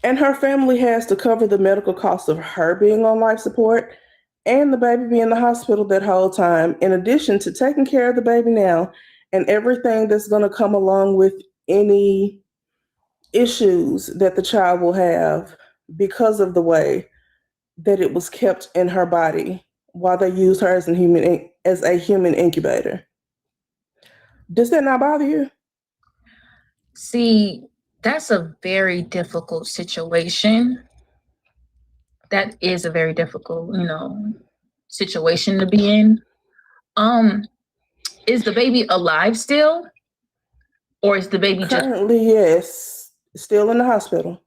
And her family has to cover the medical costs of her being on life support and the baby being in the hospital that whole time, in addition to taking care of the baby now and everything that's going to come along with any issues that the child will have because of the way that it was kept in her body while they used her as a human incubator. Does that not bother you? See, that's a very difficult situation. That is a very difficult, situation to be in. Is the baby alive still? Or is the baby currently, yes, still in the hospital?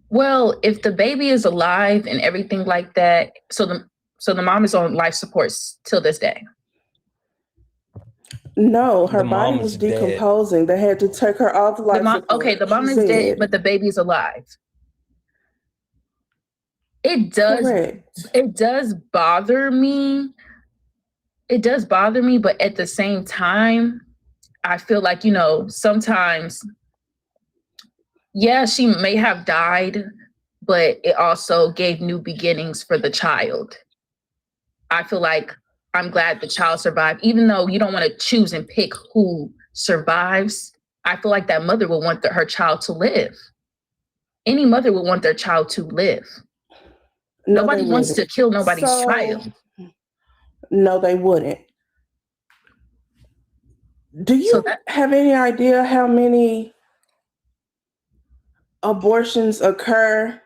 Well, if the baby is alive and everything like that, so the mom is on life support till this day. No, her body was decomposing. They had to take her off life support. Okay, the mom is dead, but the baby's alive. It does. Correct. It does bother me. It does bother me, but at the same time, I feel like, sometimes, yeah, she may have died, but it also gave new beginnings for the child. I feel like I'm glad the child survived, even though you don't want to choose and pick who survives. I feel like that mother would want her child to live. Any mother would want their child to live. No, nobody wants to kill nobody's child. No, they wouldn't. Do you have any idea how many abortions occur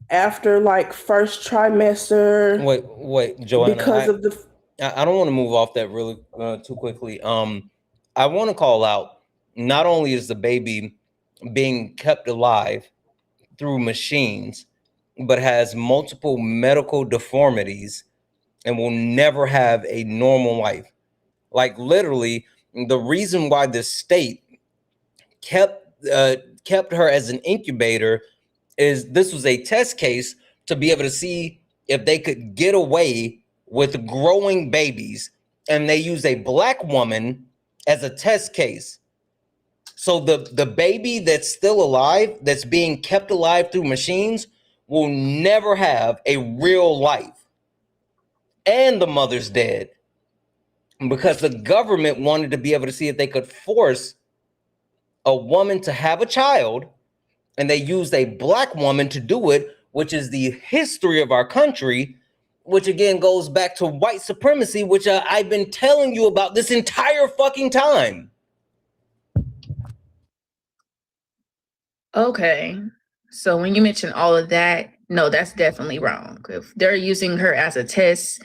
after first trimester? Wait, Joanna. Because I don't want to move off that really too quickly. I want to call out, not only is the baby being kept alive through machines, but has multiple medical deformities and will never have a normal life. Like literally, the reason why the state kept her as an incubator is this was a test case to be able to see if they could get away with growing babies, and they used a Black woman as a test case. So the baby that's still alive, that's being kept alive through machines, will never have a real life. And the mother's dead because the government wanted to be able to see if they could force a woman to have a child, and they used a Black woman to do it, which is the history of our country, which again goes back to white supremacy, which I've been telling you about this entire fucking time. Okay. So when you mention all of that, no, that's definitely wrong. If they're using her as a test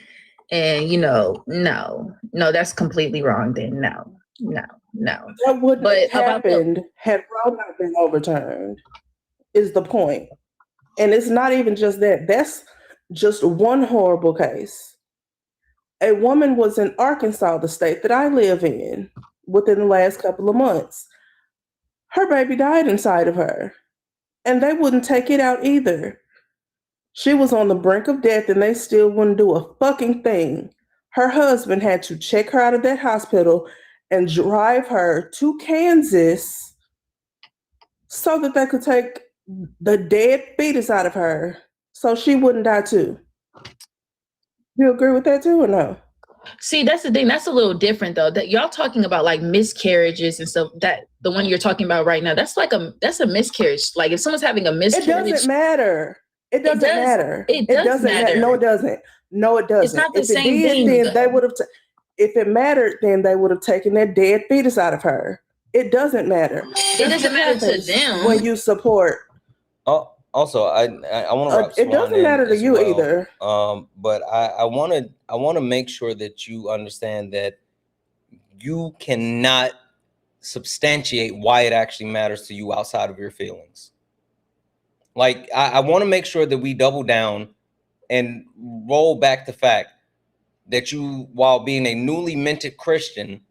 and, no, that's completely wrong then. No. That wouldn't have happened had Roe not been overturned, is the point. And it's not even just that. That's just one horrible case. A woman was in Arkansas, the state that I live in, within the last couple of months. Her baby died inside of her, and they wouldn't take it out either. She was on the brink of death, and they still wouldn't do a fucking thing. Her husband had to check her out of that hospital and drive her to Kansas so that they could take the dead fetus out of her so she wouldn't die too. You agree with that too or no? See, that's the thing. That's a little different though. That y'all talking about like miscarriages and stuff. That the one you're talking about right now, that's a miscarriage. Like if someone's having a miscarriage, it doesn't matter. It doesn't matter. It doesn't matter. No, it doesn't. No, it doesn't. It's not the same thing. Then they would have. If it mattered, then they would have taken that dead fetus out of her. It doesn't matter. It doesn't matter to them when you support. Oh, Also, I want to wrap It doesn't matter to you either. But I want to make sure that you understand that you cannot substantiate why it actually matters to you outside of your feelings. Like, I want to make sure that we double down and roll back the fact that you, while being a newly minted Christian,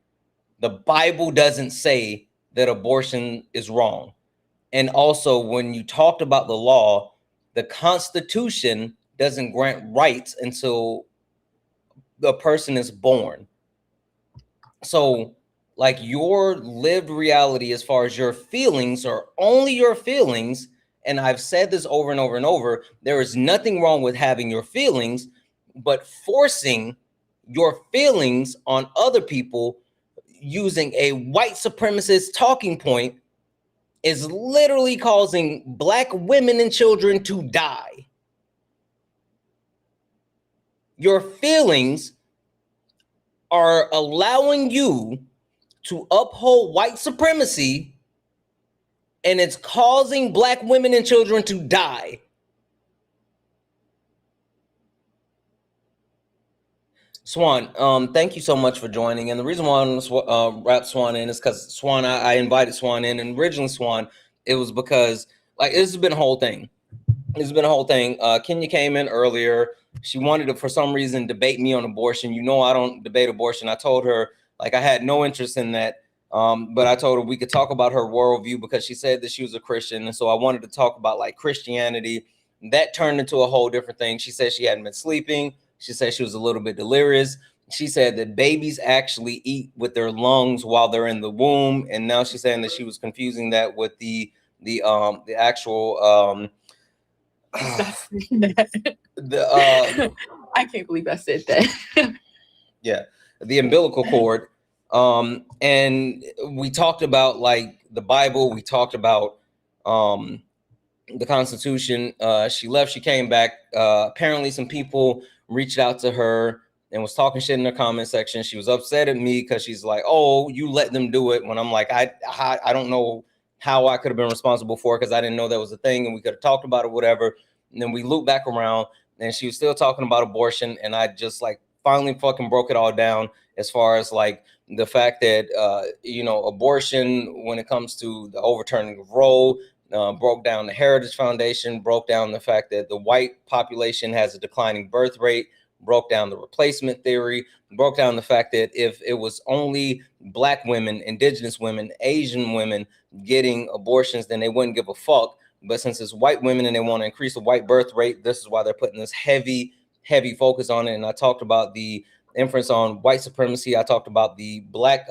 the Bible doesn't say that abortion is wrong. And also, when you talked about the law, the Constitution doesn't grant rights until the person is born. So, like, your lived reality as far as your feelings are only your feelings. And I've said this over and over and over. There is nothing wrong with having your feelings, but forcing your feelings on other people using a white supremacist talking point is literally causing Black women and children to die. Your feelings are allowing you to uphold white supremacy, and it's causing Black women and children to die. Swan, thank you so much for joining. And the reason why I want to wrap Swan in is because Swan, I invited Swan in, and originally Swan, it was because, like, this has been a whole thing. Kenya came in earlier. She wanted to, for some reason, debate me on abortion. You know, I don't debate abortion. I told her, like, I had no interest in that. But I told her we could talk about her worldview because she said that she was a Christian. And so I wanted to talk about, like, Christianity. That turned into a whole different thing. She said she hadn't been sleeping. She said she was a little bit delirious. She said that babies actually eat with their lungs while they're in the womb. And now she's saying that she was confusing that with the actual I can't believe I said that. Yeah, the umbilical cord. And we talked about, like, the Bible. We talked about the Constitution. She left. She came back. Apparently, some people reached out to her and was talking shit in the comment section. She was upset at me because she's like, "Oh, you let them do it." When I'm like, I don't know how I could have been responsible for it because I didn't know that was a thing, and we could have talked about it, whatever. And then we looped back around, and she was still talking about abortion, and I just, like, finally fucking broke it all down as far as, like, the fact that abortion, when it comes to the overturning of Roe, broke down the Heritage Foundation, broke down the fact that the white population has a declining birth rate, broke down the replacement theory, broke down the fact that if it was only Black women, indigenous women, Asian women getting abortions, then they wouldn't give a fuck. But since it's white women and they want to increase the white birth rate, this is why they're putting this heavy focus on it. And I talked about the inference on white supremacy. I talked about the Black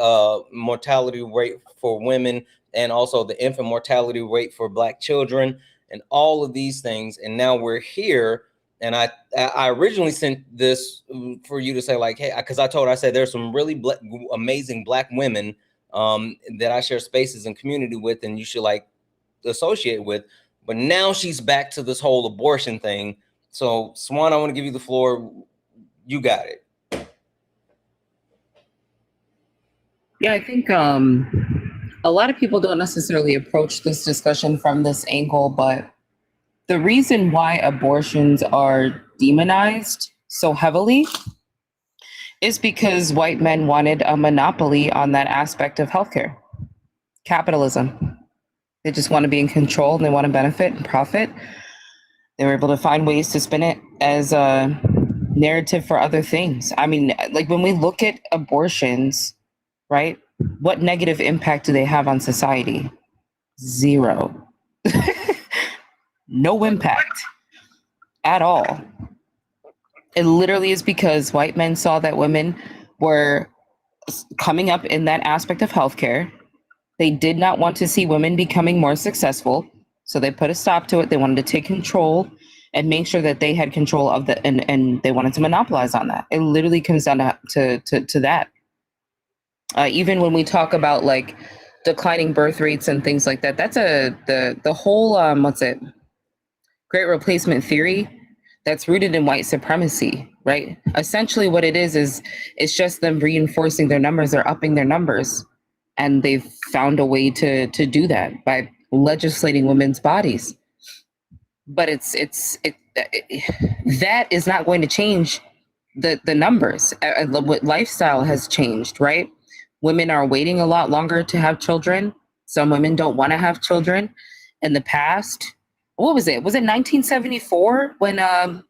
mortality rate for women and also the infant mortality rate for Black children and all of these things. And now we're here. And I originally sent this for you to say, like, hey, because I said there's some really amazing Black women that I share spaces and community with, and you should, like, associate with. But now she's back to this whole abortion thing. So, Swan, I want to give you the floor. You got it. Yeah, I think a lot of people don't necessarily approach this discussion from this angle, but the reason why abortions are demonized so heavily is because white men wanted a monopoly on that aspect of healthcare. Capitalism. They just want to be in control and they want to benefit and profit. They were able to find ways to spin it as a narrative for other things. I mean, like, when we look at abortions, right? What negative impact do they have on society? Zero. No impact at all. It literally is because white men saw that women were coming up in that aspect of healthcare. They did not want to see women becoming more successful. So they put a stop to it. They wanted to take control and make sure that they had control of the, and they wanted to monopolize on that. It literally comes down to that. Even when we talk about, like, declining birth rates and things like that, that's the whole, Great Replacement theory that's rooted in white supremacy, right? Essentially what it is it's just them reinforcing their numbers. They're upping their numbers. And they've found a way to do that by legislating women's bodies. but that is not going to change the numbers. What lifestyle has changed, right? Women are waiting a lot longer to have children. Some women don't want to have children. In the past, what was it? Was it 1974 when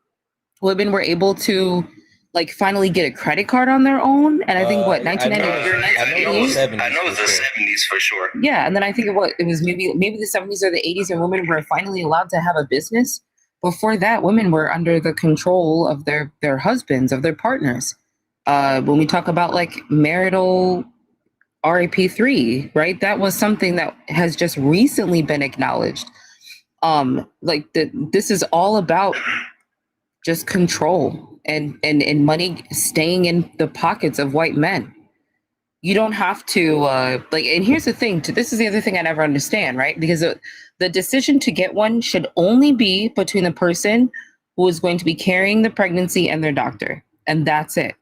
women were able to like finally get a credit card on their own? And I think what 1998. I know the 70s. I know it was the 70s for sure. Yeah, and then I think it was maybe the 70s or the 80s, and women were finally allowed to have a business. Before that, women were under the control of their husbands, of their partners. When we talk about like marital RAP3, right? That was something that has just recently been acknowledged. This is all about just control and money staying in the pockets of white men. You don't have to and here's the thing, this is the other thing I never understand, right? Because the decision to get one should only be between the person who is going to be carrying the pregnancy and their doctor. And that's it.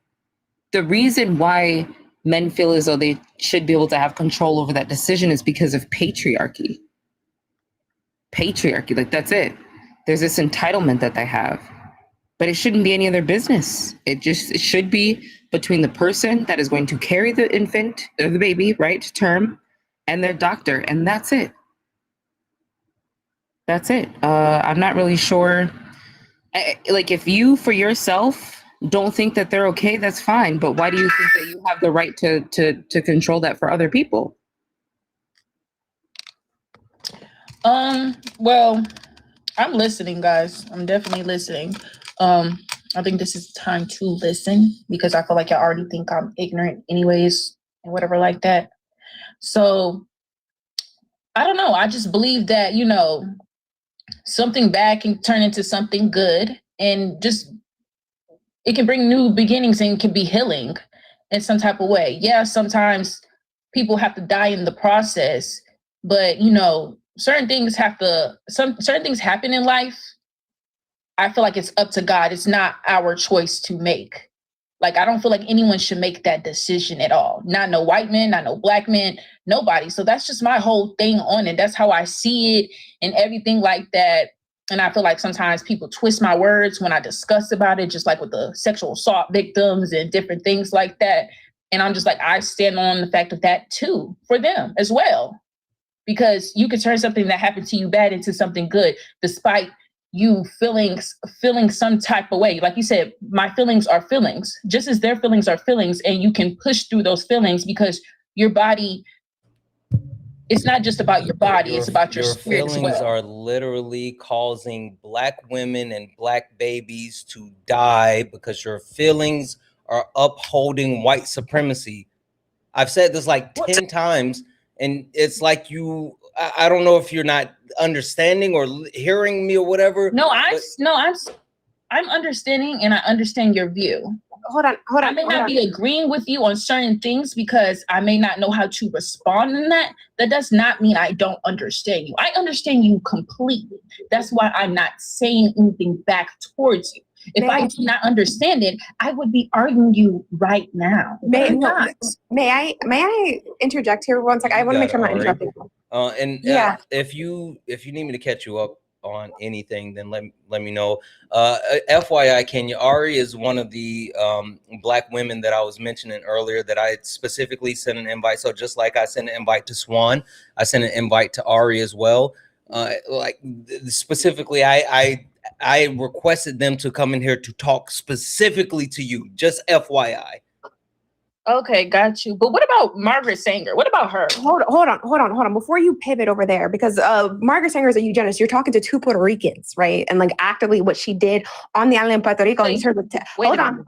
The reason why men feel as though they should be able to have control over that decision is because of patriarchy. Like that's it. There's this entitlement that they have. But it shouldn't be any of their business. It should be between the person that is going to carry the infant or the baby, right, to term, and their doctor, and that's it. That's it. I'm not really sure. Like, if you, for yourself, don't think that they're okay, that's fine. But why do you think that you have the right to control that for other people? Well, I'm listening, guys. I'm definitely listening. I think this is time to listen because I feel like I already think I'm ignorant anyways and whatever like that. So I don't know. I just believe that, something bad can turn into something good and just it can bring new beginnings and can be healing in some type of way. Yeah, sometimes people have to die in the process, but certain things happen in life. I feel like it's up to God. It's not our choice to make. Like, I don't feel like anyone should make that decision at all. Not no white men, not no black men, nobody. So that's just my whole thing on it. That's how I see it and everything like that. And I feel like sometimes people twist my words when I discuss about it, just like with the sexual assault victims and different things like that. And I'm just like, I stand on the fact of that too, for them as well. Because you could turn something that happened to you bad into something good, despite you feeling some type of way. Like you said, my feelings are feelings, just as their feelings are feelings. And you can push through those feelings because your body, it's not just about your body, it's about your spirit as well. Feelings are literally causing Black women and Black babies to die because your feelings are upholding white supremacy. I've said this like 10 times, and it's like I don't know if you're not understanding or hearing me or whatever. I'm understanding, and I understand your view. Hold on. I may not be agreeing with you on certain things because I may not know how to respond in that. That does not mean I don't understand you. I understand you completely. That's why I'm not saying anything back towards you. If I do not understand it, I would be arguing you right now. May I interject here one second? I want to make sure I'm not interrupting. If you need me to catch you up on anything, then let me know. FYI, Kenya, Ari is one of the Black women that I was mentioning earlier that I specifically sent an invite. So just like I sent an invite to Swan, I sent an invite to Ari as well. Specifically, I requested them to come in here to talk specifically to you, just FYI. Okay, got you. But what about Margaret Sanger? What about her? Hold on. Before you pivot over there, because Margaret Sanger is a eugenist. You're talking to two Puerto Ricans, right? And like actively what she did on the island of Puerto Rico in terms of hold on.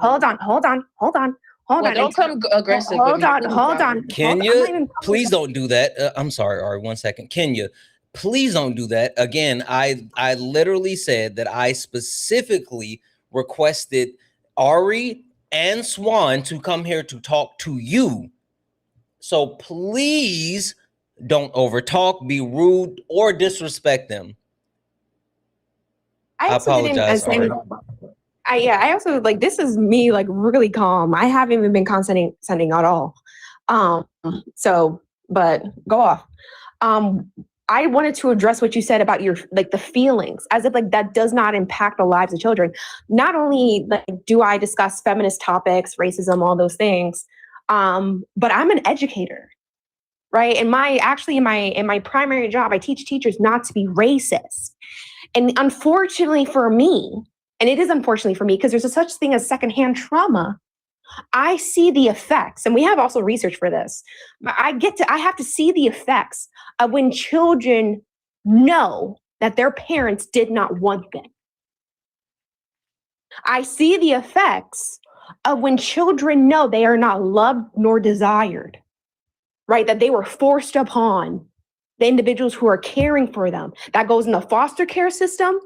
Don't come aggressive. Hold on. Kenya, please don't do that. I'm sorry, Ari, 1 second. Kenya, please don't do that. Again, I literally said that I specifically requested Ari and Swan to come here to talk to you. So please don't overtalk, be rude, or disrespect them. I apologize. I also like, this is me like really calm. I haven't even been condescending at all. But go off. I wanted to address what you said about your like the feelings, as if like that does not impact the lives of children. Not only like do I discuss feminist topics, racism, all those things, but I'm an educator, right? And in my primary job, I teach teachers not to be racist. And unfortunately for me, and it is unfortunately for me because there's a such thing as secondhand trauma. I see the effects, and we have also research for this. I have to see the effects of when children know that their parents did not want them. I see the effects of when children know they are not loved nor desired, right? That they were forced upon the individuals who are caring for them. That goes in the foster care system,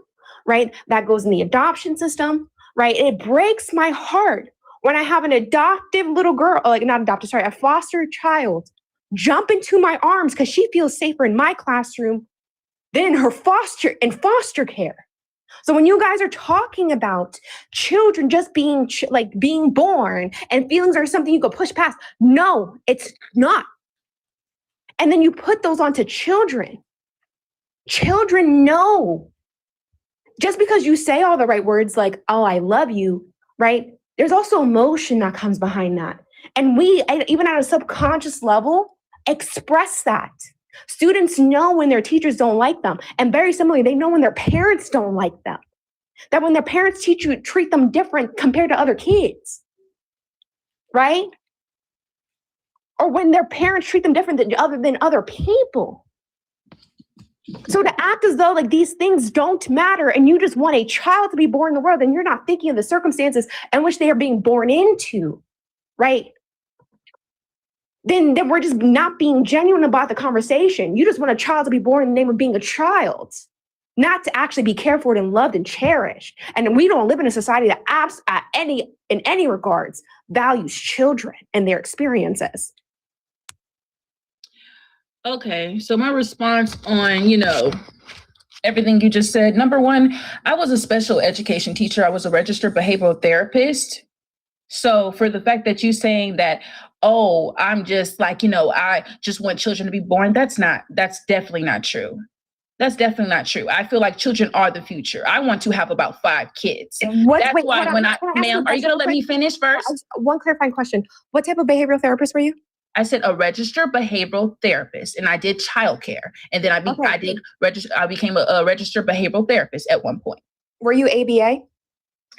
right? That goes in the adoption system, right? It breaks my heart when I have an adoptive little girl, like not adopted, sorry, a foster child jump into my arms because she feels safer in my classroom than in her foster care. So when you guys are talking about children just being being born and feelings are something you could push past, no, it's not. And then you put those onto children. Children know. Just because you say all the right words like, oh, I love you, right? There's also emotion that comes behind that. And we, even at a subconscious level, express that. Students know when their teachers don't like them. And very similarly, they know when their parents don't like them. That when their parents treat them different compared to other kids, right? Or when their parents treat them different than other people. So to act as though like these things don't matter and you just want a child to be born in the world and you're not thinking of the circumstances in which they are being born into, right? Then we're just not being genuine about the conversation. You just want a child to be born in the name of being a child, not to actually be cared for and loved and cherished. And we don't live in a society that in any regards values children and their experiences. Okay, so my response on, everything you just said. Number one, I was a special education teacher. I was a registered behavioral therapist. So for the fact that you saying that, oh, I'm just like, I just want children to be born, that's definitely not true. That's definitely not true. I feel like children are the future. I want to have about 5 kids. Are you going to let me finish first? One clarifying question. What type of behavioral therapist were you? I said a registered behavioral therapist, and I did childcare, and then I became a registered behavioral therapist at one point. Were you ABA?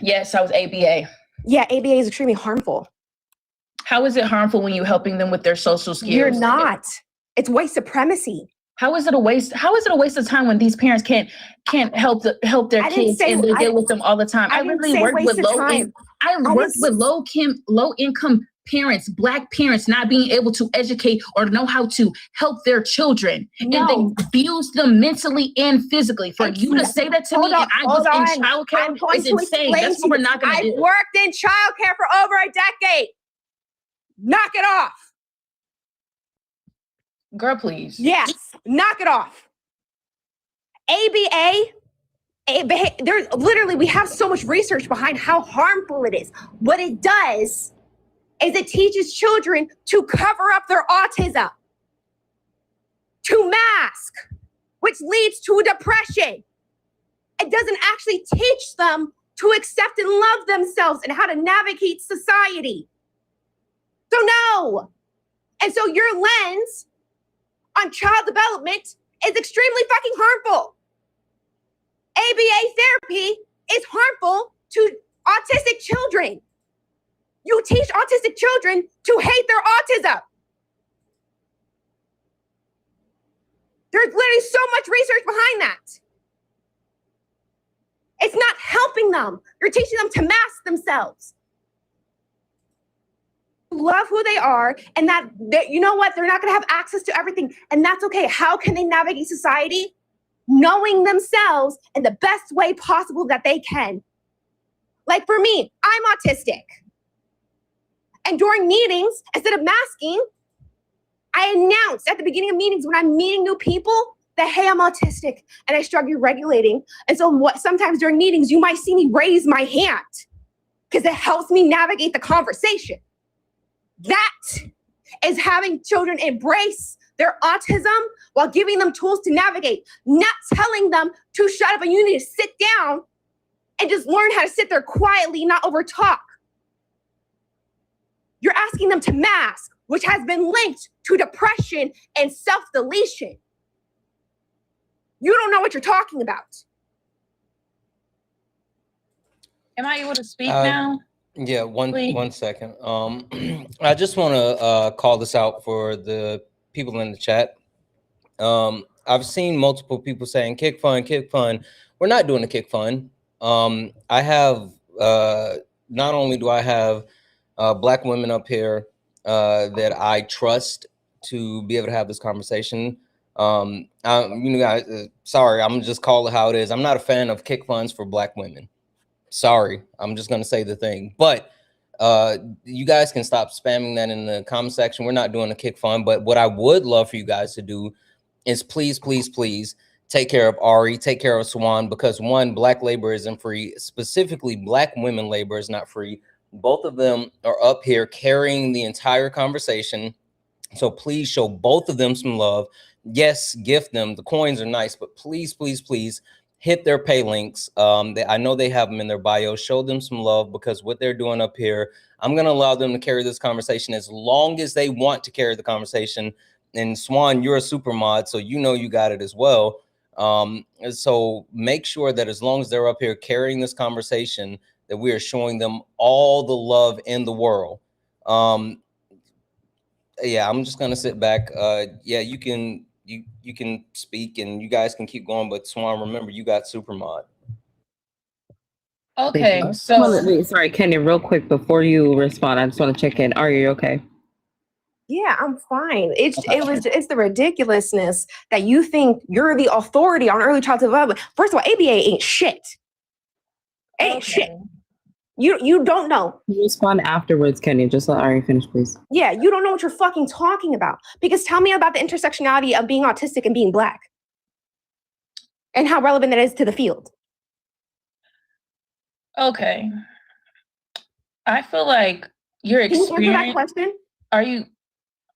Yes, I was ABA. Yeah, ABA is extremely harmful. How is it harmful when you're helping them with their social skills? You're not. It's white supremacy. How is it a waste? How is it a waste of time when these parents can't help their kids and they deal with them all the time? I really work with low income parents, Black parents not being able to educate or know how to help their children, and they abuse them mentally and physically. For you to say that to me, and I was in childcare is insane. That's what we're not going to do. I've worked in childcare for over a decade. Knock it off. Girl, please. Yes, knock it off. There's literally, we have so much research behind how harmful it is. What it does is it teaches children to cover up their autism, to mask, which leads to depression. It doesn't actually teach them to accept and love themselves and how to navigate society. So no. And so your lens on child development is extremely fucking harmful. ABA therapy is harmful to autistic children. You teach autistic children to hate their autism. There's literally so much research behind that. It's not helping them. You're teaching them to mask themselves. Love who they are, and that you know what? They're not going to have access to everything, and that's okay. How can they navigate society? Knowing themselves in the best way possible that they can. Like for me, I'm autistic. And during meetings, instead of masking, I announce at the beginning of meetings when I'm meeting new people that, hey, I'm autistic and I struggle regulating. And so sometimes during meetings, you might see me raise my hand because it helps me navigate the conversation. That is having children embrace their autism while giving them tools to navigate, not telling them to shut up and you need to sit down and just learn how to sit there quietly, not over talk. You're asking them to mask, which has been linked to depression and self-deletion. You don't know what you're talking about. Am I able to speak now? Yeah, one second. I just want to call this out for the people in the chat. I've seen multiple people saying kick fun, kick fun. We're not doing a kick fun. I have not only do I have Black women up here that I trust to be able to have this conversation. You guys, sorry, I'm just call it how it is. I'm not a fan of kick funds for Black women. Sorry, I'm just gonna say the thing. But you guys can stop spamming that in the comment section. We're not doing a kick fun, but what I would love for you guys to do is please, please, please take care of Ari, take care of Swan, because one, Black labor isn't free. Specifically, Black women labor is not free. Both of them are up here carrying the entire conversation. So please show both of them some love. Yes, gift them. The coins are nice, but please, please, please hit their pay links. I know they have them in their bio. Show them some love, because what they're doing up here, I'm going to allow them to carry this conversation as long as they want to carry the conversation. And Swan, you're a super mod, so you know you got it as well. So make sure that as long as they're up here carrying this conversation, that we are showing them all the love in the world. Yeah, I'm just gonna sit back. Yeah, you can speak and you guys can keep going, but Swan, remember you got super mod. Okay, so wait, sorry, Kenya, real quick before you respond, I just want to check in. Are you okay? Yeah, I'm fine. It's the ridiculousness that you think you're the authority on early childhood development. First of all, ABA ain't shit. Ain't shit. You don't know. You respond afterwards, Kenya. Just let Ari finish, please. Yeah, you don't know what you're fucking talking about. Because tell me about the intersectionality of being autistic and being Black, and how relevant that is to the field. Okay, I feel like your experience. Can you answer that question? Are you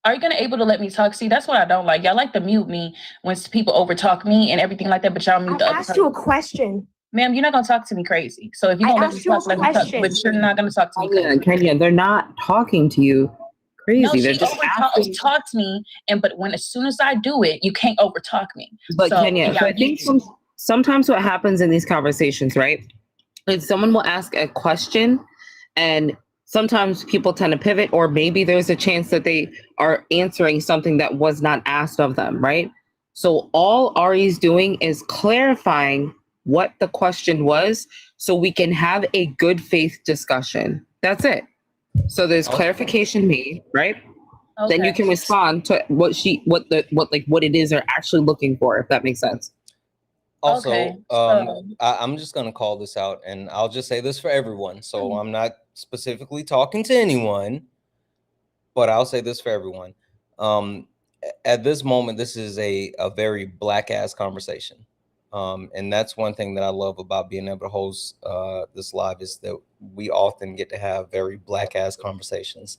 gonna able to let me talk? See, that's what I don't like. Y'all like to mute me when people overtalk me and everything like that, but y'all mute the other person. I asked you a question. Ma'am, you're not gonna talk to me crazy. So if you don't let me talk, let me talk. But you're not gonna talk to me crazy. Kenya, they're not talking to you crazy. No, they're just talks me, but as soon as I do it, you can't overtalk me. But so, Kenya, so I think sometimes what happens in these conversations, right, is someone will ask a question, and sometimes people tend to pivot, or maybe there's a chance that they are answering something that was not asked of them, right? So all Ari's doing is clarifying what the question was, so we can have a good faith discussion. That's it. So there's clarification made, right? Okay. Then you can respond to what it is they're actually looking for, if that makes sense. Also, I'm just gonna call this out, and I'll just say this for everyone. So I'm not specifically talking to anyone, but I'll say this for everyone. At this moment, this is a very Black ass conversation. And that's one thing that I love about being able to host this live, is that we often get to have very Black ass conversations.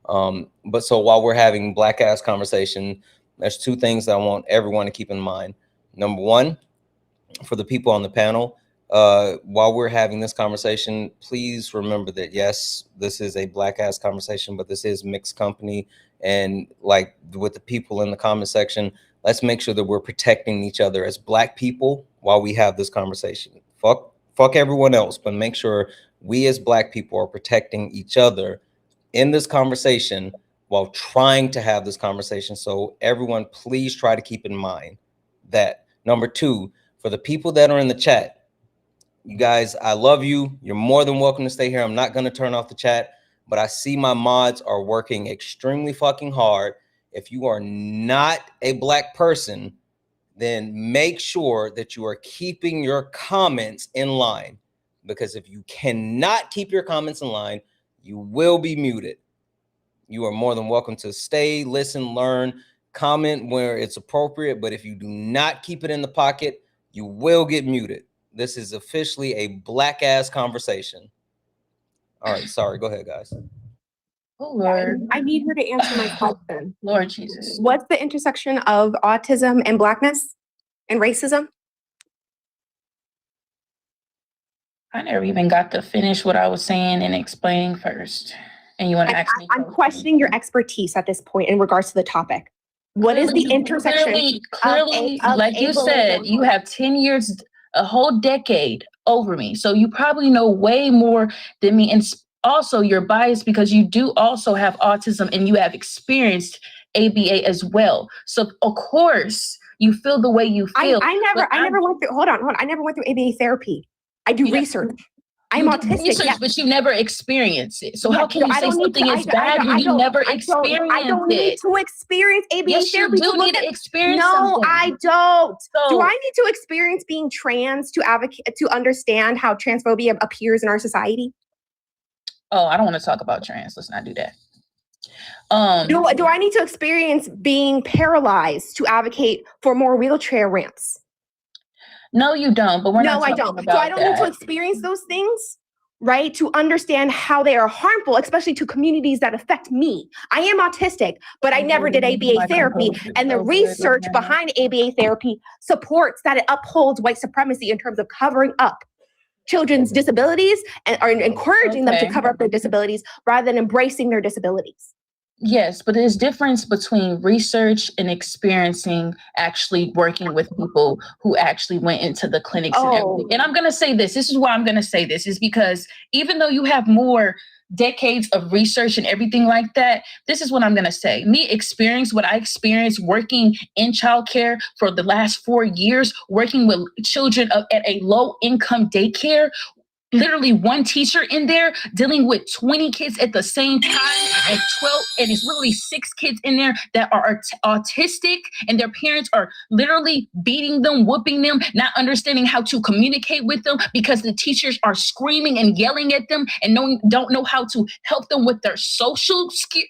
But so while we're having Black ass conversation, there's two things that I want everyone to keep in mind. Number one, for the people on the panel, while we're having this conversation, please remember that, yes, this is a Black ass conversation, but this is mixed company. And like with the people in the comment section, let's make sure that we're protecting each other as Black people while we have this conversation. Fuck everyone else, but make sure we as Black people are protecting each other in this conversation while trying to have this conversation. So everyone, please try to keep in mind that. Number two, for the people that are in the chat, you guys, I love you. You're more than welcome to stay here. I'm not going to turn off the chat, but I see my mods are working extremely fucking hard. If you are not a Black person, then make sure that you are keeping your comments in line, because if you cannot keep your comments in line, you will be muted. You are more than welcome to stay, listen, learn, comment where it's appropriate, but if you do not keep it in the pocket, you will get muted. This is officially a Black ass conversation. All right, sorry, go ahead, guys. Oh, Lord. I need her to answer my question. Lord Jesus. What's the intersection of autism and Blackness and racism? I never even got to finish what I was saying and explaining first. And you want to ask me? I'm questioning your expertise at this point in regards to the topic. What is the intersection? Clearly, like you said, you have 10 years, a whole decade over me. So you probably know way more than me. And also you're biased because you do also have autism and you have experienced ABA as well. So of course you feel the way you feel. I never went through, hold on. I never went through ABA therapy. I do research. I'm autistic. Research, but you never experience it. So how can you say something is bad when you never experienced it? I don't need to experience ABA therapy. You do need to experience something. No, I don't. So, do I need to experience being trans to advocate, to understand how transphobia appears in our society? Oh, I don't want to talk about trans. Let's not do that. Do I need to experience being paralyzed to advocate for more wheelchair ramps? No, you don't. But we're not talking about that. So I don't need to experience those things, right? To understand how they are harmful, especially to communities that affect me. I am autistic, but I never did ABA therapy. And the research behind ABA therapy supports that it upholds white supremacy in terms of covering up children's disabilities and are encouraging them to cover up their disabilities rather than embracing their disabilities. Yes, but there's difference between research and experiencing actually working with people who actually went into the clinics and everything. And I'm going to say this is why I'm going to say this, is because even though you have more decades of research and everything like that, this is what I'm going to say. Me experience what I experienced working in childcare for the last 4 years, working with children at a low income daycare. Literally one teacher in there dealing with 20 kids at the same time and 12, and it's literally 6 kids in there that are autistic and their parents are literally beating them, whooping them, not understanding how to communicate with them because the teachers are screaming and yelling at them and don't know how to help them with their social skills.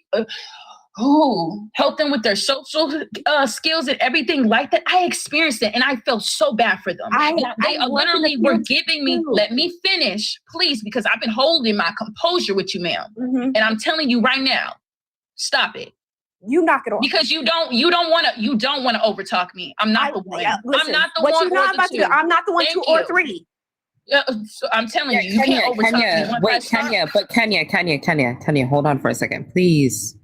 Help them with their social skills and everything like that. I experienced it and I felt so bad for them. They literally were giving me, let me finish, please, because I've been holding my composure with you, ma'am. And I'm telling you right now, stop it. You knock it off. Because you don't want to overtalk me. I'm not the one. I'm not the one. I'm not the one, 2 or 3. So I'm telling you, you can't overtalk me. Wait, Kenya, hold on for a second, please.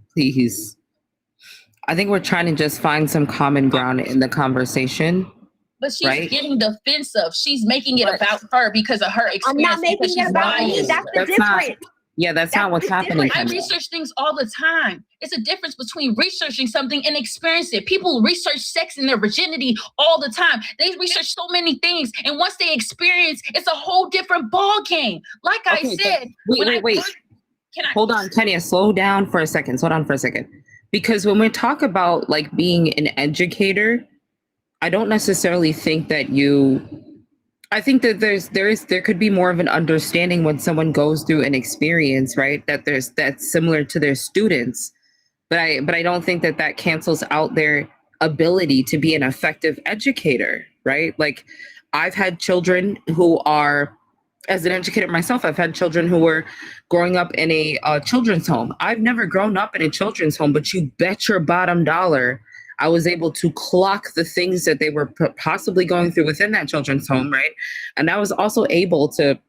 I think we're trying to just find some common ground in the conversation. But she's getting defensive. She's making it about her because of her experience. I'm not making it about me. That's the difference. That's not what's happening. I research things all the time. It's a difference between researching something and experiencing it. People research sex and their virginity all the time. They research so many things. And once they experience, it's a whole different ball game. Like I said. Wait. Hold on, Kenya, slow down for a second. Because when we talk about like being an educator, I don't necessarily think that I think that there could be more of an understanding when someone goes through an experience, right? That's similar to their students. But I don't think that cancels out their ability to be an effective educator, right? Like I've had children who are, as an educator myself, I've had children who were growing up in a children's home. I've never grown up in a children's home, but you bet your bottom dollar I was able to clock the things that they were possibly going through within that children's home, right? And I was also able to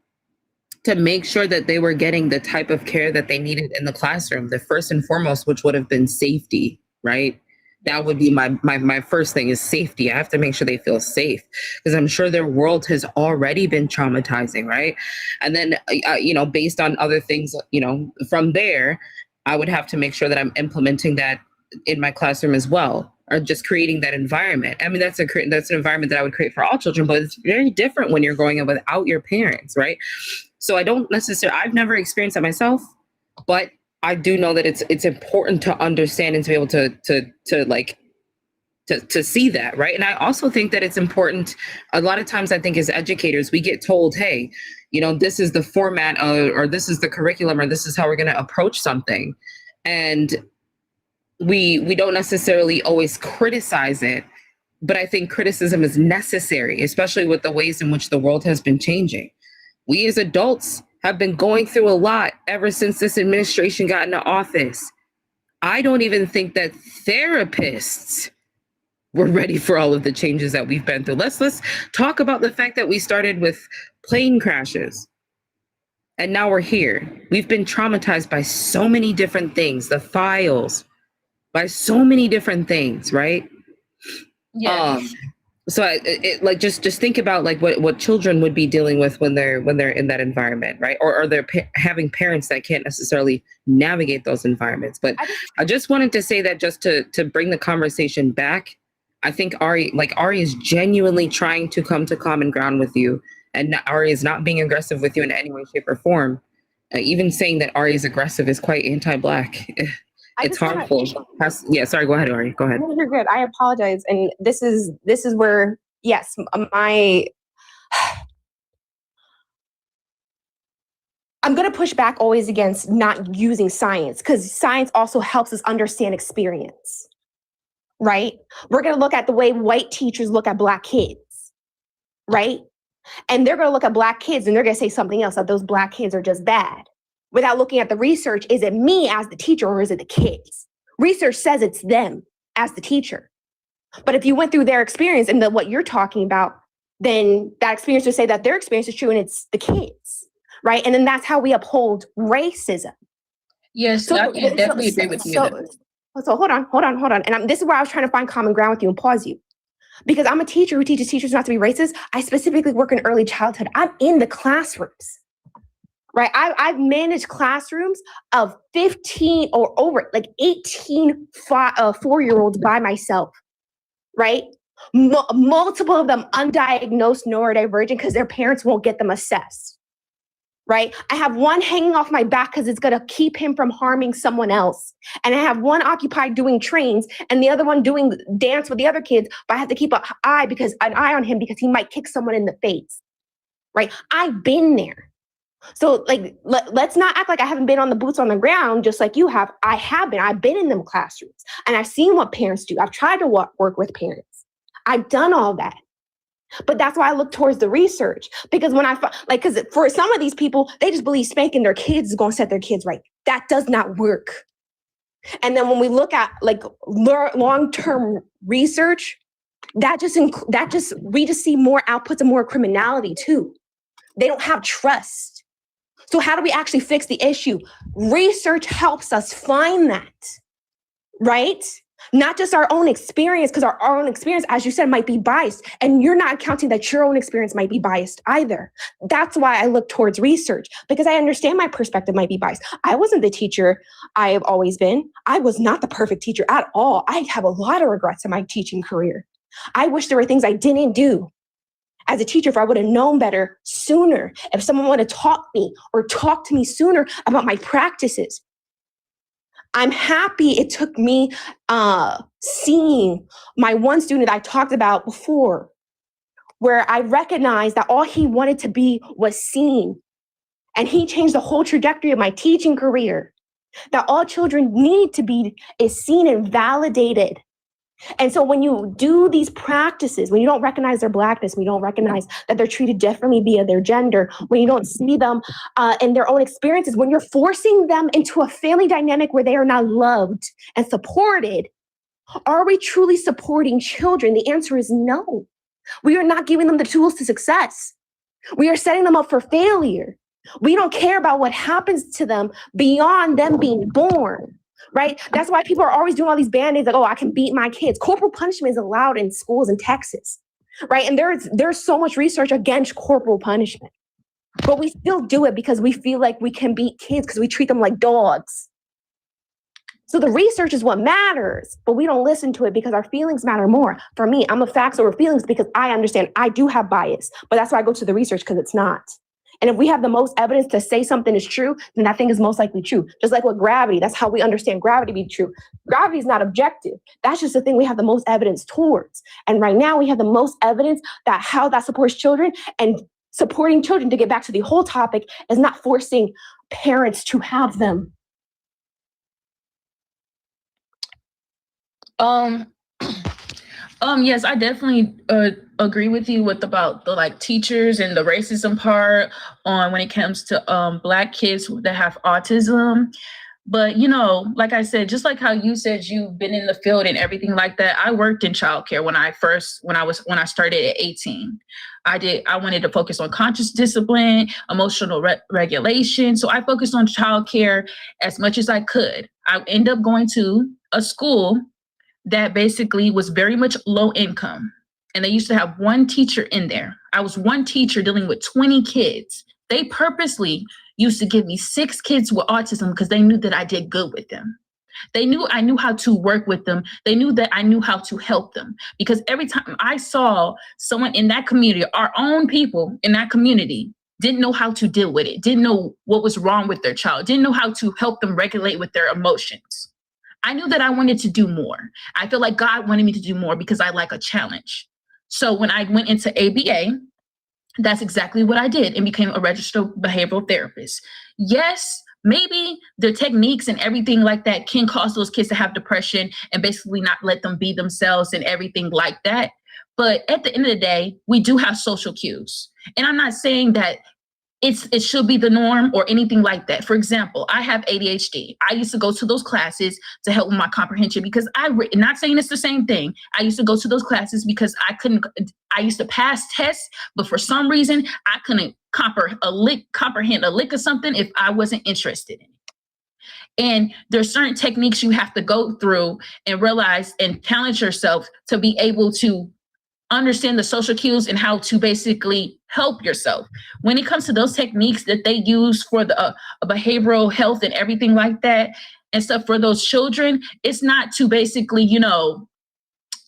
make sure that they were getting the type of care that they needed in the classroom. The first and foremost, which would have been safety, right? That would be my first thing, is safety. I have to make sure they feel safe because I'm sure their world has already been traumatizing, right? And then, based on other things, from there, I would have to make sure that I'm implementing that in my classroom as well, or just creating that environment. I mean, that's an environment that I would create for all children, but it's very different when you're growing up without your parents, right? So I've never experienced that myself, but I do know that it's important to understand and to be able to see that, right? And I also think that it's important. A lot of times I think as educators, we get told, hey, this is the format or this is the curriculum or this is how we're going to approach something. And we don't necessarily always criticize it, but I think criticism is necessary, especially with the ways in which the world has been changing. We as adults have been going through a lot ever since this administration got into office. I don't even think that therapists were ready for all of the changes that we've been through. Let's talk about the fact that we started with plane crashes. And now we're here. We've been traumatized by so many different things, the files, by so many different things, right? Yes. So like just think about like what children would be dealing with when they're in that environment, right? Or they're having parents that can't necessarily navigate those environments. But I just wanted to say that just to bring the conversation back. I think Ari is genuinely trying to come to common ground with you, and Ari is not being aggressive with you in any way, shape, or form. Even saying that Ari is aggressive is quite anti-Black. It's harmful. Yeah, sorry. Go ahead, Ari. Go ahead. No, you're good. I apologize, and this is where yes, I'm going to push back always against not using science, because science also helps us understand experience, right? We're going to look at the way white teachers look at Black kids, right? And they're going to look at Black kids and they're going to say something else, that those Black kids are just bad. Without looking at the research, is it me as the teacher or is it the kids? Research says it's them as the teacher. But if you went through their experience and what you're talking about, then that experience would say that their experience is true and it's the kids, right? And then that's how we uphold racism. Yes, so, I can definitely agree with you. So hold on. And this is where I was trying to find common ground with you and pause you. Because I'm a teacher who teaches teachers not to be racist. I specifically work in early childhood. I'm in the classrooms. Right, I've managed classrooms of 15 or over, like 18 4-year-olds by myself, right? Multiple of them undiagnosed neurodivergent because their parents won't get them assessed, right? I have one hanging off my back because it's going to keep him from harming someone else. And I have one occupied doing trains and the other one doing dance with the other kids, but I have to keep an eye on him because he might kick someone in the face, right? I've been there. So like, let's not act like I haven't been on the boots on the ground, just like you have. I have been. I've been in them classrooms and I've seen what parents do. I've tried to work with parents. I've done all that. But that's why I look towards the research, because when because for some of these people, they just believe spanking their kids is going to set their kids right. That does not work. And then when we look at like long-term research, we just see more outputs and more criminality too. They don't have trust. So how do we actually fix the issue? Research helps us find that, right? Not just our own experience, because our own experience, as you said, might be biased. And you're not counting that your own experience might be biased either. That's why I look towards research, because I understand my perspective might be biased. I wasn't the teacher I have always been. I was not the perfect teacher at all. I have a lot of regrets in my teaching career. I wish there were things I didn't do as a teacher, if I would have known better sooner, if someone would have taught me or talked to me sooner about my practices. I'm happy it took me seeing my one student I talked about before, where I recognized that all he wanted to be was seen. And he changed the whole trajectory of my teaching career. That all children need to be is seen and validated. And so when you do these practices, when you don't recognize their Blackness, when you don't recognize that they're treated differently via their gender, when you don't see them in their own experiences, when you're forcing them into a family dynamic where they are not loved and supported, are we truly supporting children? The answer is no. We are not giving them the tools to success. We are setting them up for failure. We don't care about what happens to them beyond them being born. Right? That's why people are always doing all these band-aids like, oh, I can beat my kids. Corporal punishment is allowed in schools in Texas, right? And there's so much research against corporal punishment. But we still do it because we feel like we can beat kids because we treat them like dogs. So the research is what matters, but we don't listen to it because our feelings matter more. For me, I'm a facts over feelings because I understand I do have bias, but that's why I go to the research because it's not. And if we have the most evidence to say something is true, then that thing is most likely true. Just like with gravity, that's how we understand gravity to be true. Gravity is not objective. That's just the thing we have the most evidence towards. And right now we have the most evidence that how that supports children, and supporting children, to get back to the whole topic, is not forcing parents to have them. Yes, I definitely agree with you with about the like teachers and the racism part on when it comes to Black kids that have autism. But you know, like I said, just like how you said you've been in the field and everything like that, I worked in childcare when I started at 18. I wanted to focus on conscious discipline, emotional regulation. So I focused on childcare as much as I could. I ended up going to a school that basically was very much low income. And they used to have one teacher in there. I was one teacher dealing with 20 kids. They purposely used to give me 6 kids with autism because they knew that I did good with them. They knew I knew how to work with them. They knew that I knew how to help them. Because every time I saw someone in that community, our own people in that community, didn't know how to deal with it, didn't know what was wrong with their child, didn't know how to help them regulate with their emotions. I knew that I wanted to do more. I feel like God wanted me to do more because I like a challenge. So when I went into ABA, that's exactly what I did and became a registered behavioral therapist. Yes, maybe the techniques and everything like that can cause those kids to have depression and basically not let them be themselves and everything like that. But at the end of the day, we do have social cues. And I'm not saying that it should be the norm or anything like that. For example, I have ADHD. I used to go to those classes to help with my comprehension because not saying it's the same thing. I used to go to those classes because I used to pass tests, but for some reason I couldn't comprehend a lick of something if I wasn't interested in it. And there's certain techniques you have to go through and realize and challenge yourself to be able to understand the social cues and how to basically help yourself. When it comes to those techniques that they use for the behavioral health and everything like that and stuff for those children, it's not to basically,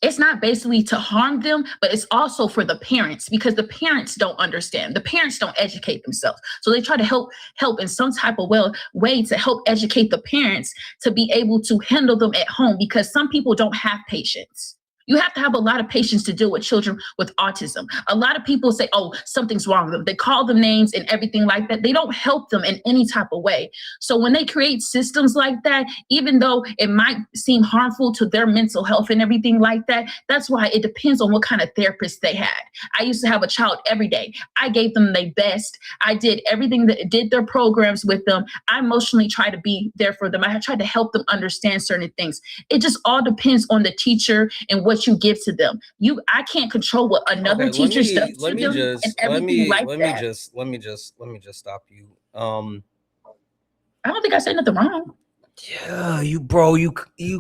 it's not basically to harm them, but it's also for the parents because the parents don't understand. The parents don't educate themselves. So they try to help in some type of way to help educate the parents to be able to handle them at home because some people don't have patience. You have to have a lot of patience to deal with children with autism. A lot of people say, oh, something's wrong with them. They call them names and everything like that. They don't help them in any type of way. So when they create systems like that, even though it might seem harmful to their mental health and everything like that, that's why it depends on what kind of therapist they had. I used to have a child every day. I gave them their best. I did everything did their programs with them. I emotionally tried to be there for them. I tried to help them understand certain things. It just all depends on the teacher and what you give to them. I can't control what another teacher does to them and everything like that. Let me just stop you. I don't think I said nothing wrong. Yeah, you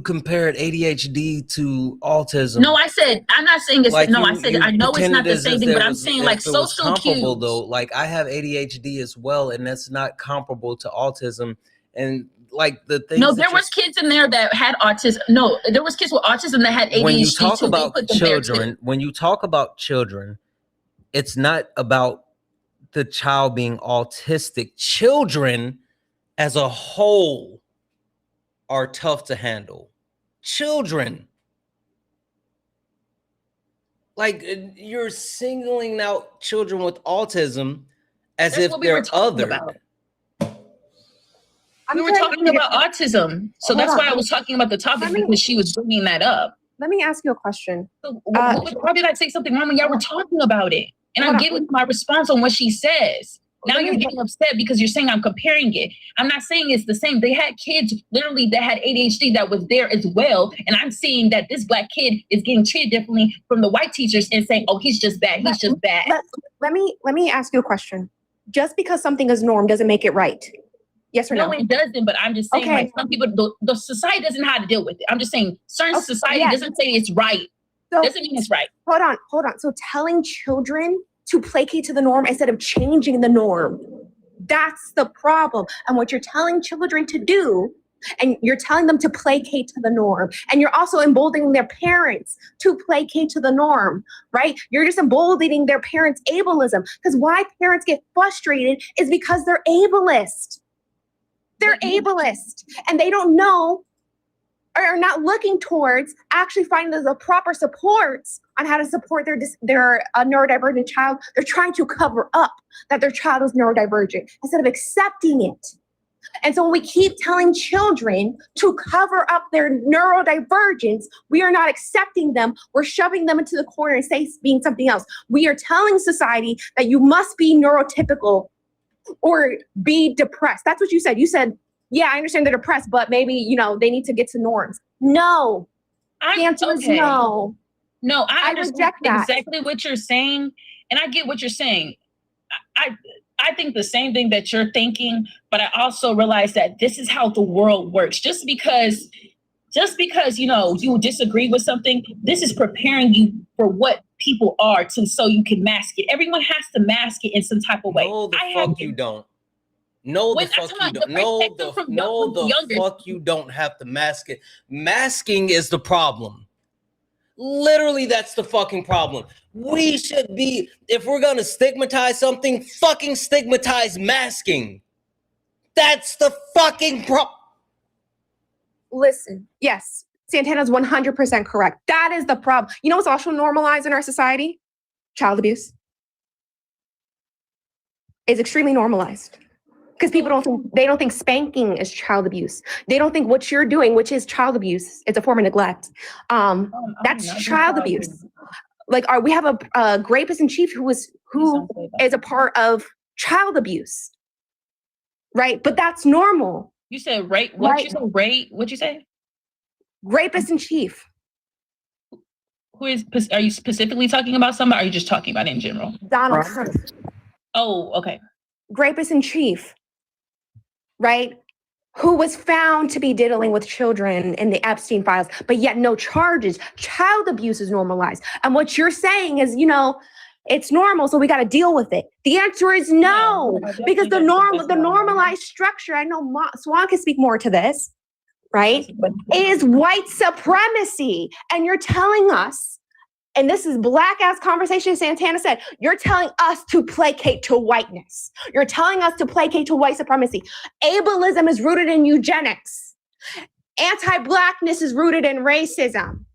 compared ADHD to autism. No, I'm not saying it's I know it's not the same thing, but I'm saying like social cues. Though, like I have ADHD as well, and that's not comparable to autism. And like the thing. No, there was kids in there that had autism. No, there was kids with autism that had ADHD. When you talk about children, it's not about the child being autistic. Children as a whole are tough to handle. Children. Like you're singling out children with autism as if they're othered. We were talking about autism. So that's why I was talking about the topic because she was bringing that up. Let me ask you a question. So, why did I say something wrong when y'all were talking about it? And I'm giving my response on what she says. Now you're getting upset because you're saying I'm comparing it. I'm not saying it's the same. They had kids literally that had ADHD that was there as well. And I'm seeing that this Black kid is getting treated differently from the white teachers and saying, oh, he's just bad. He's just bad. Let me ask you a question. Just because something is norm doesn't make it right. Yes or no? No, it doesn't. But I'm just saying, like some people, the society doesn't know how to deal with it. I'm just saying, certain society doesn't say it's right. So, doesn't mean it's right. Hold on. So telling children to placate to the norm instead of changing the norm, that's the problem. And what you're telling children to do, and you're telling them to placate to the norm, and you're also emboldening their parents to placate to the norm, right? You're just emboldening their parents' ableism. Because why parents get frustrated is because they're ableist. They're ableist and they don't know or are not looking towards actually finding the proper supports on how to support their neurodivergent child. They're trying to cover up that their child is neurodivergent instead of accepting it. And so when we keep telling children to cover up their neurodivergence, we are not accepting them. We're shoving them into the corner and being something else. We are telling society that you must be neurotypical or be depressed. That's what you said. You said, yeah, I understand they're depressed, but maybe, you know, they need to get to norms. No. The answer is no. No, I reject that. Exactly what you're saying. And I get what you're saying. I think the same thing that you're thinking, but I also realize that this is how the world works. Just because, you know, you disagree with something, this is preparing you for what people are so you can mask it. Everyone has to mask it in some type of way. No, the fuck you don't. No, the fuck you don't. No, the fuck you don't have to mask it. Masking is the problem. Literally, that's the fucking problem. We should be, if we're gonna stigmatize something, fucking stigmatize masking. That's the fucking problem. Listen, yes, Santana's 100% correct. That is the problem. You know what's also normalized in our society? Child abuse. It's extremely normalized. Because people don't think spanking is child abuse. They don't think what you're doing, which is child abuse, it's a form of neglect. That's child abuse. Like, we have a rapist in chief who is a part of child abuse, right? But that's normal. You said rape. What you said? Rape. What you say? Rapist in chief. Who is? Are you specifically talking about somebody? Or are you just talking about in general? Donald Trump. Oh, okay. Rapist in chief, right? Who was found to be diddling with children in the Epstein files, but yet no charges. Child abuse is normalized. And what you're saying is, you know, it's normal, so we got to deal with it. The answer is no, because the normalized structure, I know Swan can speak more to this, right, is white supremacy. And you're telling us, and this is black ass conversation, Santana said, you're telling us to placate to whiteness. You're telling us to placate to white supremacy. Ableism is rooted in eugenics. Anti-blackness is rooted in racism.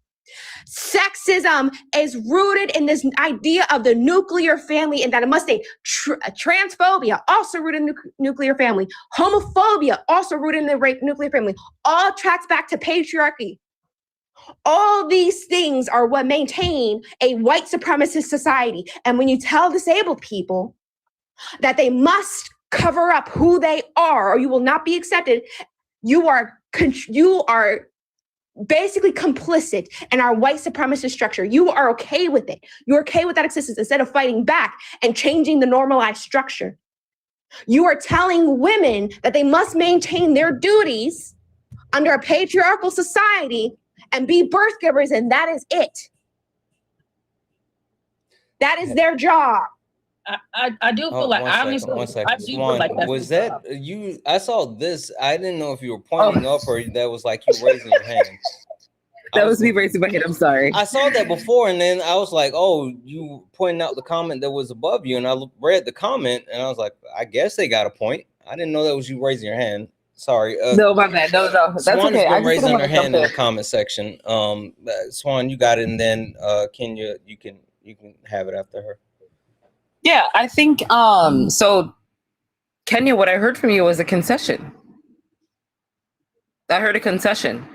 Sexism is rooted in this idea of the nuclear family, and that it must stay. Transphobia, also rooted in the nuclear family. Homophobia, also rooted in the nuclear family. All tracks back to patriarchy. All these things are what maintain a white supremacist society. And when you tell disabled people that they must cover up who they are, or you will not be accepted, you are basically complicit in our white supremacist structure. You are okay with it. You're okay with that existence instead of fighting back and changing the normalized structure. You are telling women that they must maintain their duties under a patriarchal society and be birth givers, and that is it. That is their job. I do feel like, honestly, I do feel like that's was that you? I saw this. I didn't know if you were pointing up or that was like you raising your hand. That was me raising my hand. I'm sorry. I saw that before, and then I was like, "Oh, you pointing out the comment that was above you," and I read the comment, and I was like, "I guess they got a point." I didn't know that was you raising your hand. Sorry. No, my bad. No, that's Swan okay. has been raising her hand in the comment section. Swan, you got it, and then Kenya, you can have it after her. Yeah, I think so. Kenya, what I heard from you was a concession. I heard a concession.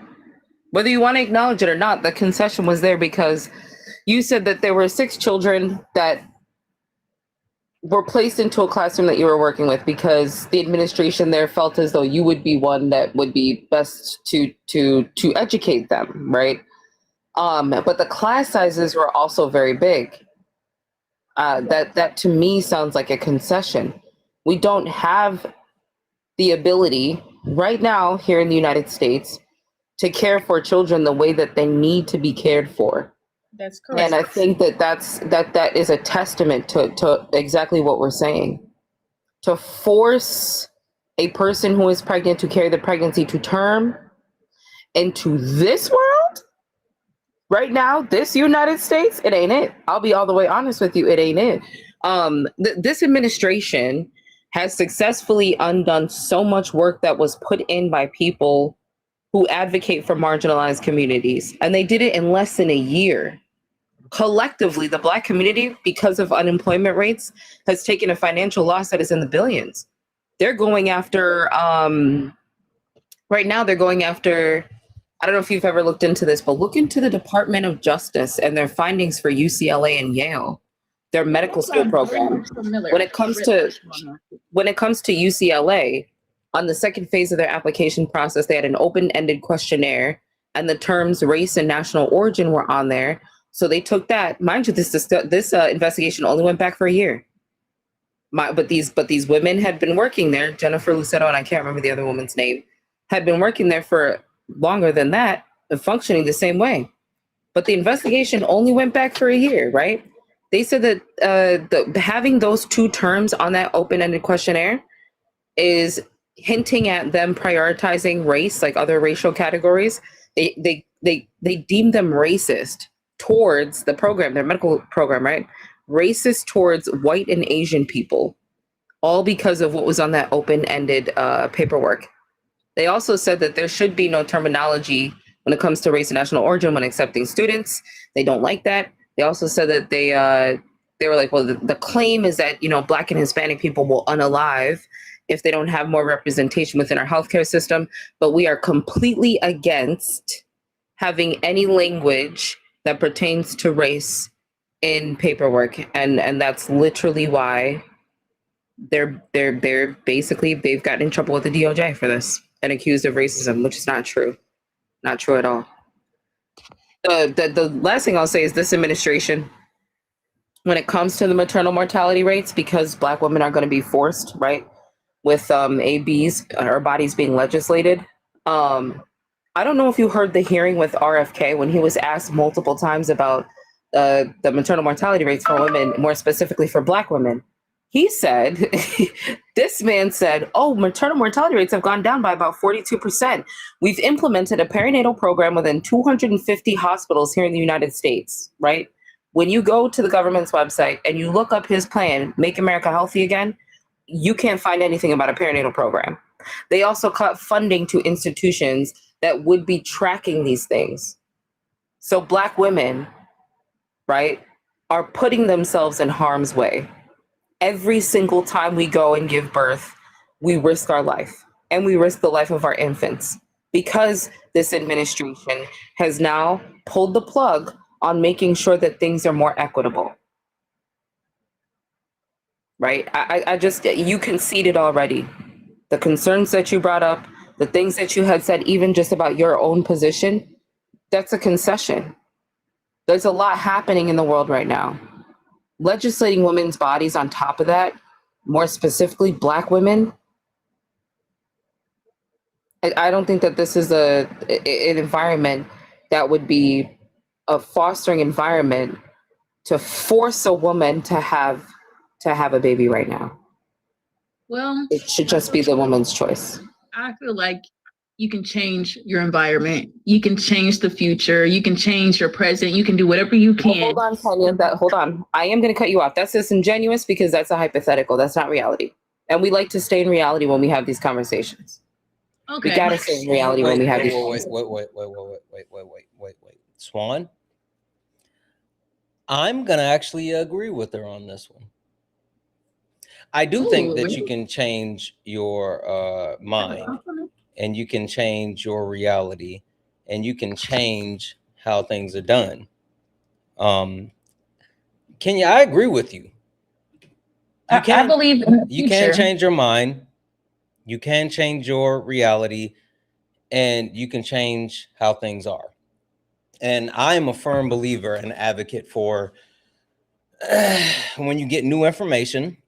Whether you want to acknowledge it or not, the concession was there because you said that there were 6 children that were placed into a classroom that you were working with because the administration there felt as though you would be one that would be best to educate them, right? But the class sizes were also very big. That to me sounds like a concession. We don't have the ability right now here in the United States to care for children the way that they need to be cared for. That's correct. And I think that is a testament to exactly what we're saying. To force a person who is pregnant to carry the pregnancy to term into this world, right now, this United States, it ain't it. I'll be all the way honest with you, it ain't it. This administration has successfully undone so much work that was put in by people who advocate for marginalized communities. And they did it in less than a year. Collectively, the Black community, because of unemployment rates, has taken a financial loss that is in the billions. they're going after, right now they're going after, I don't know if you've ever looked into this, but look into the Department of Justice and their findings for UCLA and Yale, their medical school program. When it comes to UCLA, on the second phase of their application process, they had an open-ended questionnaire, and the terms race and national origin were on there. So they took that. Mind you, this investigation only went back for a year. But these women had been working there. Jennifer Lucetto, and I can't remember the other woman's name, had been working there for longer than that and functioning the same way. But the investigation only went back for a year, right? They said that having those two terms on that open-ended questionnaire is hinting at them prioritizing race, like other racial categories. They deem them racist towards the program, their medical program, right? Racist towards white and Asian people, all because of what was on that open-ended paperwork. They also said that there should be no terminology when it comes to race and national origin when accepting students. They don't like that. They also said that they were like, well, the claim is that, Black and Hispanic people will unalive if they don't have more representation within our healthcare system. But we are completely against having any language that pertains to race in paperwork. And that's literally why they're basically, they've gotten in trouble with the DOJ for this and accused of racism, which is not true. Not true at all. The last thing I'll say is this administration, when it comes to the maternal mortality rates, because Black women are going to be forced, right, with ABs or bodies being legislated. I don't know if you heard the hearing with RFK when he was asked multiple times about the maternal mortality rates for women, more specifically for Black women. He said, this man said, oh, maternal mortality rates have gone down by about 42%. We've implemented a perinatal program within 250 hospitals here in the United States, right? When you go to the government's website and you look up his plan, Make America Healthy Again, you can't find anything about a perinatal program. They also cut funding to institutions that would be tracking these things. So Black women, right, are putting themselves in harm's way. Every single time we go and give birth, we risk our life and we risk the life of our infants because this administration has now pulled the plug on making sure that things are more equitable. Right? I just, you conceded already. The concerns that you brought up, the things that you had said, even just about your own position, that's a concession. There's a lot happening in the world right now. Legislating women's bodies on top of that, more specifically Black women, I don't think that this is an environment that would be a fostering environment to force a woman to have a baby right now. Well, it should just be the woman's choice. I feel like you can change your environment. You can change the future. You can change your present. You can do whatever you can. Well, hold on, Tanya. Hold on. I am going to cut you off. That's disingenuous because that's a hypothetical. That's not reality. And we like to stay in reality when we have these conversations. Okay. We got to stay in reality when we have these conversations. Wait. Swan, I'm going to actually agree with her on this one. I do think that you can change your mind and you can change your reality and you can change how things are done. Kenya, I agree with you. I believe in the you future. can change your mind, you can change your reality, and you can change how things are. And I am a firm believer and advocate for when you get new information,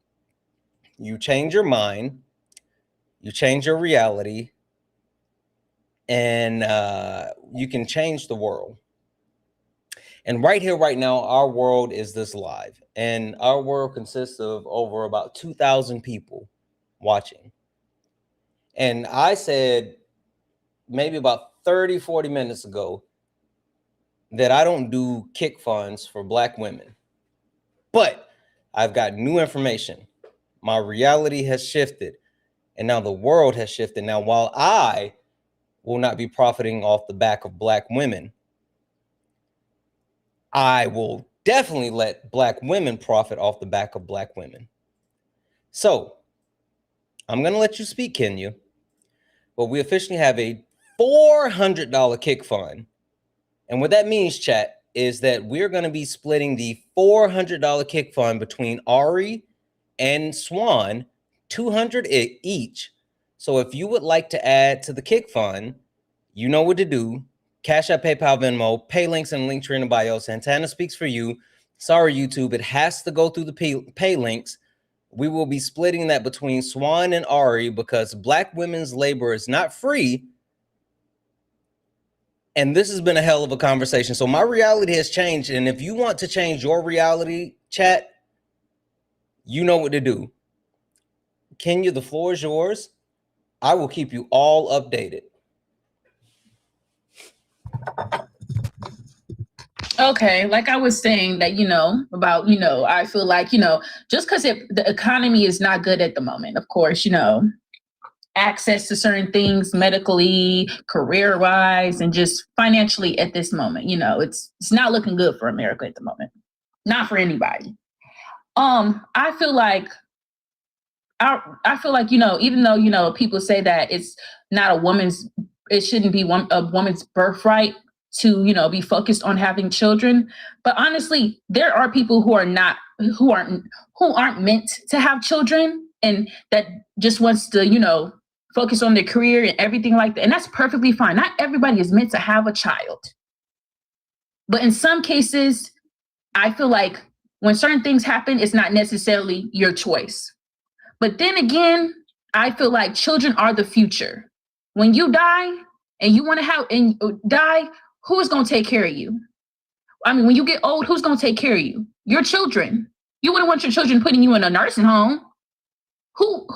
you change your mind, you change your reality, and you can change the world. And right here, right now, our world is this live. And our world consists of over about 2,000 people watching. And I said maybe about 30, 40 minutes ago that I don't do kick funds for Black women. But I've got new information. My reality has shifted. And now the world has shifted. Now, while I will not be profiting off the back of Black women, I will definitely let Black women profit off the back of Black women. So I'm going to let you speak, Kenya. But we officially have a $400 kick fund. And what that means, chat, is that we're going to be splitting the $400 kick fund between Ari and Swan, $200 each. So if you would like to add to the kick fund, you know what to do. Cash App, PayPal, Venmo, pay links and link tree in the bio. Santana speaks for you. Sorry, YouTube, it has to go through the pay links. We will be splitting that between Swan and Ari because Black women's labor is not free. And this has been a hell of a conversation. So my reality has changed. And if you want to change your reality, chat, you know what to do. Kenya, the floor is yours. I will keep you all updated. Okay, like I was saying that, about, I feel like, just because the economy is not good at the moment, of course, access to certain things medically, career-wise, and just financially at this moment, it's not looking good for America at the moment. Not for anybody. I feel like, even though, people say that it's not it shouldn't be a woman's birthright to, be focused on having children. But honestly, there are people who aren't meant to have children and that just wants to, focus on their career and everything like that. And that's perfectly fine. Not everybody is meant to have a child. But in some cases, I feel like when certain things happen, it's not necessarily your choice. But then again, I feel like children are the future. When you die and you want to die, who is going to take care of you? I mean, when you get old, who's going to take care of you? Your children. You wouldn't want your children putting you in a nursing home. Who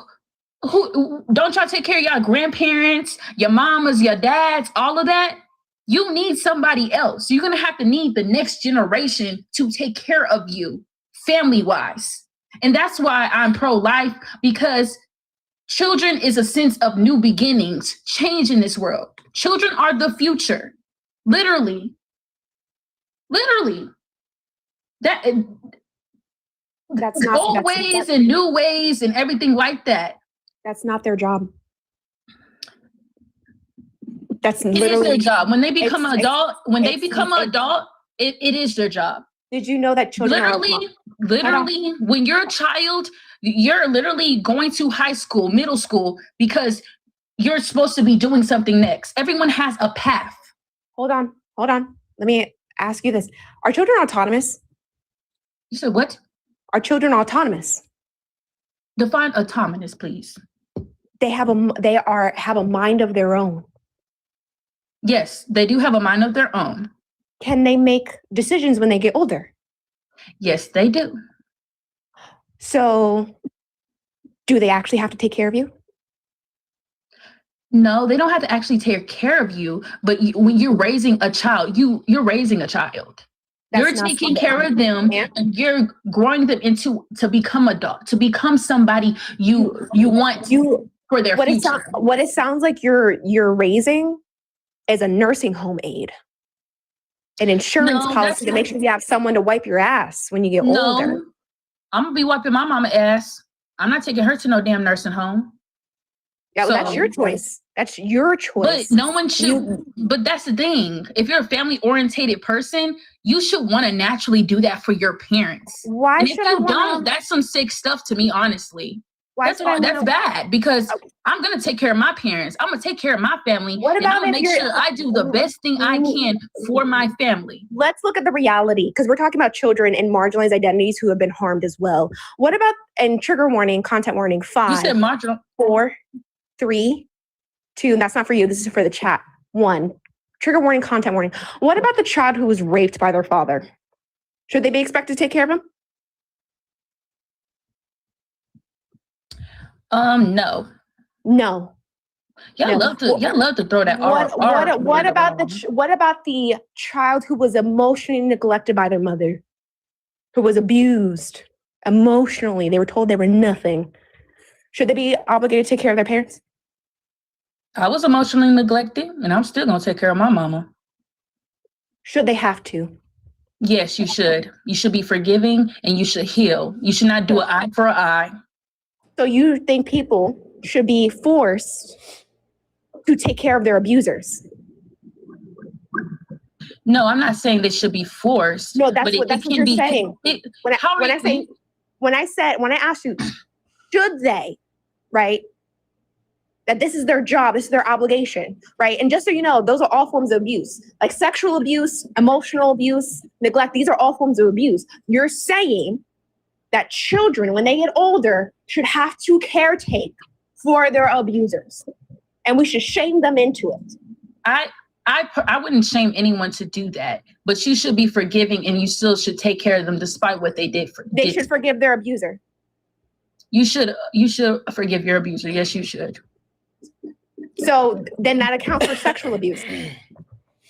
don't y'all take care of y'all grandparents, your mamas, your dads, all of that? You need somebody else. You're going to have to need the next generation to take care of you family-wise. And that's why I'm pro-life, because children is a sense of new beginnings, change in this world. Children are the future. Literally. That's not old ways and new ways and everything like that. That's not their job. That's literally it is their job. When they become an adult, it is their job. Did you know that children literally, when you're a child, you're literally going to high school, middle school, because you're supposed to be doing something next. Everyone has a path. Hold on. Let me ask you this. Are children autonomous? You said what? Are children autonomous? Define autonomous, please. They have a mind of their own. Yes, they do have a mind of their own. Can they make decisions when they get older? Yes, they do. So, do they actually have to take care of you? No, they don't have to actually take care of you, but when you're raising a child, you're raising a child. You're taking care of them, and you're growing them to become adult, to become somebody you want for their future. What it sounds like you're raising is a nursing home aide, an insurance policy to make sure you have someone to wipe your ass when you get older. I'm gonna be wiping my mama ass. I'm not taking her to no damn nursing home. Yeah, well, that's your choice. That's your choice. But no one should. But that's the thing. If you're a family-orientated person, you should want to naturally do that for your parents. Why and should if you don't, that's some sick stuff to me, honestly. That's bad, because I'm gonna take care of my parents. I'm gonna take care of my family. What about I'm gonna make sure I do the best thing I can for my family? Let's look at the reality, because we're talking about children and marginalized identities who have been harmed as well. What about, and trigger warning, content warning, 5. You said marginal. 4, 3, 2, and that's not for you. This is for the chat. 1, trigger warning, content warning. What about the child who was raped by their father? Should they be expected to take care of him? No. Y'all love to throw that. What about the child who was emotionally neglected by their mother, who was abused emotionally? They were told they were nothing. Should they be obligated to take care of their parents? I was emotionally neglected, and I'm still gonna take care of my mama. Should they have to? Yes, you should. You should be forgiving, and you should heal. You should not do an eye for an eye. So you think people should be forced to take care of their abusers. No, I'm not saying they should be forced. No, that's what you're saying. When I asked you, should they, right? That this is their job, this is their obligation, right? And just so you know, those are all forms of abuse. Like sexual abuse, emotional abuse, neglect, these are all forms of abuse. You're saying that children, when they get older, should have to caretake for their abusers. And we should shame them into it. I wouldn't shame anyone to do that, but you should be forgiving and you still should take care of them despite what they did. They should forgive their abuser. You should forgive your abuser. Yes, you should. So then that accounts for sexual abuse.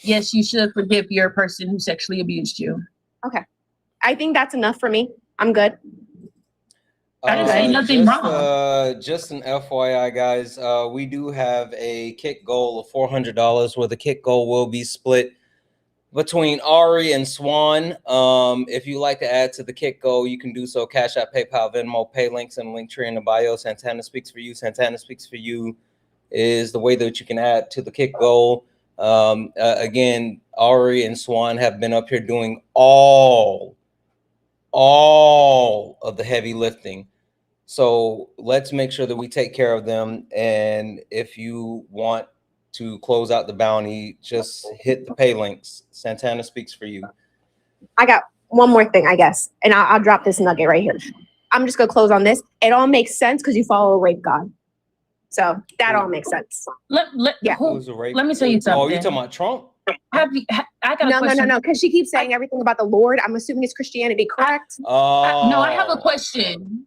Yes, you should forgive your person who sexually abused you. Okay. I think that's enough for me. I'm good. Ain't nothing wrong. Just an FYI, guys, we do have a kick goal of $400 where the kick goal will be split between Ari and Swan. If you like to add to the kick goal, you can do so. Cash App, PayPal, Venmo, pay links in the link tree in the bio. Santana Speaks For You. Santana Speaks For You is the way that you can add to the kick goal. Again, Ari and Swan have been up here doing all of the heavy lifting. So let's make sure that we take care of them. And if you want to close out the bounty, just hit the pay links. Santana Speaks For You. I got one more thing, I guess, and I'll drop this nugget right here. I'm just gonna close on this. It all makes sense because you follow a rape god. So that all makes sense. Let me tell you something. Oh, you talking about Trump? I got a question. No, because she keeps saying everything about the Lord. I'm assuming it's Christianity, correct? No, I have a question.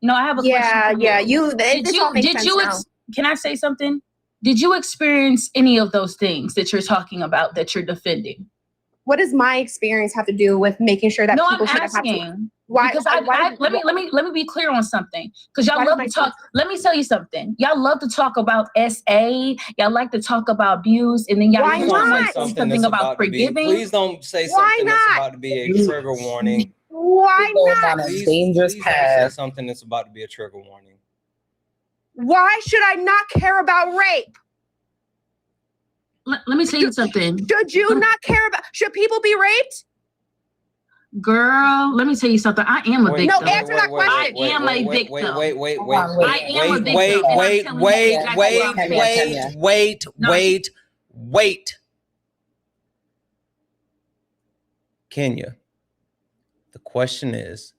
Can I say something? Did you experience any of those things that you're talking about that you're defending? What does my experience have to do with making sure that people should have to? Why? Because let me be clear on something. Because y'all love to talk. Let me tell you something. Y'all love to talk about SA. Y'all like to talk about abuse, and then y'all want to say something about forgiving. Please don't say something that's about to be a trigger warning. Why not? Dangerous path. Say something that's about to be a trigger warning. Why should I not care about rape? Let me tell you something. Should you not care about? Should people be raped? Girl, let me tell you something. I am a victim. No, answer that question. I am a victim. Wait. Kenya, the question is,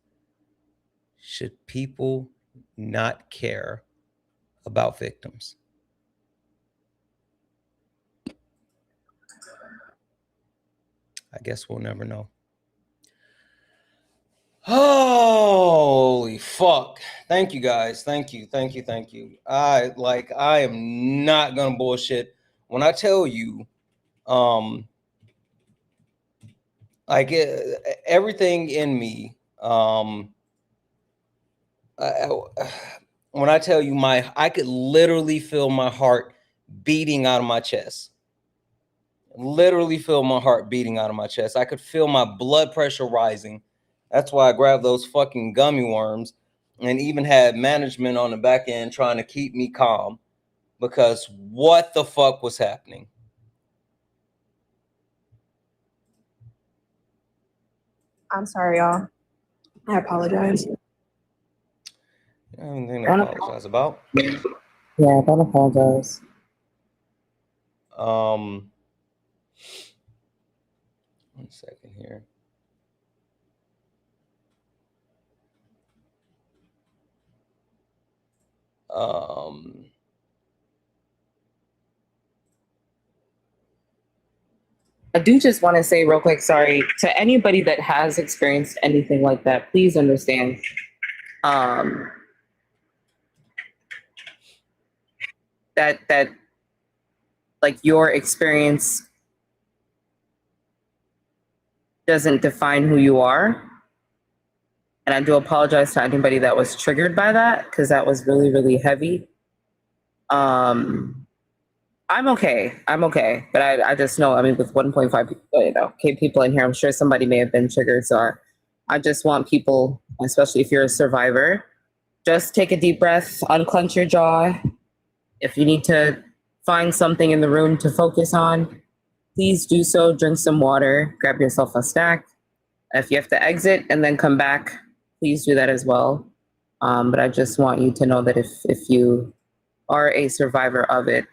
should people not care about victims? I guess we'll never know. Holy fuck. Thank you guys. Thank you. I am not gonna bullshit when I tell you everything in me when I tell you I could literally feel my heart beating out of my chest. Literally feel my heart beating out of my chest. I could feel my blood pressure rising. That's why I grabbed those fucking gummy worms and even had management on the back end trying to keep me calm, because what the fuck was happening? I'm sorry, y'all. I apologize. Anything to apologize about? Yeah, don't apologize. One second here. I do just want to say real quick, sorry, to anybody that has experienced anything like that, please understand. That like your experience doesn't define who you are. And I do apologize to anybody that was triggered by that, because that was really, really heavy. I'm okay. But I just know, I mean, with 1.5 people in here, I'm sure somebody may have been triggered. So I just want people, especially if you're a survivor, just take a deep breath, unclench your jaw, If you need to find something in the room to focus on, please do so. Drink some water, grab yourself a snack. If you have to exit and then come back, please do that as well. But I just want you to know that if you are a survivor of it,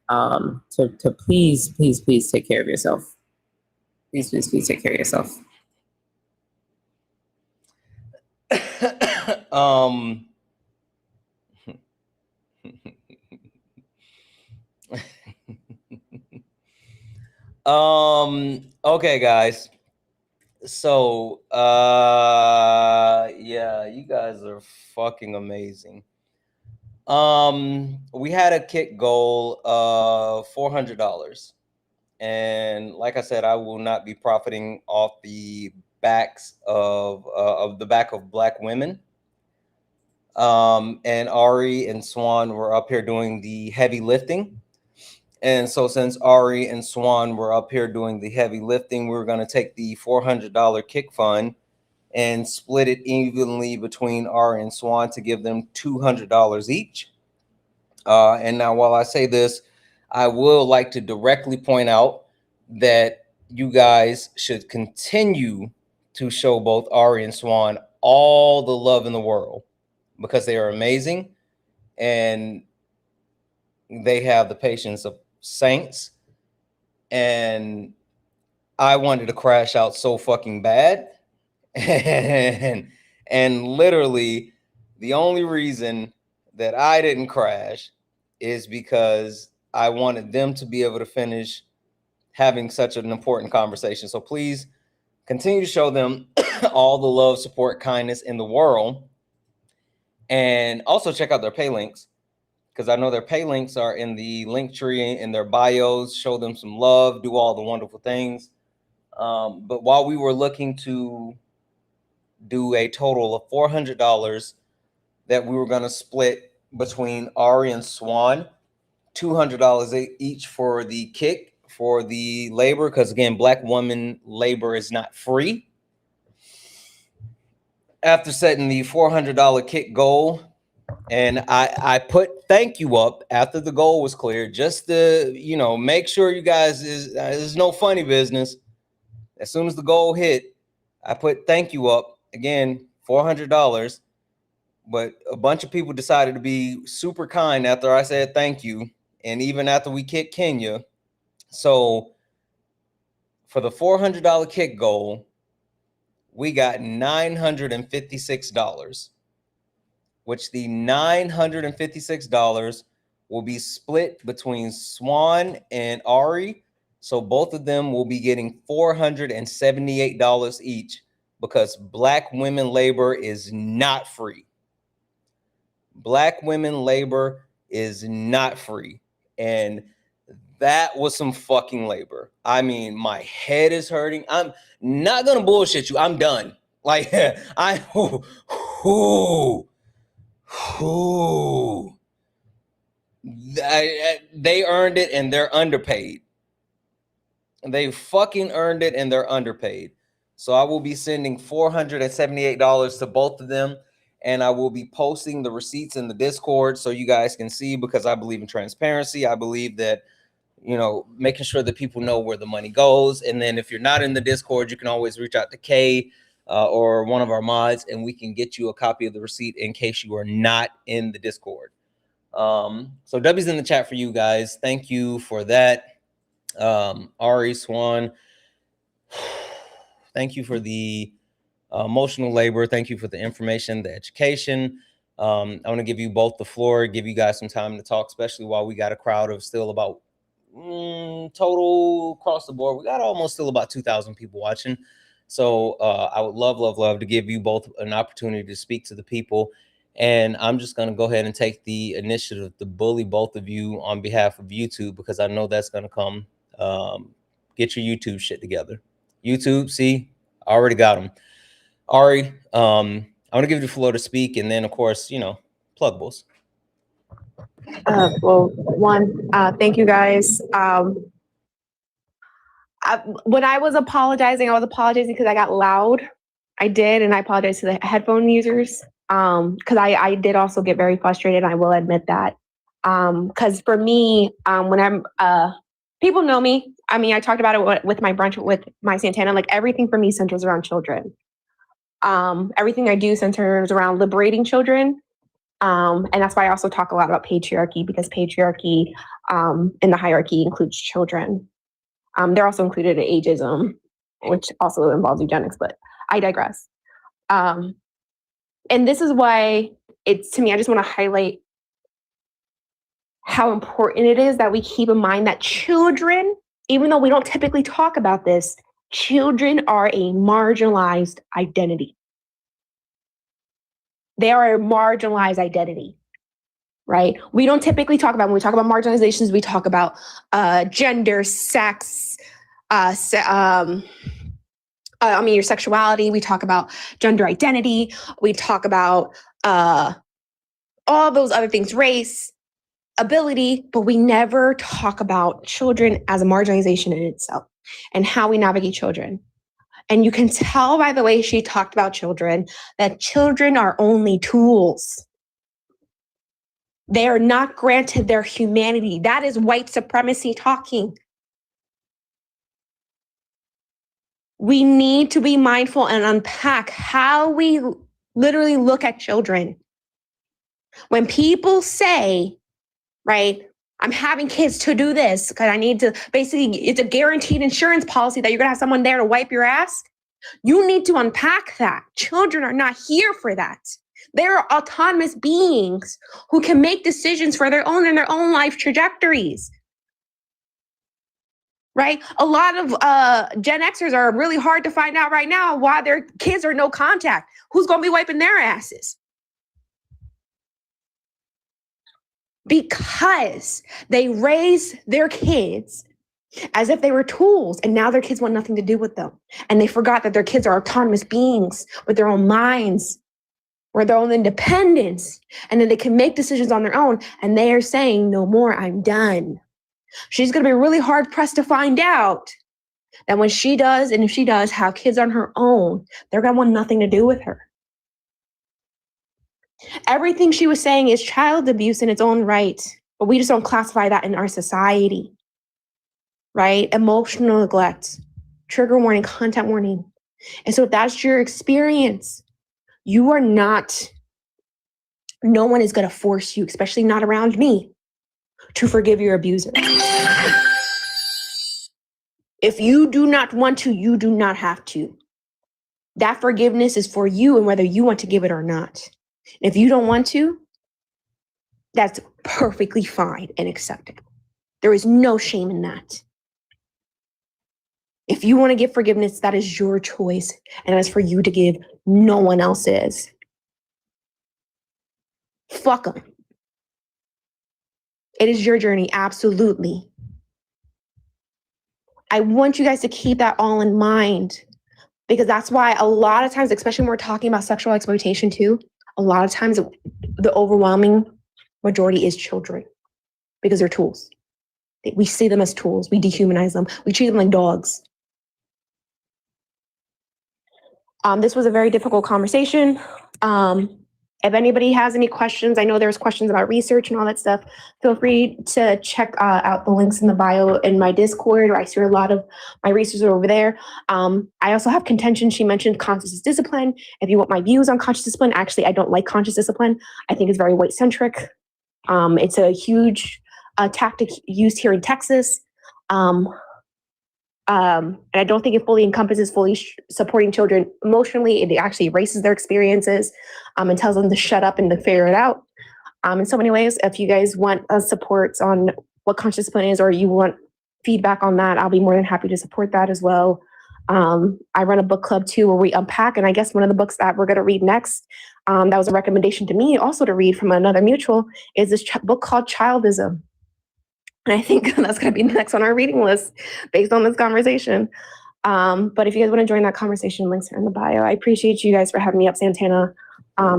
to please take care of yourself. Please take care of yourself. Okay, guys. So, yeah, you guys are fucking amazing. We had a kick goal of $400. And like I said, I will not be profiting off the backs of the back of Black women. And Ari and Swan were up here doing the heavy lifting. And so since Ari and Swan were up here doing the heavy lifting, we were going to take the $400 kick fund and split it evenly between Ari and Swan to give them $200 each. And now while I say this, I will like to directly point out that you guys should continue to show both Ari and Swan all the love in the world because they are amazing and they have the patience of saints. And I wanted to crash out so fucking bad. And literally the only reason that I didn't crash is because I wanted them to be able to finish having such an important conversation. So please continue to show them all the love, support, kindness in the world. And also check out their pay links, because I know their pay links are in the link tree in their bios. Show them some love, do all the wonderful things. But while we were looking to do a total of $400 that we were going to split between Ari and Swan, $200 each for the kick, for the labor, because again, Black woman labor is not free. After setting the $400 kick goal, and I put thank you up after the goal was clear, just to, you know, make sure you guys there's no funny business. As soon as the goal hit, I put thank you up again, $400. But a bunch of people decided to be super kind after I said thank you, and even after we kicked Kenya. So for the $400 kick goal, we got $956, which the $956 will be split between Swan and Ari. So both of them will be getting $478 each, because Black women labor is not free. Black women labor is not free. And that was some fucking labor. I mean, my head is hurting. I'm not gonna bullshit you. I'm done. Like they earned it and they're underpaid. They fucking earned it and they're underpaid. So I will be sending $478 to both of them. And I will be posting the receipts in the Discord so you guys can see, because I believe in transparency. I believe that, you know, making sure that people know where the money goes. And then if you're not in the Discord, you can always reach out to Kay or one of our mods, and we can get you a copy of the receipt in case you are not in the Discord. So W's in the chat for you guys. Thank you for that. Ari, Swan, thank you for the emotional labor. Thank you for the information, the education. I want to give you both the floor, give you guys some time to talk, especially while we got a crowd of still about total across the board. We got almost still about 2,000 people watching. So I would love to give you both an opportunity to speak to the people. And I'm just going to go ahead and take the initiative to bully both of you on behalf of YouTube, because I know that's going to come. Get your YouTube shit together. YouTube, see, I already got them. Ari, I want to give you the floor to speak, and then, of course, you know, pluggables. Well, thank you guys. When I was apologizing because I got loud. I did, and I apologize to the headphone users because I did also get very frustrated. I will admit that. Because for me, when I'm people know me. I mean, I talked about it with my brunch with my Santana. Like everything for me centers around children. Everything I do centers around liberating children. And that's why I also talk a lot about patriarchy, because patriarchy in the hierarchy includes children. They're also included in ageism, which also involves eugenics, but I digress. And this is why it's, to me, I just want to highlight how important it is that we keep in mind that children, even though we don't typically talk about this, children are a marginalized identity. They are a marginalized identity, right? We don't typically talk about, when we talk about marginalizations, we talk about gender, sex, your sexuality. We talk about gender identity. We talk about all those other things, race, ability, but we never talk about children as a marginalization in itself and how we navigate children. And you can tell by the way she talked about children that children are only tools. They are not granted their humanity. That is white supremacy talking. We need to be mindful and unpack how we literally look at children. When people say, right, I'm having kids to do this because I need to, basically, it's a guaranteed insurance policy that you're going to have someone there to wipe your ass. You need to unpack that. Children are not here for that. They're autonomous beings who can make decisions for their own and their own life trajectories. Right? A lot of Gen Xers are really hard to find out right now why their kids are no contact. Who's going to be wiping their asses? Because they raise their kids as if they were tools, and now their kids want nothing to do with them. And they forgot that their kids are autonomous beings with their own minds, with their own independence, and then they can make decisions on their own. And they are saying, no more, I'm done. She's going to be really hard pressed to find out that when she does, and if she does have kids on her own, they're going to want nothing to do with her. Everything she was saying is child abuse in its own right, but we just don't classify that in our society, right? Emotional neglect, trigger warning, content warning. And so if that's your experience, you are not, no one is going to force you, especially not around me, to forgive your abuser. If you do not want to, you do not have to. That forgiveness is for you and whether you want to give it or not. If you don't want to, that's perfectly fine and acceptable. There is no shame in that. If you want to give forgiveness, that is your choice. And that's for you to give. No one else is. Fuck them. It is your journey, absolutely. I want you guys to keep that all in mind, because that's why a lot of times, especially when we're talking about sexual exploitation too, a lot of times the overwhelming majority is children, because they're tools. We see them as tools. We dehumanize them. We treat them like dogs. This was a very difficult conversation. If anybody has any questions, I know there's questions about research and all that stuff, feel free to check out the links in the bio in my Discord, where I see a lot of my research over there. I also have contention. She mentioned conscious discipline. If you want my views on conscious discipline, actually, I don't like conscious discipline. I think it's very white-centric. It's a huge tactic used here in Texas. And I don't think it fully encompasses fully supporting children emotionally. It actually erases their experiences and tells them to shut up and to figure it out. In so many ways, if you guys want support on what conscious discipline is, or you want feedback on that, I'll be more than happy to support that as well. I run a book club too, where we unpack. And I guess one of the books that we're going to read next, that was a recommendation to me also to read from another mutual, is this book called Childism. And I think that's going to be next on our reading list based on this conversation. But if you guys want to join that conversation, links are in the bio. I appreciate you guys for having me up, Santana.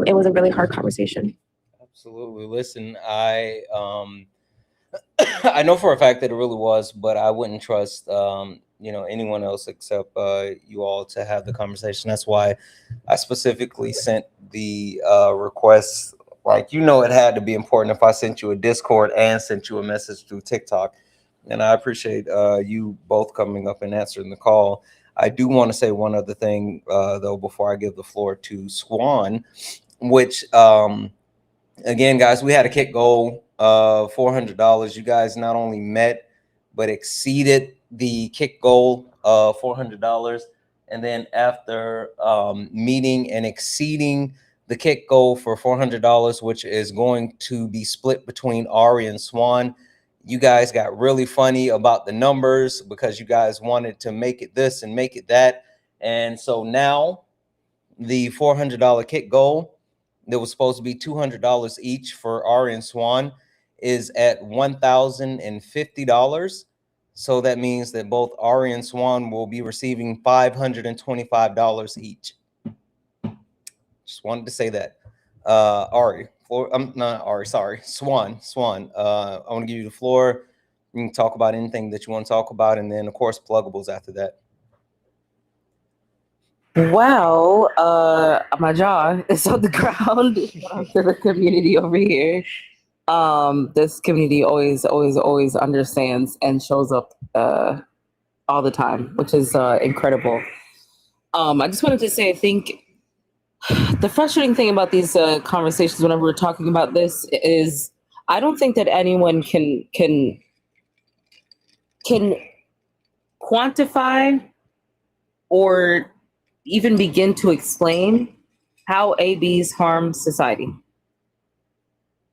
It was a really hard conversation. Absolutely. Listen, I know for a fact that it really was, but I wouldn't trust anyone else except you all to have the conversation. That's why I specifically sent the request Like, you know, it had to be important if I sent you a Discord and sent you a message through TikTok. And I appreciate you both coming up and answering the call. I do want to say one other thing, though, before I give the floor to Swan, which, again, guys, we had a kick goal of $400. You guys not only met, but exceeded the kick goal of $400. And then after meeting and exceeding the kick goal for $400, which is going to be split between Ari and Swan, you guys got really funny about the numbers because you guys wanted to make it this and make it that. And so now the $400 kick goal that was supposed to be $200 each for Ari and Swan is at $1,050. So that means that both Ari and Swan will be receiving $525 each. Just wanted to say that. Ari, I'm not Ari, sorry, Swan. I want to give you the floor. You can talk about anything that you want to talk about, and then of course pluggables after that. Well, my jaw is on the ground to the community over here. This community always understands and shows up all the time, which is incredible. I just wanted to say, I think the frustrating thing about these conversations whenever we're talking about this is I don't think that anyone can quantify or even begin to explain how ABs harm society.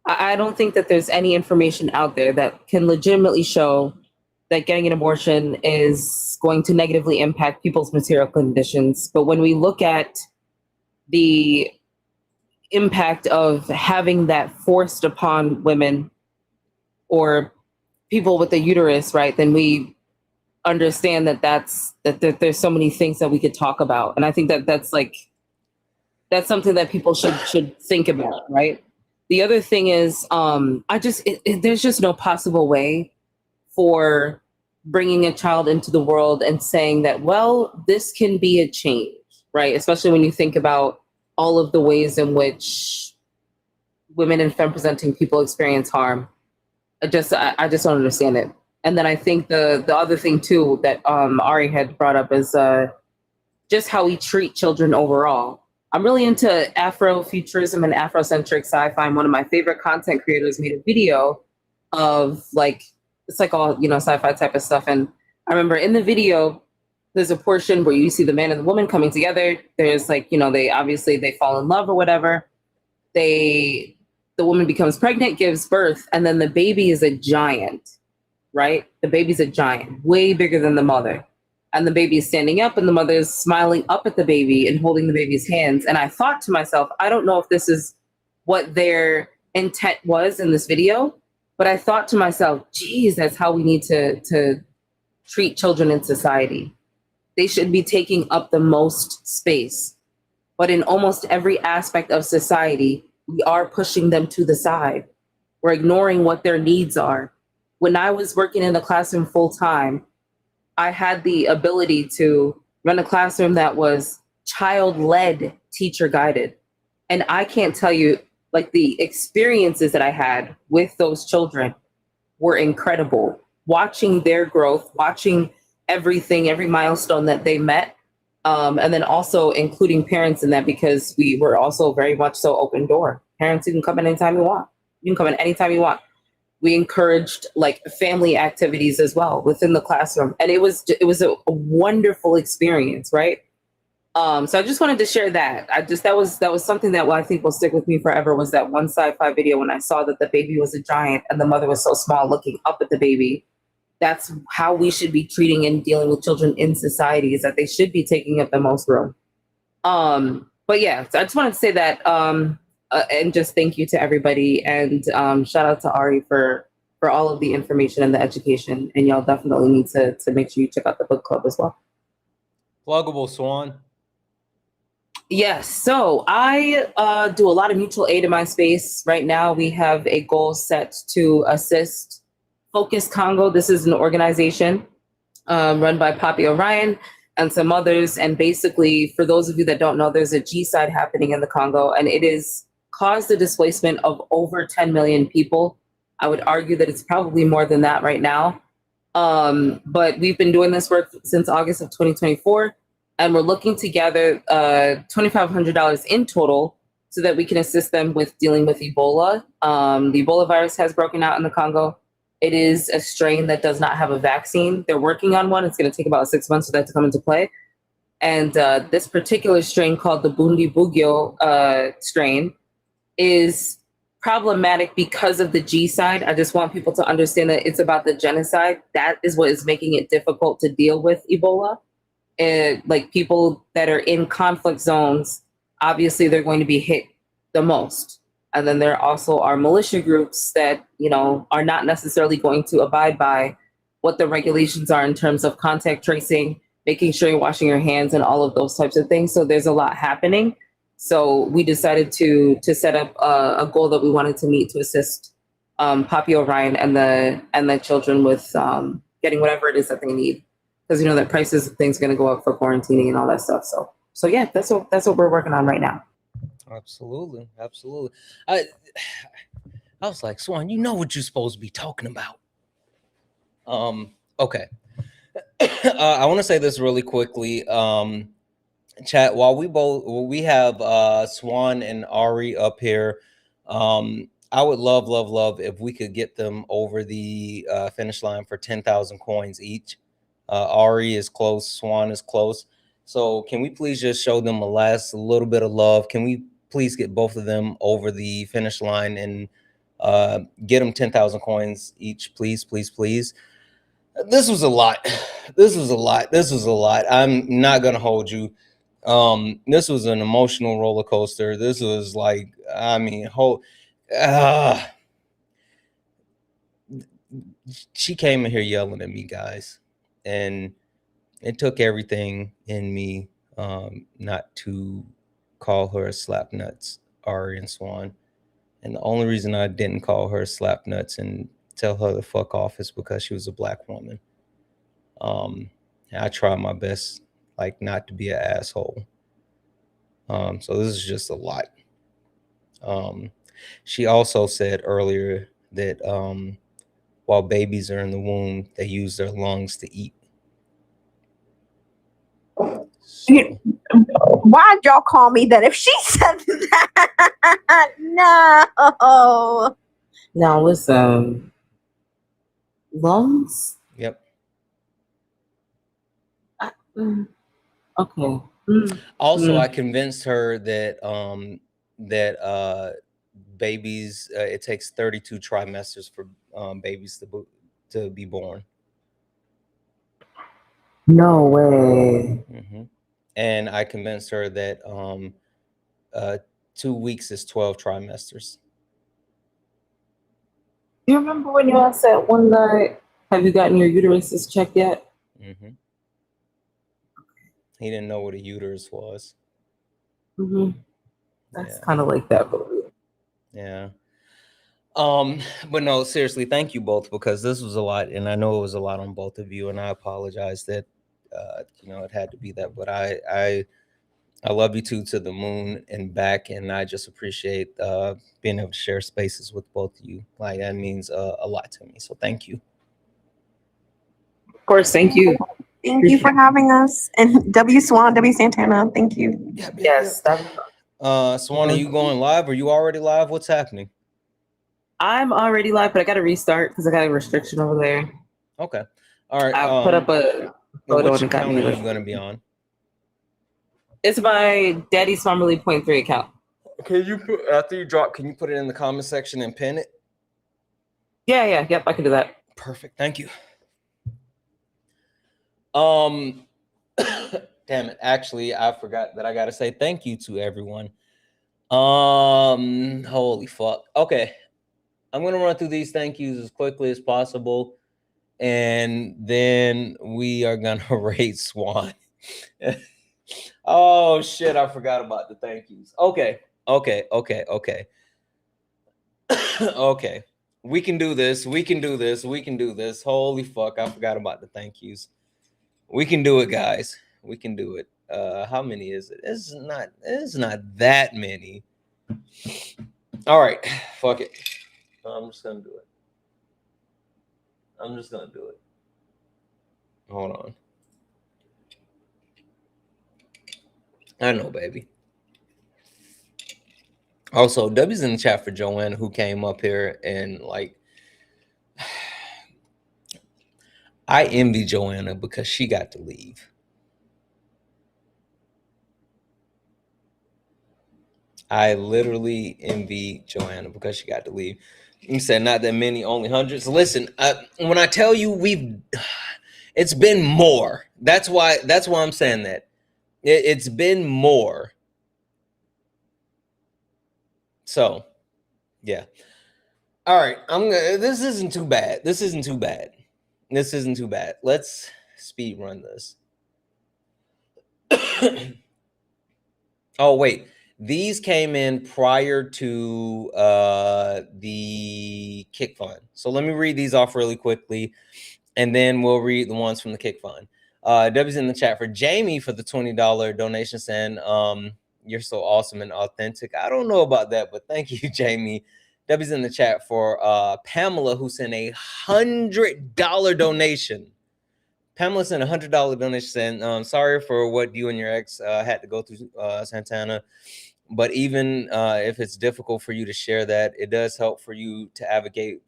I don't think that there's any information out there that can legitimately show that getting an abortion is going to negatively impact people's material conditions. But when we look at the impact of having that forced upon women or people with a uterus, right, then we understand that there's so many things that we could talk about. And I think that that's something that people should think about, right? The other thing is, there's just no possible way for bringing a child into the world and saying that, well, this can be a change, right? Especially when you think about all of the ways in which women and femme-presenting people experience harm. I just don't understand it. And then I think the other thing too that Ari had brought up is just how we treat children overall. I'm really into Afrofuturism and Afrocentric sci-fi. And one of my favorite content creators made a video of it's like all, sci-fi type of stuff. And I remember in the video, there's a portion where you see the man and the woman coming together. There's they fall in love or whatever. The woman becomes pregnant, gives birth, and then the baby is a giant, right? The baby's a giant, way bigger than the mother. And the baby is standing up and the mother is smiling up at the baby and holding the baby's hands. And I thought to myself, I don't know if this is what their intent was in this video, but I thought to myself, geez, that's how we need to treat children in society. They should be taking up the most space. But in almost every aspect of society, we are pushing them to the side. We're ignoring what their needs are. When I was working in the classroom full time, I had the ability to run a classroom that was child-led, teacher-guided. And I can't tell you, the experiences that I had with those children were incredible. Watching their growth, watching everything, every milestone that they met, and then also including parents in that, because we were also very much so open door. Parents, you can come in anytime you want. You can come in anytime you want. We encouraged family activities as well within the classroom. And it was a wonderful experience, right? So I just wanted to share that. That was something that I think will stick with me forever, was that one sci-fi video when I saw that the baby was a giant and the mother was so small looking up at the baby. That's how we should be treating and dealing with children in society, is that they should be taking up the most room. But yeah, so I just wanted to say that, and just thank you to everybody, and shout out to Ari for all of the information and the education. And y'all definitely need to make sure you check out the book club as well. Pluggable, Swan. Yes, so I do a lot of mutual aid in my space. Right now, we have a goal set to assist Focus Congo. This is an organization run by Poppy Orion and some others. And basically, for those of you that don't know, there's a G-side happening in the Congo, and it is caused the displacement of over 10 million people. I would argue that it's probably more than that right now. But we've been doing this work since August of 2024, and we're looking to gather $2,500 in total so that we can assist them with dealing with Ebola. The Ebola virus has broken out in the Congo. It is a strain that does not have a vaccine. They're working on one. It's going to take about 6 months for that to come into play. And this particular strain, called the Bundibugyo strain, is problematic because of the G side. I just want people to understand that it's about the genocide. That is what is making it difficult to deal with Ebola. And like people that are in conflict zones, obviously they're going to be hit the most. And then there also are militia groups that, you know, are not necessarily going to abide by what the regulations are in terms of contact tracing, making sure you're washing your hands and all of those types of things. So there's a lot happening. So we decided to set up a goal that we wanted to meet to assist Poppy Orion and the children with getting whatever it is that they need. Because you know that prices of things are going to go up for quarantining and all that stuff. So yeah, that's what we're working on right now. Absolutely. I was like, Swan, you know what you're supposed to be talking about. Okay. I want to say this really quickly. Chat, while we have Swan and Ari up here, I would love if we could get them over the finish line for 10,000 coins each. Ari is close, Swan is close. So can we please just show them a little bit of love? Can we please get both of them over the finish line and get them 10,000 coins each, please? This was a lot. I'm not gonna hold you. This was an emotional roller coaster. This was like, I mean, she came in here yelling at me, guys, and it took everything in me not to call her a slapnuts, Ari and Swan. And the only reason I didn't call her slapnuts and tell her to fuck off is because she was a black woman. I tried my best, like, not to be an asshole. So this is just a lot. She also said earlier that while babies are in the womb, they use their lungs to eat. So. Why'd y'all call me that if she said that? No. Now listen, lungs? Yep. Okay. Also, I convinced her that babies, it takes 32 trimesters for babies to be born. No way. Mm-hmm. And I convinced her that 2 weeks is 12 trimesters. You remember when you asked that one night, have you gotten your uteruses checked yet? Mm-hmm. He didn't know what a uterus was. Mm-hmm. That's kind of like that, but yeah. But no, seriously, thank you both, because this was a lot, and I know it was a lot on both of you, and I apologize that it had to be that, but I love you two to the moon and back, and I just appreciate being able to share spaces with both of you. Like, that means a lot to me. So thank you. Of course, thank you. Thank you for having us. And W Swan, W Santana, thank you. Yes. Swan, are you going live? Are you already live? What's happening? I'm already live, but I got to restart because I got a restriction over there. Okay. All right. I put up a photo which and got account me. are you going to be on? It's my Daddy's Formerly .3 account. Can you put, after you drop, can you put it in the comment section and pin it? Yeah. Yep, I can do that. Perfect. Thank you. Damn it. Actually, I forgot that I got to say thank you to everyone. Holy fuck. Okay. I'm going to run through these thank yous as quickly as possible, and then we are going to rate Swan. Oh, shit. I forgot about the thank yous. Okay. Okay. We can do this. Holy fuck. I forgot about the thank yous. We can do it, guys. We can do it. How many is it? It's not that many. All right, fuck it. I'm just gonna do it. Hold on. I know, baby. Also, W's in the chat for Joanna, who came up here and like, I envy Joanna because she got to leave. I literally envy Joanna because she got to leave. You said not that many, only hundreds. Listen, when I tell you it's been more. That's why I'm saying that. It's been more. So, yeah. All right, this isn't too bad. Let's speed run this. Oh, wait. These came in prior to the Kick Fund. So let me read these off really quickly, and then we'll read the ones from the Kick Fund. W's in the chat for Jamie for the $20 donation, saying, you're so awesome and authentic. I don't know about that, but thank you, Jamie. W's in the chat for Pamela, who sent a $100 donation. Pamela sent a $100 donation saying, sorry for what you and your ex had to go through, Santana. But even if it's difficult for you to share that, it does help for you to advocate,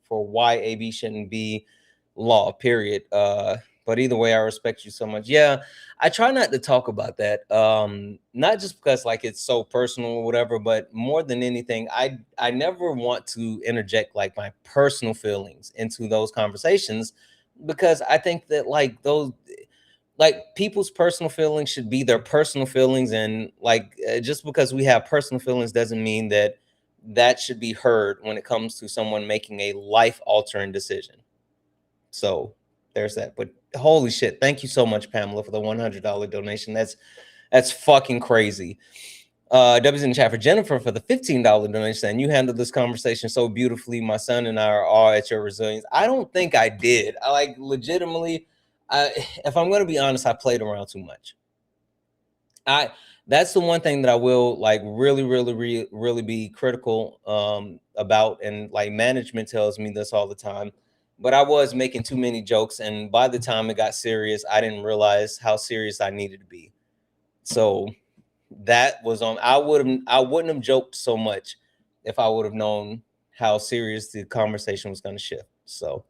for why AB shouldn't be law, period. But either way, I respect you so much. Yeah, I try not to talk about that. Not just because like it's so personal or whatever, but more than anything, I never want to interject like my personal feelings into those conversations, because I think that like those, like people's personal feelings should be their personal feelings, and like just because we have personal feelings doesn't mean that that should be heard when it comes to someone making a life-altering decision. So there's that. But holy shit, thank you so much, Pamela, for the $100 donation. That's fucking crazy. W's in the chat for Jennifer for the $15 donation, and you handled this conversation so beautifully. My son and I are all at your resilience. I don't think I did. I like legitimately, if I'm going to be honest, I played around too much. That's the one thing that I will like really be critical about, and like management tells me this all the time. But I was making too many jokes, and by the time it got serious, I didn't realize how serious I needed to be. So that was on. I wouldn't have joked so much if I would have known how serious the conversation was going to shift. So,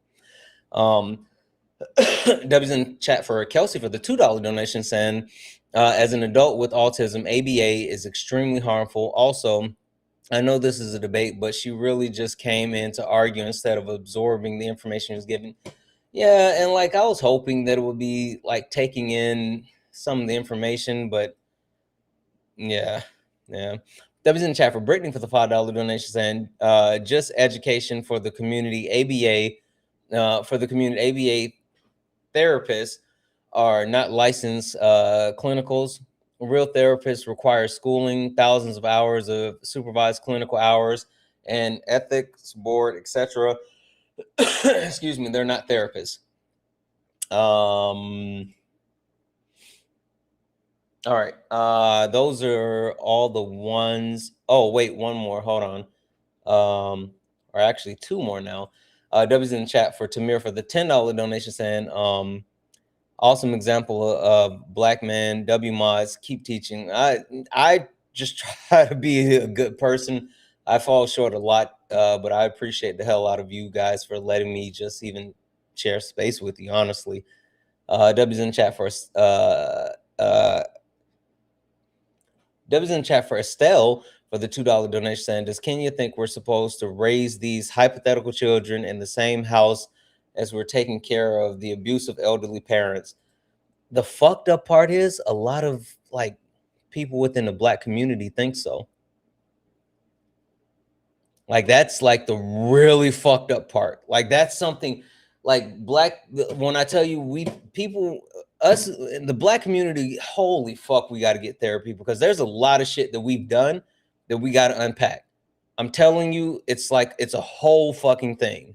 W's in chat for Kelsey for the $2 donation, saying, as an adult with autism, ABA is extremely harmful. Also, I know this is a debate, but she really just came in to argue instead of absorbing the information she was given. Yeah, and like I was hoping that it would be like taking in some of the information, but yeah. W's in the chat for Brittany for the $5 donation, saying, just education for the community. ABA therapists are not licensed clinicals. Real therapists require schooling, thousands of hours of supervised clinical hours, and ethics board, etc. Excuse me, they're not therapists. All right. Those are all the ones. Oh, wait, one more. Hold on. Or actually two more now. W's in the chat for Tamir for the $10 donation, saying, awesome example of black man. W mods, keep teaching. I just try to be a good person. I fall short a lot, but I appreciate the hell out of you guys for letting me just even share space with you, honestly. W's in the chat for W's in the chat for Estelle for the $2 donation, saying, does Kenya think we're supposed to raise these hypothetical children in the same house as we're taking care of the abusive elderly parents? The fucked up part is a lot of like people within the black community think so. Like that's like the really fucked up part. Like that's something like when I tell you us in the black community, holy fuck, we got to get therapy, because there's a lot of shit that we've done that we got to unpack. I'm telling you, it's like it's a whole fucking thing.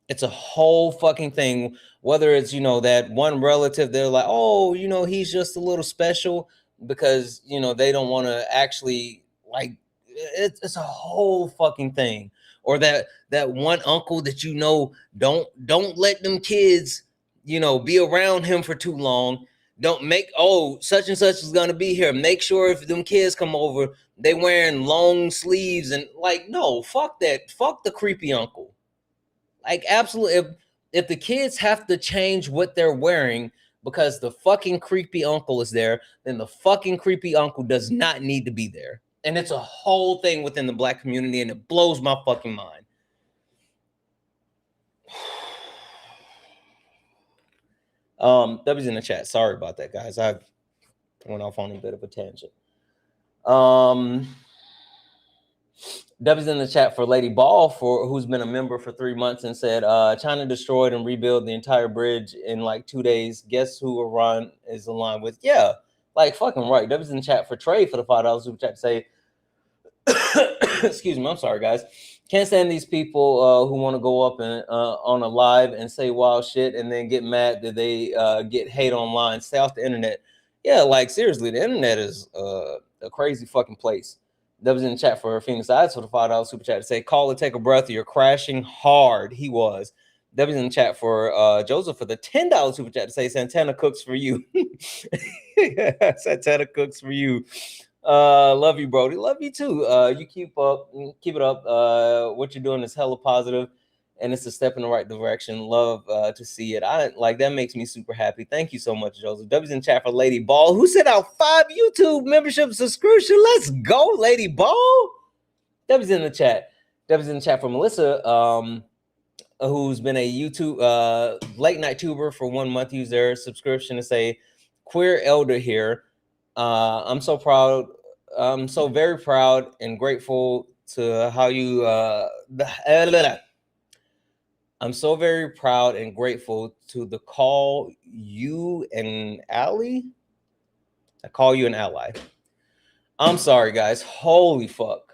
It's a whole fucking thing. Whether it's, that one relative, they're like, oh, he's just a little special. because, you know, they don't want to actually, like, it's a whole fucking thing. Or that one uncle that, you know, don't let them kids, you know, be around him for too long. Don't make, oh, such and such is gonna be here. Make sure if them kids come over, they wearing long sleeves. And like, no, fuck that. Fuck the creepy uncle. Like, absolutely. If the kids have to change what they're wearing because the fucking creepy uncle is there, then the fucking creepy uncle does not need to be there. And it's a whole thing within the Black community, and it blows my fucking mind. W's in the chat. Sorry about that, guys. I went off on a bit of a tangent. W's in the chat for Lady Ball, who's been a member for 3 months, and said China destroyed and rebuilt the entire bridge in like 2 days. Guess who Iran is aligned with? Yeah, like fucking right. W's in the chat for Trey for the $5 super chat to say, excuse me, I'm sorry, guys. Can't stand these people who want to go up and on a live and say wild shit and then get mad that they get hate online. Stay off the internet. Yeah, like seriously, the internet is a crazy fucking place. That was in the chat for Phoenix Eyes for the $5 super chat to say, call it, take a breath. You're crashing hard. He was. That was in the chat for Joseph for the $10 super chat to say, Santana cooks for you. Santana cooks for you. Love you, Brody. Love you too. You keep it up. What you're doing is hella positive, and it's a step in the right direction. Love to see it. I like that, makes me super happy. Thank you so much, Joseph. W's in chat for Lady Ball, who sent out 5 YouTube membership subscription. Let's go, Lady Ball. W's in the chat. W's in the chat for Melissa, who's been a YouTube late night tuber for 1 month. Use their subscription to say, queer elder here. I'm so proud. I'm so very proud and grateful to how you. I'm so very proud and grateful to the call you and ally. I call you an ally. I'm sorry, guys. Holy fuck.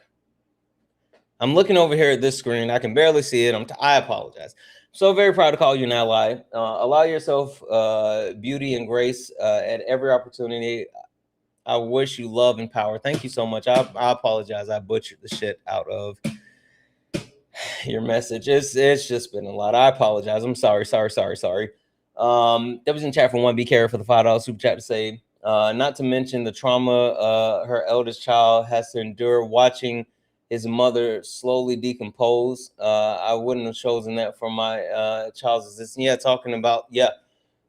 I'm looking over here at this screen. I can barely see it. I apologize. So very proud to call you an ally. Allow yourself beauty and grace at every opportunity. I wish you love and power. Thank you so much. I apologize. I butchered the shit out of your message. It's just been a lot. I apologize. I'm sorry. That was in chat for 1 Be Care for the $5 super chat to say, not to mention the trauma her eldest child has to endure watching his mother slowly decompose. I wouldn't have chosen that for my child's existence. Yeah, talking about, yeah.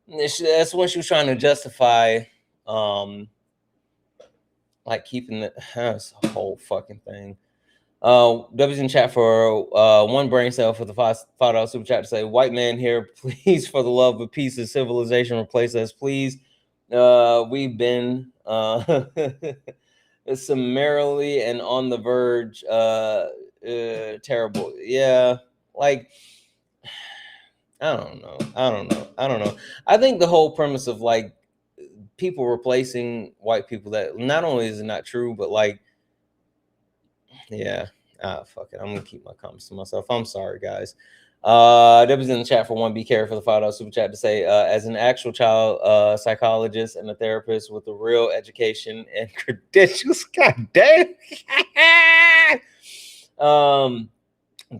That's when she was trying to justify like keeping the that's a whole fucking thing. W's in chat for 1 brain cell for the $5 super chat to say, white man here, please, for the love of peace and civilization, replace us, please. We've been summarily and on the verge terrible. Yeah, like I don't know. I think the whole premise of like people replacing white people, that not only is it not true, but like, yeah, fuck it. I'm gonna keep my comments to myself. I'm sorry, guys. That was in the chat for 1 Be Care for the $5 super chat to say, as an actual child psychologist and a therapist with a real education and credentials, god damn.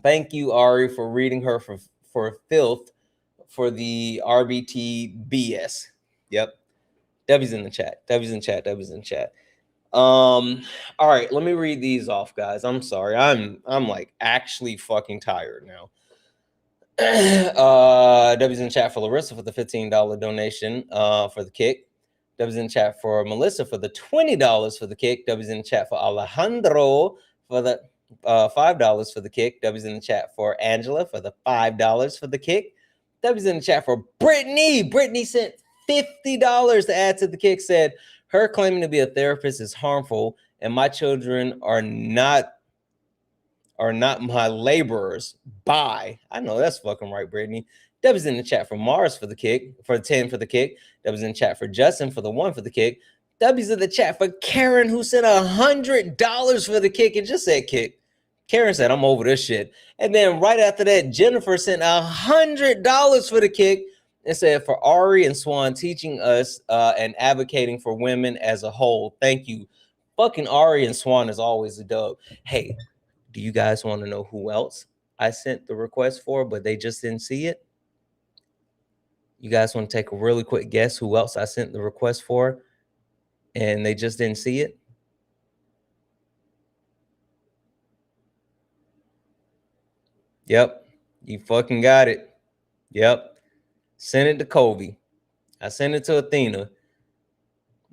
Thank you, Ari, for reading her for filth for the RBT BS. Yep. W's in the chat. All right, let me read these off, guys. I'm sorry. I'm like actually fucking tired now. W's in chat for Larissa for the $15 donation for the kick. W's in chat for Melissa for the $20 for the kick. W's in the chat for Alejandro for the $5 for the kick. W's in the chat for Angela for the $5 for the kick. W's in the chat for Brittany. Brittany sent $50 to add to the kick. Said her claiming to be a therapist is harmful, and my children are not my laborers. Bye. I know that's fucking right, Brittany. That was in the chat for Mars for the kick, for the 10 for the kick. That was in the chat for Justin for the 1 for the kick. W's in the chat for Karen, who sent $100 for the kick and just said kick. Karen said, I'm over this shit. And then right after that, Jennifer sent $100 for the kick. It said, for Ari and Swan teaching us and advocating for women as a whole. Thank you. Fucking Ari and Swan is always a dub. Hey, do you guys want to know who else I sent the request for, but they just didn't see it? You guys want to take a really quick guess who else I sent the request for and they just didn't see it? Yep, you fucking got it. Yep. Send it to Kobe. I sent it to Athena,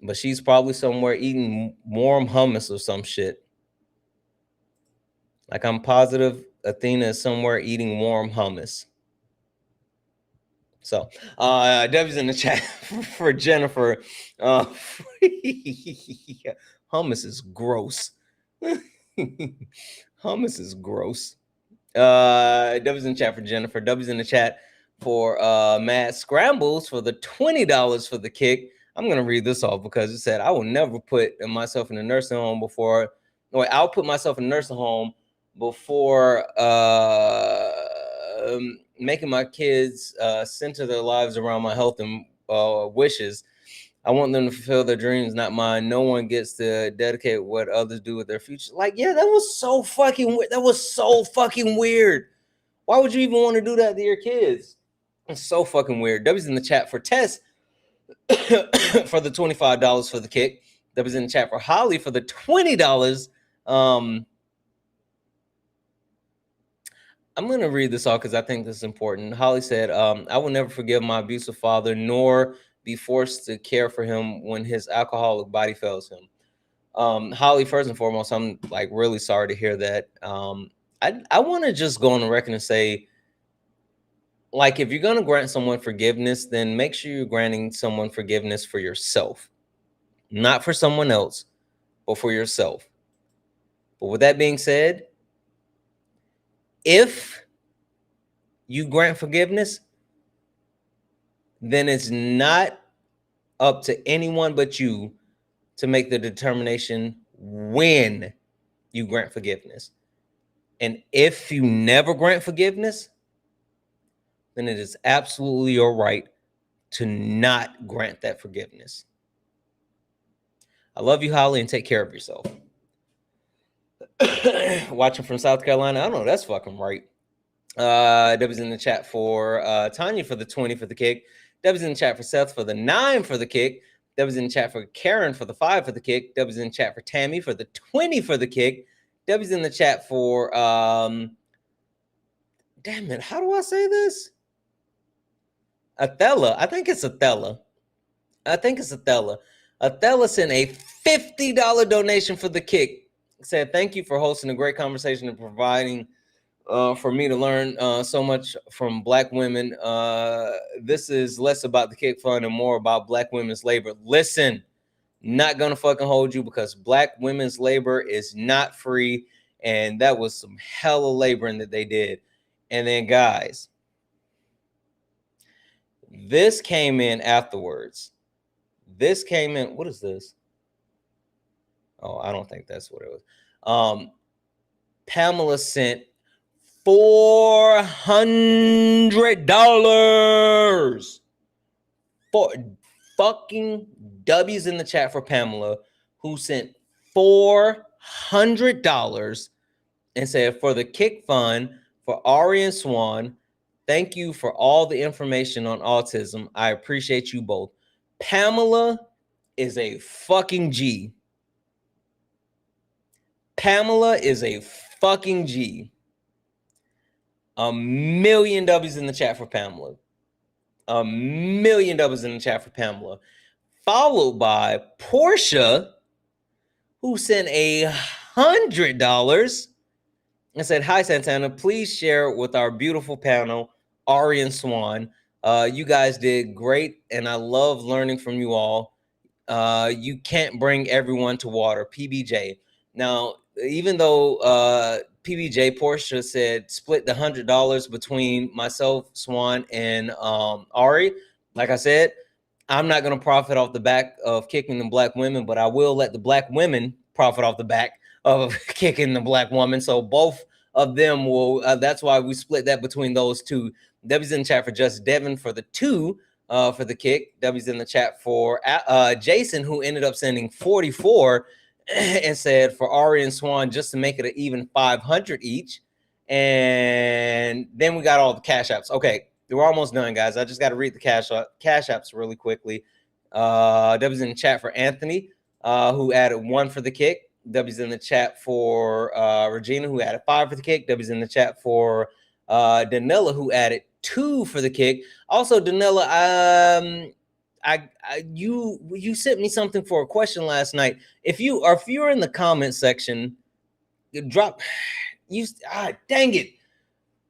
but she's probably somewhere eating warm hummus or some shit. Like, I'm positive Athena is somewhere eating warm hummus. So, Debbie's in the chat for Jennifer. Hummus is gross. Hummus is gross. Debbie's in the chat for Jennifer. Debbie's in the chat for Matt Scrambles for the $20 for the kick. I'm going to read this off because it said, I will never put myself in a nursing home before, or I'll put myself in a nursing home before making my kids center their lives around my health and wishes. I want them to fulfill their dreams, not mine. No one gets to dedicate what others do with their future. Like, yeah, that was so fucking weird. That was so fucking weird. Why would you even want to do that to your kids? It's so fucking weird. W's in the chat for Tess for the $25 for the kick. W's in the chat for Holly for the $20. I'm going to read this all because I think this is important. Holly said, I will never forgive my abusive father, nor be forced to care for him when his alcoholic body fails him. Holly, first and foremost, I'm like really sorry to hear that. I want to just go on the record and say, like, if you're going to grant someone forgiveness, then make sure you're granting someone forgiveness for yourself, not for someone else, but for yourself. But with that being said, if you grant forgiveness, then it's not up to anyone but you to make the determination when you grant forgiveness. And if you never grant forgiveness, then it is absolutely your right to not grant that forgiveness. I love you, Holly, and take care of yourself. Watching from South Carolina, I know that's fucking right. Debbie's in the chat for Tanya for the 20 for the kick. Debbie's in the chat for Seth for the 9 for the kick. Debbie's in the chat for Karen for the 5 for the kick. Debbie's in the chat for Tammy for the 20 for the kick. Debbie's in the chat for damn it, how do I say this? Athela. I think it's Athela. Athela sent a $50 donation for the kick. Said, thank you for hosting a great conversation and providing for me to learn so much from Black women. This is less about the kick fund and more about Black women's labor. Listen, not gonna fucking hold you because Black women's labor is not free, and that was some hella laboring that they did. And then, guys, this came in afterwards. This came in. What is this? Oh, I don't think that's what it was. Pamela sent $400 for fucking W's in the chat for Pamela, who sent $400 and said, for the kick fund for Ari and Swan, thank you for all the information on autism. I appreciate you both. Pamela is a fucking G. Pamela is a fucking G. $1 million W's in the chat for Pamela. $1 million W's in the chat for Pamela. Followed by Portia, who sent $100 and said, hi, Santana, please share with our beautiful panel, Ari and Swan. You guys did great, and I love learning from you all. You can't bring everyone to water. PBJ. Now, even though PBJ Portia said split the $100 between myself, Swan, and Ari, like I said, I'm not going to profit off the back of kicking the Black women, but I will let the Black women profit off the back of kicking the Black woman. So both of them will, that's why we split that between those two. W's in the chat for Just Devin for the 2 for the kick. W's in the chat for Jason, who ended up sending 44 and said for Ari and Swan just to make it an even 500 each. And then we got all the cash apps. Okay, we're almost done, guys. I just got to read the cash apps really quickly. W's in the chat for Anthony, who added 1 for the kick. W's in the chat for Regina, who added 5 for the kick. W's in the chat for Danella, who added 2 for the kick. Also, Danella, you sent me something for a question last night. If you're in the comment section, drop. Dang it.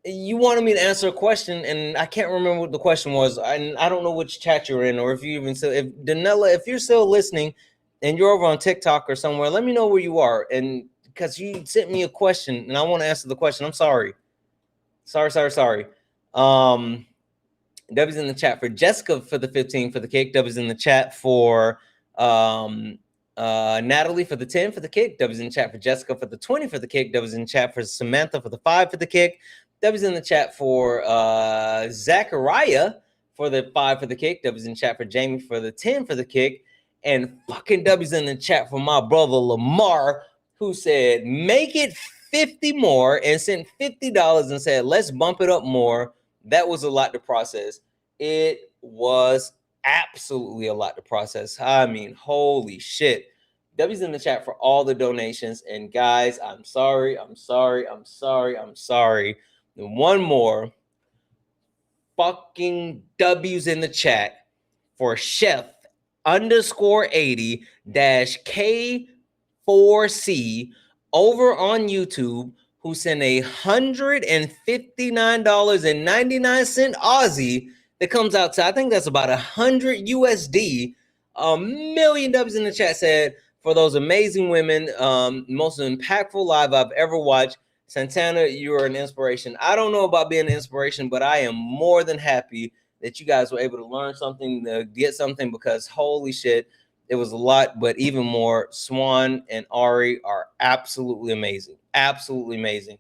You wanted me to answer a question, and I can't remember what the question was. I don't know which chat you're in, or if you even still, if Danella, if you're still listening and you're over on TikTok or somewhere, let me know where you are. And because you sent me a question and I want to answer the question. I'm sorry. Sorry. W's in the chat for Jessica for the 15 for the kick. W's in the chat for Natalie for the 10 for the kick. W's in the chat for Jessica for the 20 for the kick. W's in the chat for Samantha for the 5 for the kick. W's in the chat for Zachariah for the 5 for the kick. W's in the chat for Jamie for the 10 for the kick. And fucking W's in the chat for my brother Lamar, who said, make it 50 more, and sent $50 and said, let's bump it up more. That was a lot to process. It was absolutely a lot to process. I mean, holy shit. W's in the chat for all the donations. And guys, I'm sorry. And one more fucking W's in the chat for Chef _80-K4C over on YouTube, who sent $159.99 Aussie. That comes out to, I think that's about 100 USD. A million W's in the chat said, for those amazing women, most impactful live I've ever watched. Santana, you're an inspiration. I don't know about being an inspiration, but I am more than happy that you guys were able to learn something, to get something, because holy shit, it was a lot. But even more, Swan and Ari are absolutely amazing. Absolutely amazing.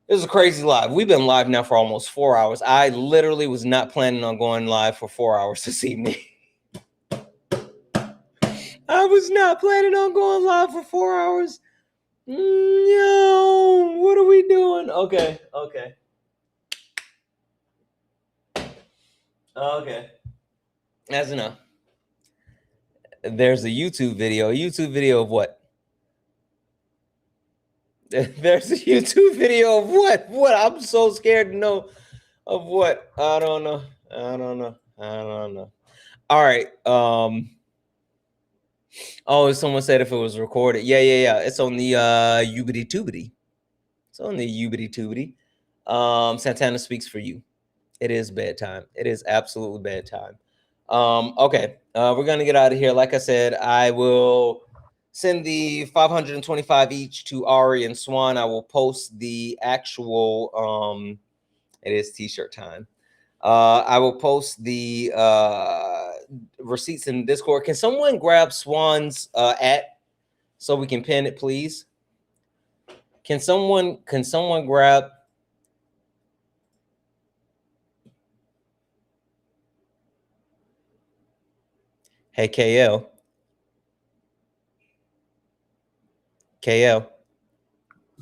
It was a crazy live. We've been live now for almost 4 hours. I literally was not planning on going live for 4 hours this evening. I was not planning on going live for 4 hours. No, what are we doing? Okay. That's enough. There's a YouTube video. A YouTube video of what? There's a YouTube video of what? What? I'm so scared to know of what. I don't know. All right. Oh, someone said if it was recorded. Yeah. It's on the Ubity Tubity. It's on the Ubity Tubity. Santana speaks for you. It is bedtime. It is absolutely bedtime. Okay. We're gonna get out of here. Like I said, I will send the 525 each to Ari and Swan. I will post the actual it is t-shirt time. I will post the receipts in Discord. Can someone grab Swan's at so we can pin it, please? Can someone grab? Hey, KL.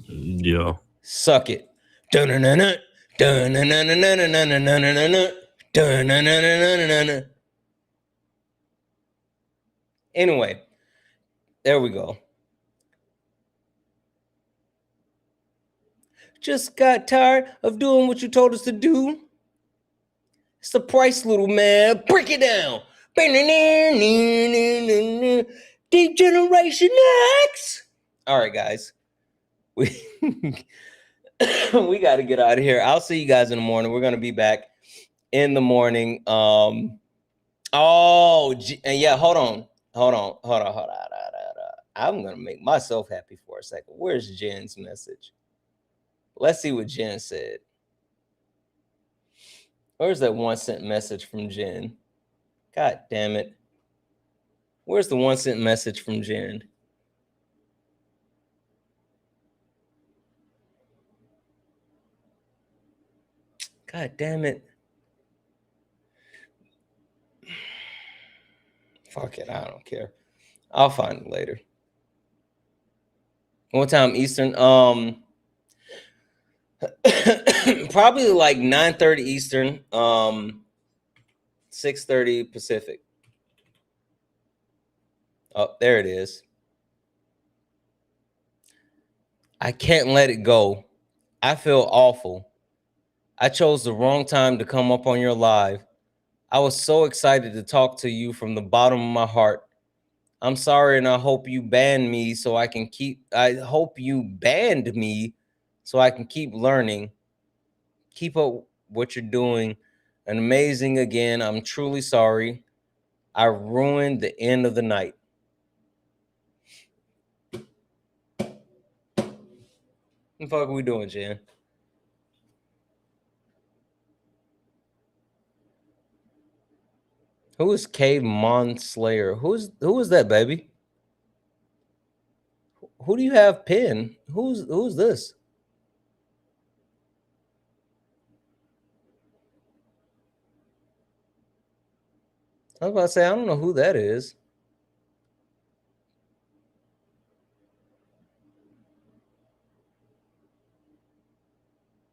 Yeah. Suck it. Anyway, there we go. Just got tired of doing what you told us to do. It's the price, little man. Break it down. Deep Generation X. All right, guys. We got to get out of here. I'll see you guys in the morning. We're going to be back in the morning. Yeah, hold on. I'm going to make myself happy for a second. Where's Jen's message? Let's see what Jen said. Where's that 1 cent message from Jen? God damn it. Where's the 1 cent message from Jen? God damn it. Fuck it, I don't care. I'll find it later. What time Eastern? Probably like 9:30 Eastern, 6:30 Pacific. Oh, there it is. I can't let it go. I feel awful. I chose the wrong time to come up on your live. I was so excited to talk to you from the bottom of my heart. I'm sorry, and I hope you ban me so I can keep. I hope you banned me so I can keep learning. Keep up what you're doing. And amazing again. I'm truly sorry. I ruined the end of the night. What the fuck are we doing, Jan? Who is Cave Mon Slayer? Who is that, baby? Who do you have pinned? Who's this? I was about to say, I don't know who that is.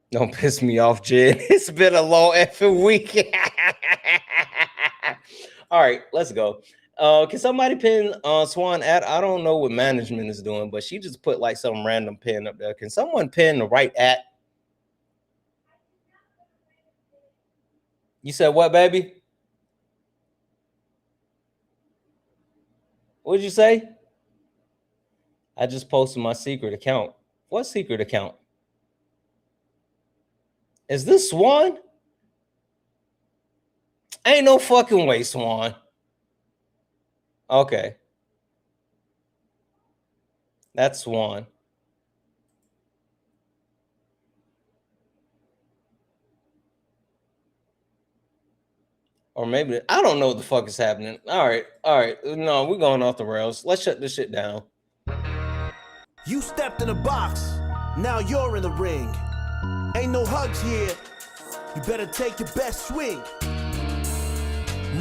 Don't piss me off, Jen. It's been a long effing week. All right, let's go. Can somebody pin Swan at? I don't know what management is doing, but she just put like some random pin up there. Can someone pin the right at? You said what, baby? What did you say? I just posted my secret account. What secret account? Is this Swan? Ain't no fucking way, Swan. Okay. That's Swan. Or maybe, I don't know what the fuck is happening. All right. No, we're going off the rails. Let's shut this shit down. You stepped in a box, now you're in the ring. Ain't no hugs here, you better take your best swing.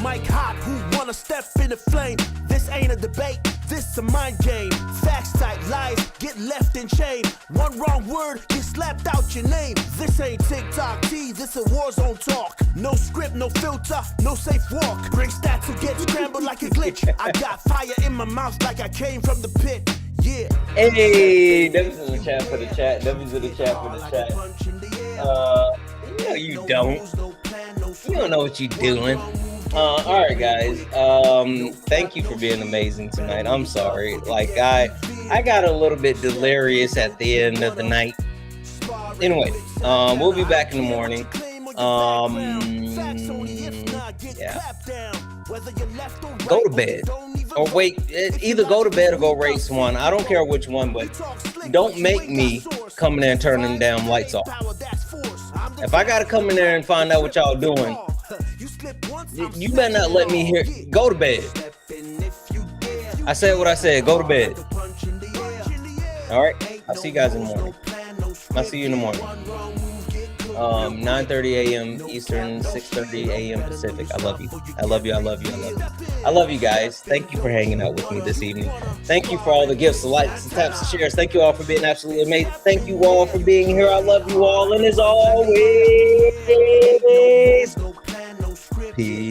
Mike Hot, who wanna step in the flame? This ain't a debate, this a mind game. Facts type lies, get left in chain. One wrong word, get slapped out your name. This ain't TikTok T, this a war zone talk. No script, no filter, no safe walk. Bring stats to get scrambled like a glitch. I got fire in my mouth like I came from the pit. Yeah. Hey, W's in the chat for the chat. W's in the chat for the chat. No, you don't. You don't know what you're doing. All right, guys. Thank you for being amazing tonight. I'm sorry. Like I got a little bit delirious at the end of the night. Anyway, we'll be back in the morning. Yeah. Go to bed. Or wait, either go to bed or go race one. I don't care which one, but don't make me come in there and turn them damn lights off. If I gotta come in there and find out what y'all doing, you better not let me hear. Go to bed. I said what I said. Go to bed. All right. I'll see you guys in the morning. I'll see you in the morning. 9:30 a.m. Eastern, 6:30 a.m. Pacific. I love you. I love you. I love you. I love you. I love you guys. Thank you for hanging out with me this evening. Thank you for all the gifts, the likes, the taps, the shares. Thank you all for being absolutely amazing. Thank you all for being here. I love you all. And as always, peace.